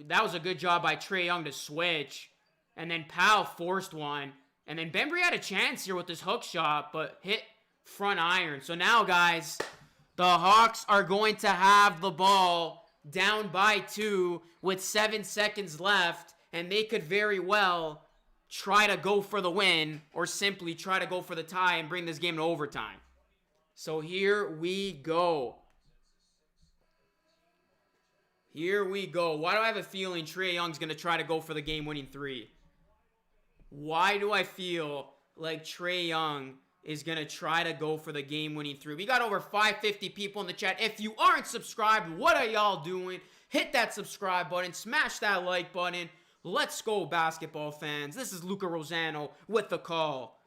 A: that was a good job by Trae Young to switch. And then Powell forced one. And then Bembry had a chance here with this hook shot, but hit front iron. So now, guys, the Hawks are going to have the ball down by 2 with 7 seconds left, and they could very well try to go for the win or simply try to go for the tie and bring this game to overtime. So here we go. Here we go. Why do I have a feeling Trae Young's going to try to go for the game-winning 3? Why do I feel like Trae Young is going to try to go for the game-winning 3? We got over 550 people in the chat. If you aren't subscribed, what are y'all doing? Hit that subscribe button. Smash that like button. Let's go, basketball fans. This is Luca Rosano with the call.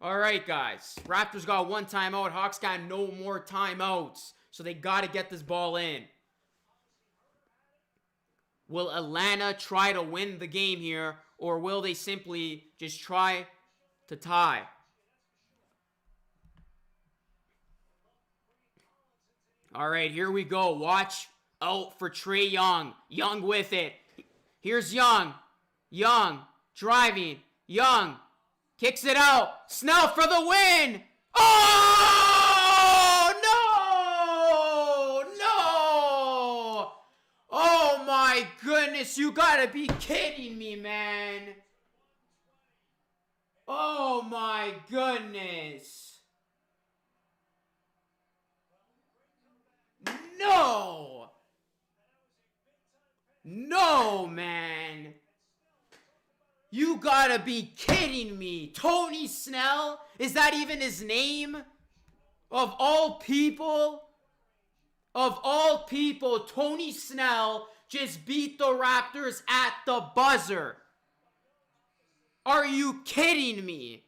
A: All right, guys. Raptors got 1 timeout. Hawks got no more timeouts. So they got to get this ball in. Will Atlanta try to win the game here, or will they simply just try to tie? All right, here we go. Watch out for Trae Young. Young with it. Here's Young. Young driving. Young kicks it out. Snell for the win. Oh, no! No! Oh, my goodness. You gotta be kidding me, man. Oh, my goodness. No! No, man. You gotta be kidding me. Tony Snell? Is that even his name? Of all people? Of all people, Tony Snell just beat the Raptors at the buzzer. Are you kidding me?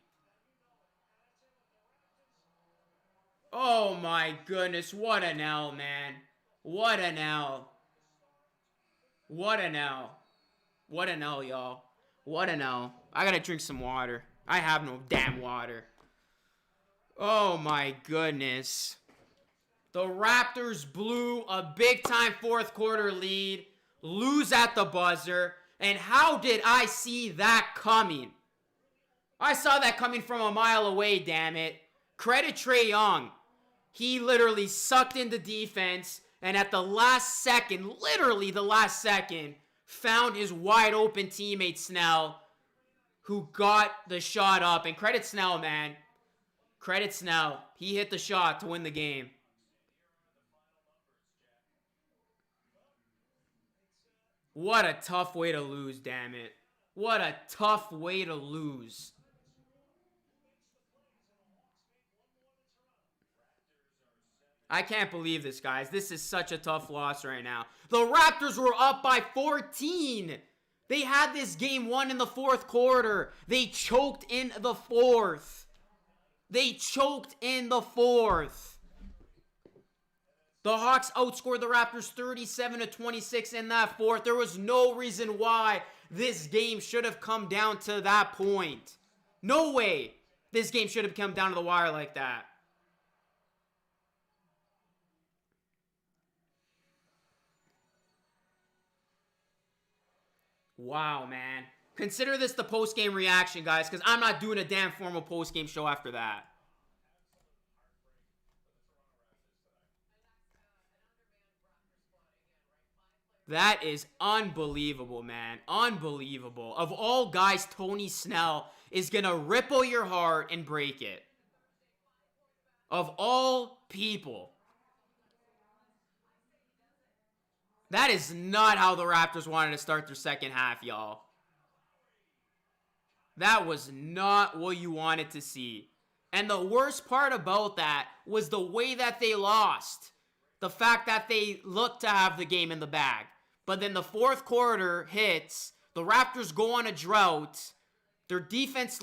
A: Oh my goodness, what an L, man. What an L. What an L. What an L, y'all. What an L. I gotta drink some water. I have no damn water. Oh my goodness. The Raptors blew a big-time fourth quarter lead, lose at the buzzer, and how did I see that coming? I saw that coming from a mile away, damn it. Credit Trae Young. He literally sucked into defense, and at the last second, literally the last second, found his wide open teammate Snell, who got the shot up. And credit Snell, man. Credit Snell. He hit the shot to win the game. What a tough way to lose, damn it. What a tough way to lose. I can't believe this, guys. This is such a tough loss right now. The Raptors were up by 14. They had this game won in the fourth quarter. They choked in the fourth. They choked in the fourth. The Hawks outscored the Raptors 37-26 in that fourth. There was no reason why this game should have come down to that point. No way this game should have come down to the wire like that. Wow, man. Consider this the post-game reaction, guys, because I'm not doing a damn formal post-game show after that. That is unbelievable, man. Unbelievable. Of all guys, Tony Snell is going to ripple your heart and break it. Of all people. That is not how the Raptors wanted to start their second half, y'all. That was not what you wanted to see. And the worst part about that was the way that they lost. The fact that they looked to have the game in the bag. But then the fourth quarter hits. The Raptors go on a drought. Their defense,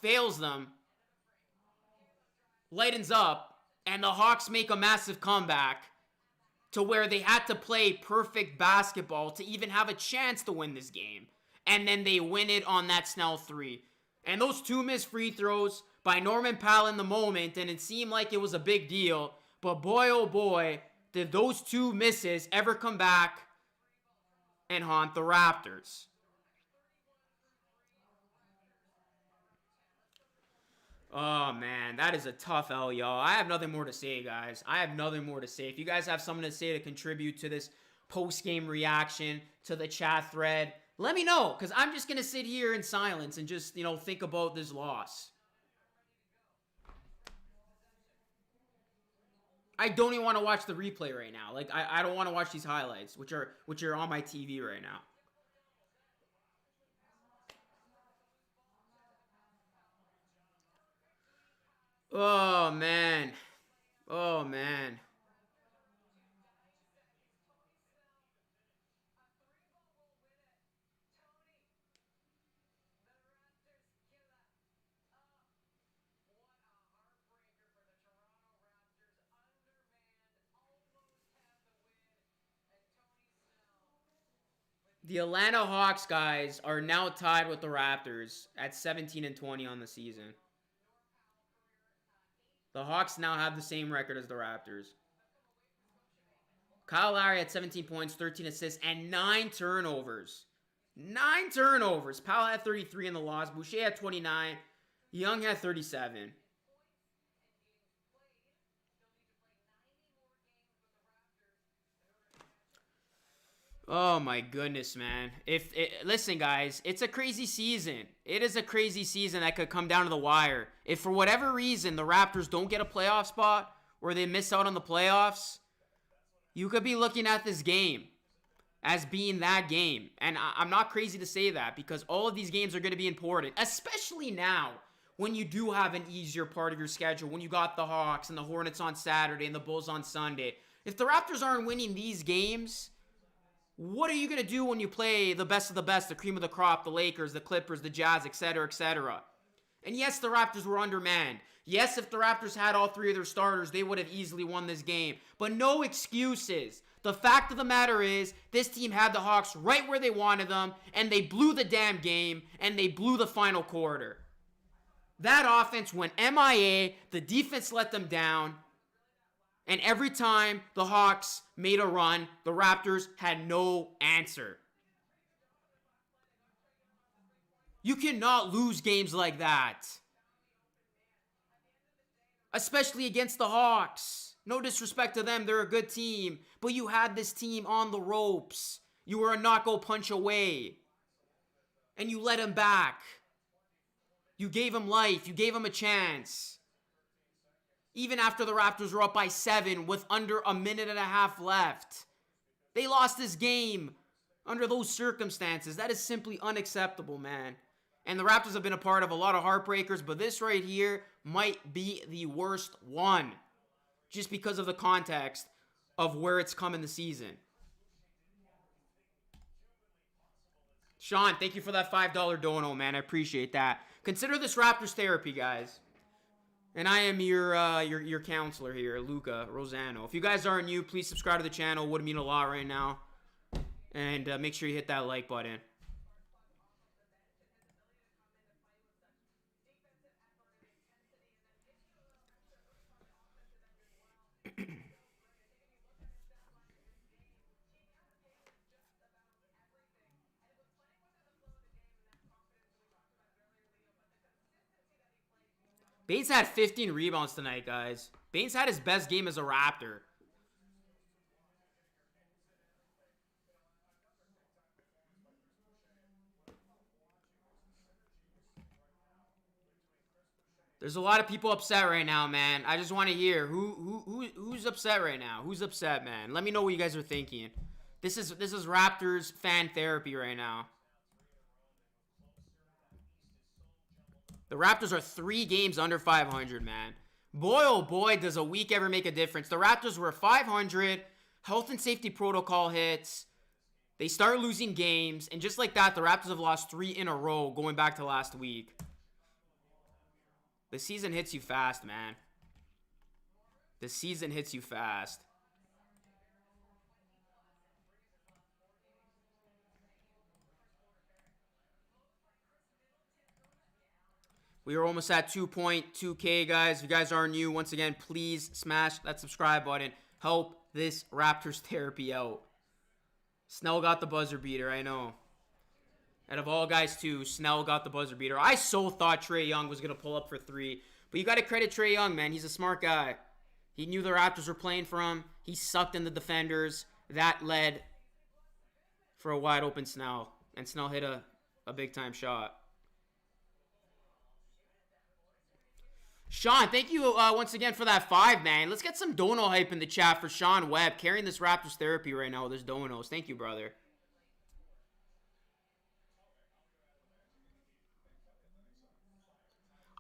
A: fails them. Lightens up. And the Hawks make a massive comeback. To where they had to play perfect basketball to even have a chance to win this game. And then they win it on that Snell 3. And those 2 missed free throws by Norman Powell in the moment, and it seemed like it was a big deal. But boy, oh boy, did those 2 misses ever come back and haunt the Raptors. Oh, man, that is a tough L, y'all. I have nothing more to say, guys. I have nothing more to say. If you guys have something to say to contribute to this post-game reaction, to the chat thread, let me know, because I'm just going to sit here in silence and just, you know, think about this loss. I don't even want to watch the replay right now. Like, I don't want to watch these highlights, which are on my TV right now. Oh, man. Oh, man. The Atlanta Hawks, guys, are now tied with the Raptors at 17 and 20 on the season. The Hawks now have the same record as the Raptors. Kyle Lowry had 17 points, 13 assists, and 9 turnovers. 9 turnovers. Powell had 33 in the loss. Boucher had 29. Young had 37. Oh my goodness, man. Listen, guys, it's a crazy season. It is a crazy season that could come down to the wire. If for whatever reason the Raptors don't get a playoff spot or they miss out on the playoffs, you could be looking at this game as being that game. And I'm not crazy to say that because all of these games are going to be important, especially now when you do have an easier part of your schedule, when you got the Hawks and the Hornets on Saturday and the Bulls on Sunday. If the Raptors aren't winning these games, what are you going to do when you play the best of the best, the cream of the crop, the Lakers, the Clippers, the Jazz, etc., etc.? And yes, the Raptors were undermanned. Yes, if the Raptors had all 3 of their starters, they would have easily won this game. But no excuses. The fact of the matter is, this team had the Hawks right where they wanted them, and they blew the damn game, and they blew the final quarter. That offense went MIA, the defense let them down, and every time the Hawks made a run, the Raptors had no answer. You cannot lose games like that. Especially against the Hawks. No disrespect to them, they're a good team. But you had this team on the ropes. You were a knock-out punch away. And you let them back. You gave them life. You gave them a chance. Even after the Raptors were up by 7 with under a minute and a half left. They lost this game under those circumstances. That is simply unacceptable, man. And the Raptors have been a part of a lot of heartbreakers, but this right here might be the worst one. Just because of the context of where it's come in the season. Sean, thank you for that $5 dono, man. I appreciate that. Consider this Raptors therapy, guys. And I am your counselor here, Luca Rosano. If you guys aren't new, please subscribe to the channel. Would mean a lot right now. And make sure you hit that like button. Baines had 15 rebounds tonight, guys. Baines had his best game as a Raptor. There's a lot of people upset right now, man. I just want to hear who's upset right now. Who's upset, man? Let me know what you guys are thinking. This is Raptors fan therapy right now. The Raptors are 3 games under 500, man. Boy, oh boy, does a week ever make a difference. The Raptors were 500. Health and safety protocol hits. They start losing games. And just like that, the Raptors have lost 3 in a row going back to last week. The season hits you fast, man. The season hits you fast. We are almost at 2.2K, guys. If you guys are new, once again, please smash that subscribe button. Help this Raptors therapy out. Snell got the buzzer beater, I know. Out of all guys, too, Snell got the buzzer beater. I so thought Trae Young was going to pull up for 3. But you got to credit Trae Young, man. He's a smart guy. He knew the Raptors were playing for him. He sucked in the defenders. That led for a wide open Snell. And Snell hit a big-time shot. Sean, thank you once again for that 5, man. Let's get some dono hype in the chat for Sean Webb, carrying this Raptors therapy right now with his donos. Thank you, brother.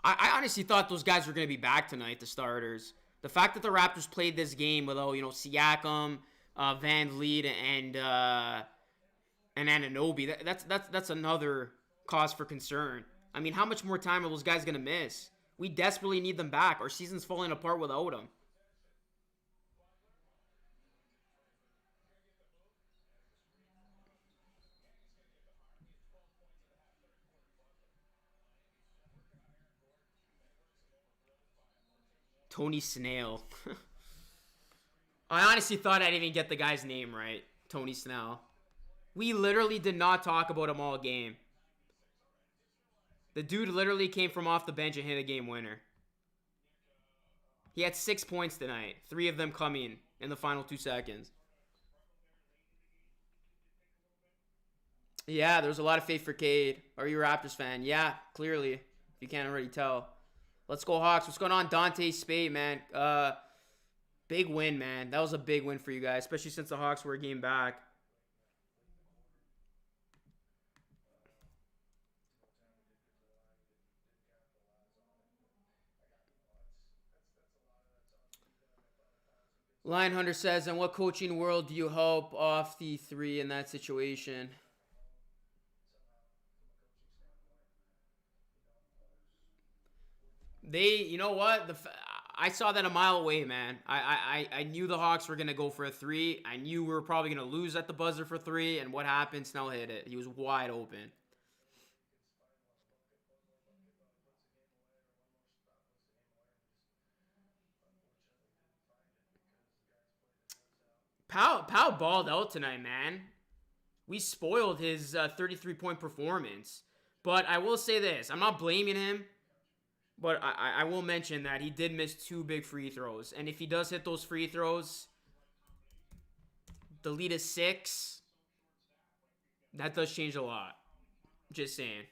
A: I honestly thought those guys were going to be back tonight, the starters. The fact that the Raptors played this game without, Siakam, Van Vliet, and Anunoby, that's another cause for concern. I mean, how much more time are those guys going to miss? We desperately need them back. Our season's falling apart without them. Tony Snell. I honestly thought I didn't even get the guy's name right. Tony Snell. We literally did not talk about him all game. The dude literally came from off the bench and hit a game winner. He had 6 points tonight. 3 of them coming in the final 2 seconds. Yeah, there was a lot of faith for Cade. Are you a Raptors fan? Yeah, clearly. If you can't already tell. Let's go Hawks. What's going on? Dante Spade, man. Big win, man. That was a big win for you guys, especially since the Hawks were a game back. Lion Hunter says, in what coaching world do you help off the 3 in that situation? You know what? I saw that a mile away, man. I knew the Hawks were going to go for a 3. I knew we were probably going to lose at the buzzer for 3. And what happened? Snell hit it. He was wide open. Powell balled out tonight, man. We spoiled his 33-point performance. But I will say this. I'm not blaming him. But I will mention that he did miss 2 big free throws. And if he does hit those free throws, the lead is 6. That does change a lot. Just saying.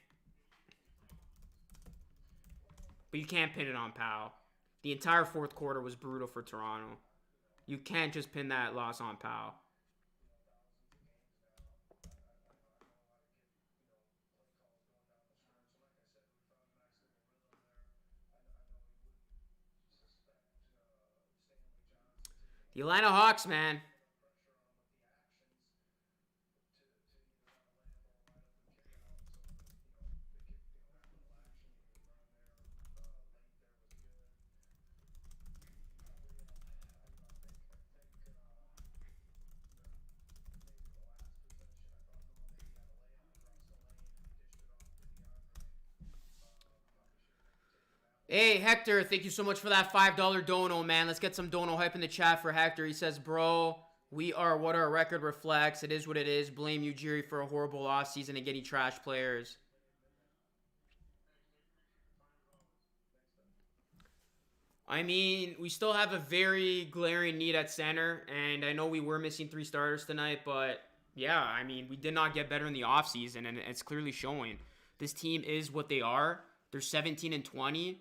A: But you can't pin it on Powell. The entire fourth quarter was brutal for Toronto. You can't just pin that loss on Powell. The Atlanta Hawks, man. Hey, Hector, thank you so much for that $5 dono, man. Let's get some dono hype in the chat for Hector. He says, bro, we are what our record reflects. It is what it is. Blame you, Jerry, for a horrible offseason and getting trash players. I mean, we still have a very glaring need at center, and I know we were missing 3 starters tonight, but yeah, I mean, we did not get better in the offseason, and it's clearly showing. This team is what they are. They're 17-20.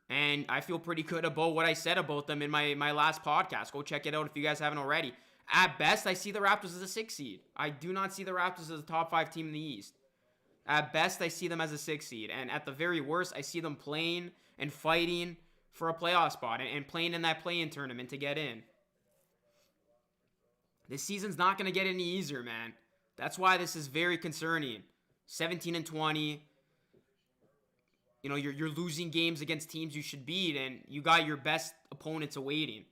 A: And I feel pretty good about what I said about them in my last podcast. Go check it out if you guys haven't already. At best, I see the Raptors as a 6 seed. I do not see the Raptors as a top 5 team in the East. At best, I see them as a 6 seed. And at the very worst, I see them playing and fighting for a playoff spot and playing in that play-in tournament to get in. This season's not going to get any easier, man. That's why this is very concerning. 17-20. You know, you're losing games against teams you should beat, and you got your best opponents awaiting.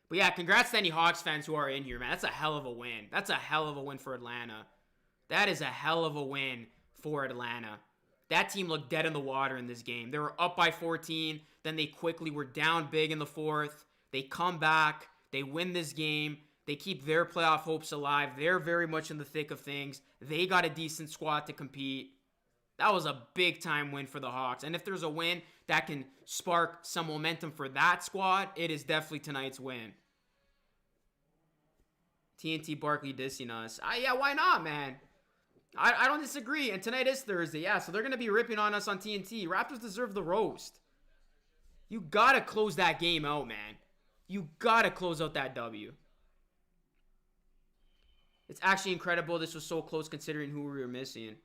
A: But yeah, congrats to any Hawks fans who are in here, man. That's a hell of a win. That's a hell of a win for Atlanta. That is a hell of a win for Atlanta. That team looked dead in the water in this game. They were up by 14. Then they quickly were down big in the fourth. They come back. They win this game. They keep their playoff hopes alive. They're very much in the thick of things. They got a decent squad to compete. That was a big-time win for the Hawks. And if there's a win that can spark some momentum for that squad, it is definitely tonight's win. TNT Barkley dissing us. Yeah, why not, man? I don't disagree. And tonight is Thursday. Yeah, so they're going to be ripping on us on TNT. Raptors deserve the roast. You got to close that game out, man. You got to close out that W. It's actually incredible this was so close considering who we were missing.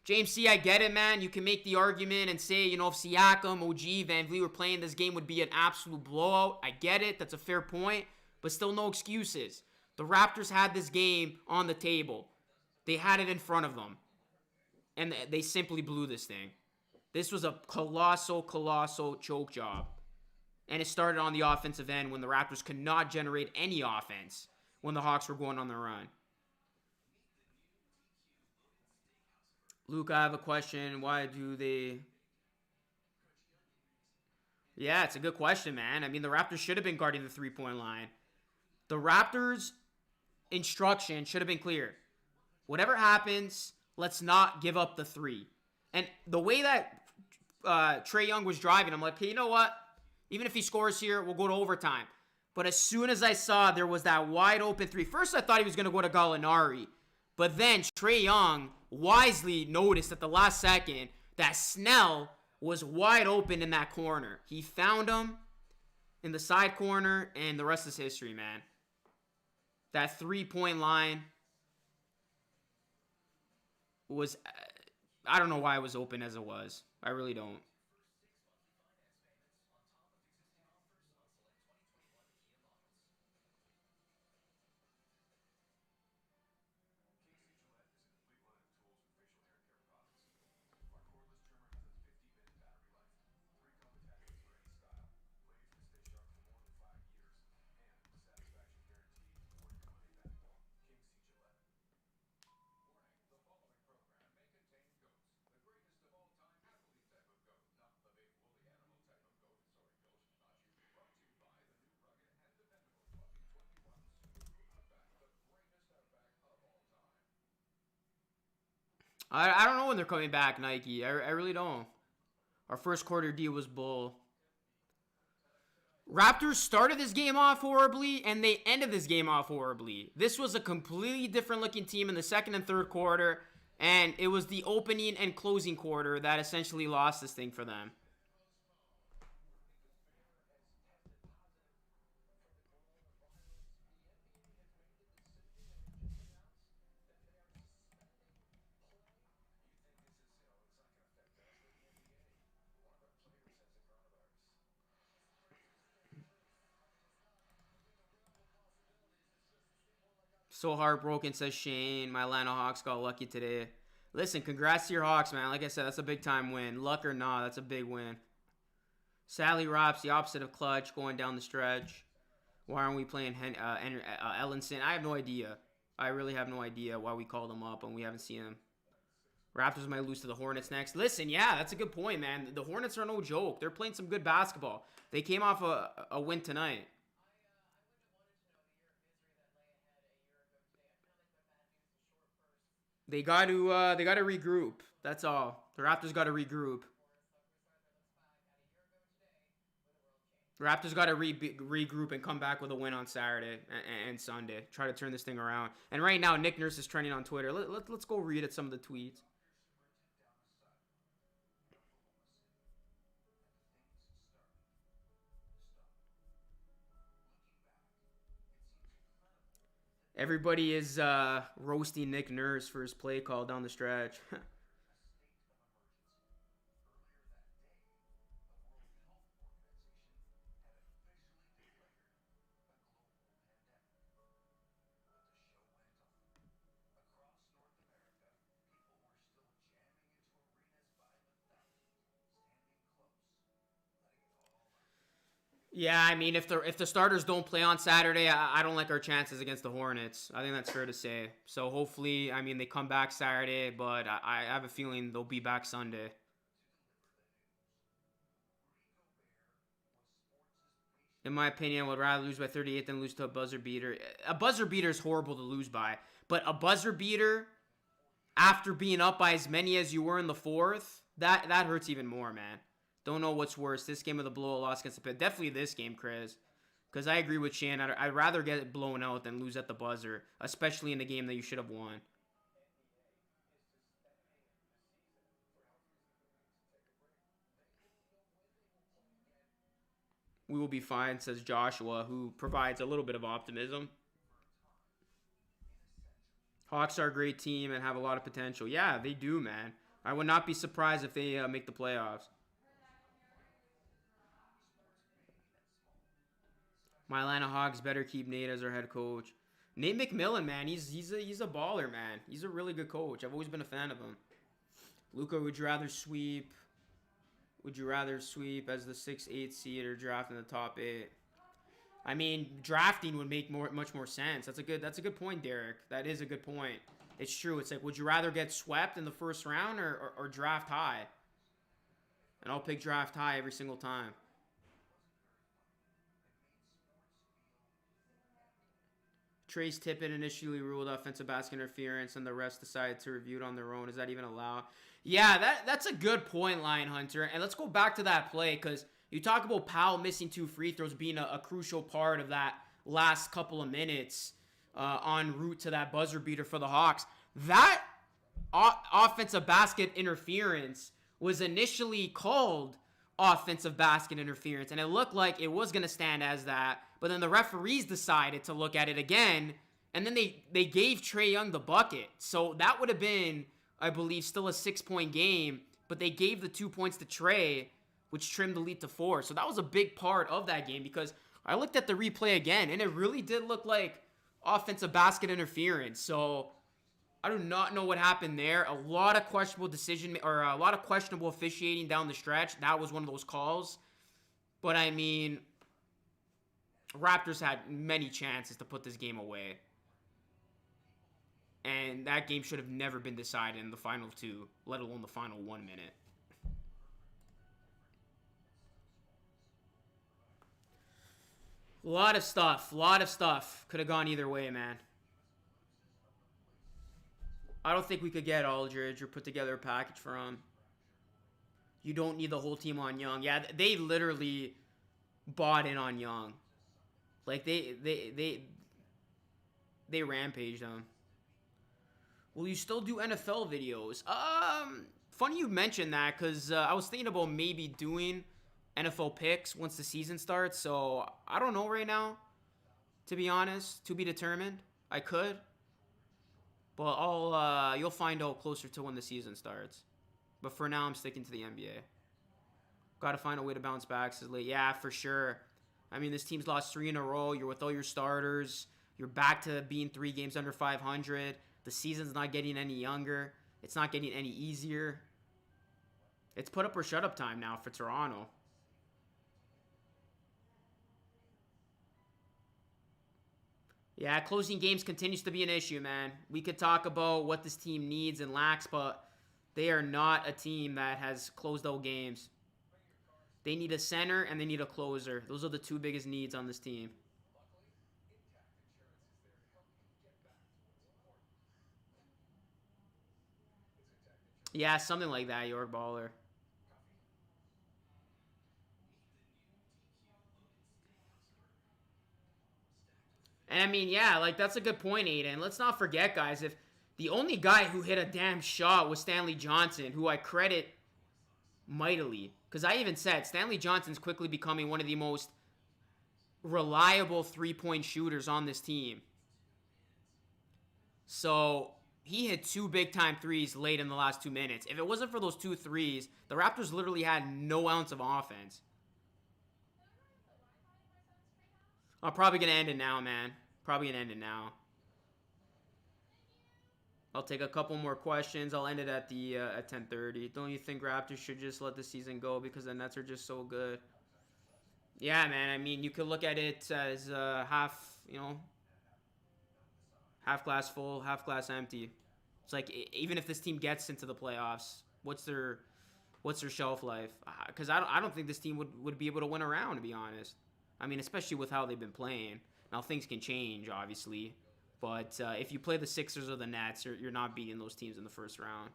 A: James C., I get it, man. You can make the argument and say, you know, if Siakam, OG, Van Vliet were playing, this game would be an absolute blowout. I get it. That's a fair point. But still no excuses. The Raptors had this game on the table. They had it in front of them. And they simply blew this thing. This was a colossal choke job. And it started on the offensive end when the Raptors could not generate any offense when the Hawks were going on their run. Luke, I have a question. Why do they... Yeah, it's a good question, man. I mean, the Raptors should have been guarding the three-point line. The Raptors' instruction should have been clear. Whatever happens, let's not give up the three. And the way that Trae Young was driving, I'm like, hey, you know what? Even if he scores here, we'll go to overtime. But as soon as I saw there was that wide open three, first I thought he was going to go to Gallinari. But then Trae Young wisely noticed at the last second that Snell was wide open in that corner. He found him in the side corner, and the rest is history, man. That three-point line was... I don't know why it was open as it was. I really don't. I don't know when they're coming back, Nike. I really don't. Our first quarter D was bull. Raptors started this game off horribly, and they ended this game off horribly. This was a completely different looking team in the second and third quarter, and it was the opening and closing quarter that essentially lost this thing for them. So heartbroken, says Shane. My Atlanta Hawks got lucky today. Listen, congrats to your Hawks, man. Like I said, that's a big-time win. Luck or not, that's a big win. Sally Rops, the opposite of clutch, going down the stretch. Why aren't we playing Ellenson? I have no idea. I really have no idea why we called him up and we haven't seen him. Raptors might lose to the Hornets next. Listen, yeah, that's a good point, man. The Hornets are no joke. They're playing some good basketball. They came off a win tonight. They got to regroup. That's all. The Raptors got to regroup. The Raptors got to regroup and come back with a win on Saturday and Sunday. Try to turn this thing around. And right now, Nick Nurse is trending on Twitter. Let's go read at some of the tweets. Everybody is roasting Nick Nurse for his play call down the stretch. Yeah, I mean, if the starters don't play on Saturday, I don't like our chances against the Hornets. I think that's fair to say. So hopefully, I mean, they come back Saturday, but I have a feeling they'll be back Sunday. In my opinion, I would rather lose by 38 than lose to a buzzer beater. A buzzer beater is horrible to lose by, but a buzzer beater after being up by as many as you were in the fourth, that hurts even more, man. Don't know what's worse, this game or the blowout loss against the Pit. Definitely this game, Chris. Because I agree with Shane. I'd rather get it blown out than lose at the buzzer, especially in a game that you should have won. We will be fine, says Joshua, who provides a little bit of optimism. Hawks are a great team and have a lot of potential. Yeah, they do, man. I would not be surprised if they make the playoffs. My Atlanta Hawks better keep Nate as their head coach. Nate McMillan, man, he's a baller, man. He's a really good coach. I've always been a fan of him. Luka, would you rather sweep? Would you rather sweep as the 6-8 seed or draft in the top 8? I mean, drafting would make much more sense. That's a good point, Derek. That is a good point. It's true. It's like, would you rather get swept in the first round or draft high? And I'll pick draft high every single time. Trace Tippett initially ruled offensive basket interference, and the rest decided to review it on their own. Is that even allowed? Yeah, that's a good point, Lion Hunter. And let's go back to that play, because you talk about Powell missing 2 free throws being a crucial part of that last couple of minutes en route to that buzzer beater for the Hawks. That offensive basket interference was initially called offensive basket interference, and it looked like it was going to stand as that. But then the referees decided to look at it again, and then they gave Trae Young the bucket. So that would have been, I believe, still a 6-point game, but they gave the 2 points to Trae, which trimmed the lead to 4. So that was a big part of that game, because I looked at the replay again, and it really did look like offensive basket interference. So I do not know what happened there. A lot of questionable a lot of questionable officiating down the stretch. That was one of those calls. But I mean, Raptors had many chances to put this game away. And that game should have never been decided in the final 2, let alone the final 1 minute. A lot of stuff could have gone either way, man. I don't think we could get Aldridge or put together a package for him. You don't need the whole team on Young. Yeah, they literally bought in on Young. Like, they rampaged him. Will you still do NFL videos? Funny you mentioned that, because I was thinking about maybe doing NFL picks once the season starts. So, I don't know right now, to be honest. To be determined. I could. But you'll find out closer to when the season starts. But for now, I'm sticking to the NBA. Got to find a way to bounce back. Says late. Yeah, for sure. I mean, this team's lost 3 in a row. You're with all your starters. You're back to being 3 games under 500. The season's not getting any younger. It's not getting any easier. It's put up or shut up time now for Toronto. Yeah, closing games continues to be an issue, man. We could talk about what this team needs and lacks, but they are not a team that has closed out games. They need a center and they need a closer. Those are the 2 biggest needs on this team. Yeah, something like that, York Baller. And I mean, yeah, like, that's a good point, Aiden. Let's not forget, guys, if the only guy who hit a damn shot was Stanley Johnson, who I credit mightily. Because I even said Stanley Johnson's quickly becoming one of the most reliable 3-point shooters on this team. So he hit 2 big-time threes late in the last 2 minutes. If it wasn't for those 2 threes, the Raptors literally had no ounce of offense. I'm probably going to end it now, man. Probably going to end it now. I'll take a couple more questions. I'll end it at 10:30. Don't you think Raptors should just let the season go because the Nets are just so good? Yeah, man. I mean, you could look at it as half glass full, half glass empty. It's like, even if this team gets into the playoffs, what's their shelf life? Because I don't think this team would be able to win a round, to be honest. I mean, especially with how they've been playing. Now, things can change, obviously. But if you play the Sixers or the Nets, you're not beating those teams in the first round.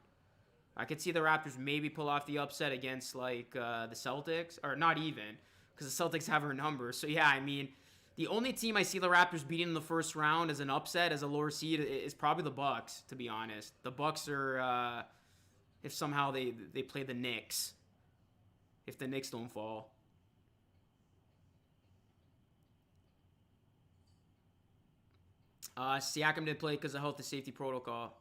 A: I could see the Raptors maybe pull off the upset against, like, the Celtics. Or not even, because the Celtics have her number. So, yeah, I mean, the only team I see the Raptors beating in the first round as an upset, as a lower seed, is probably the Bucks, to be honest. The Bucks are, if somehow they play the Knicks. If the Knicks don't fall. Siakam did play because of health and safety protocol.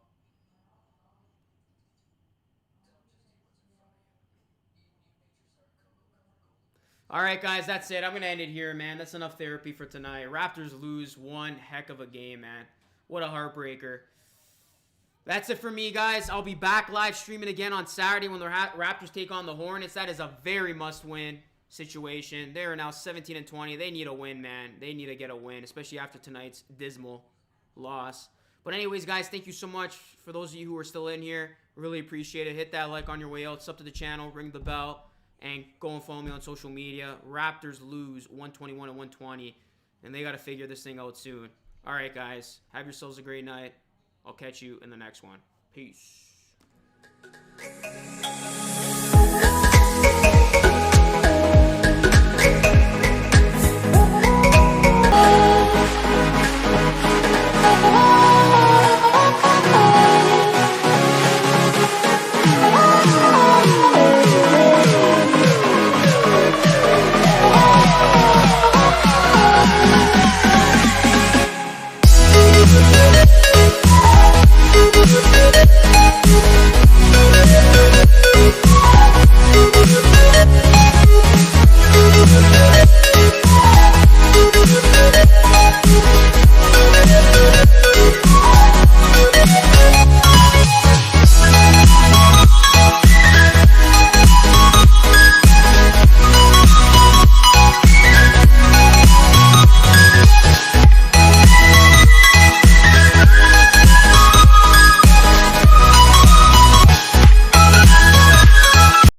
A: All right, guys, that's it. I'm going to end it here, man. That's enough therapy for tonight. Raptors lose one heck of a game, man. What a heartbreaker. That's it for me, guys. I'll be back live streaming again on Saturday when the Raptors take on the Hornets. That is a very must-win situation. They are now 17-20. They need a win, man. They need to get a win, especially after tonight's dismal loss. But anyways, guys, thank you so much for those of you who are still in here. Really appreciate it. Hit that like on your way out. Sub to the channel. Ring the bell. And go and follow me on social media. Raptors lose 121-120. And they got to figure this thing out soon. All right, guys. Have yourselves a great night. I'll catch you in the next one. Peace.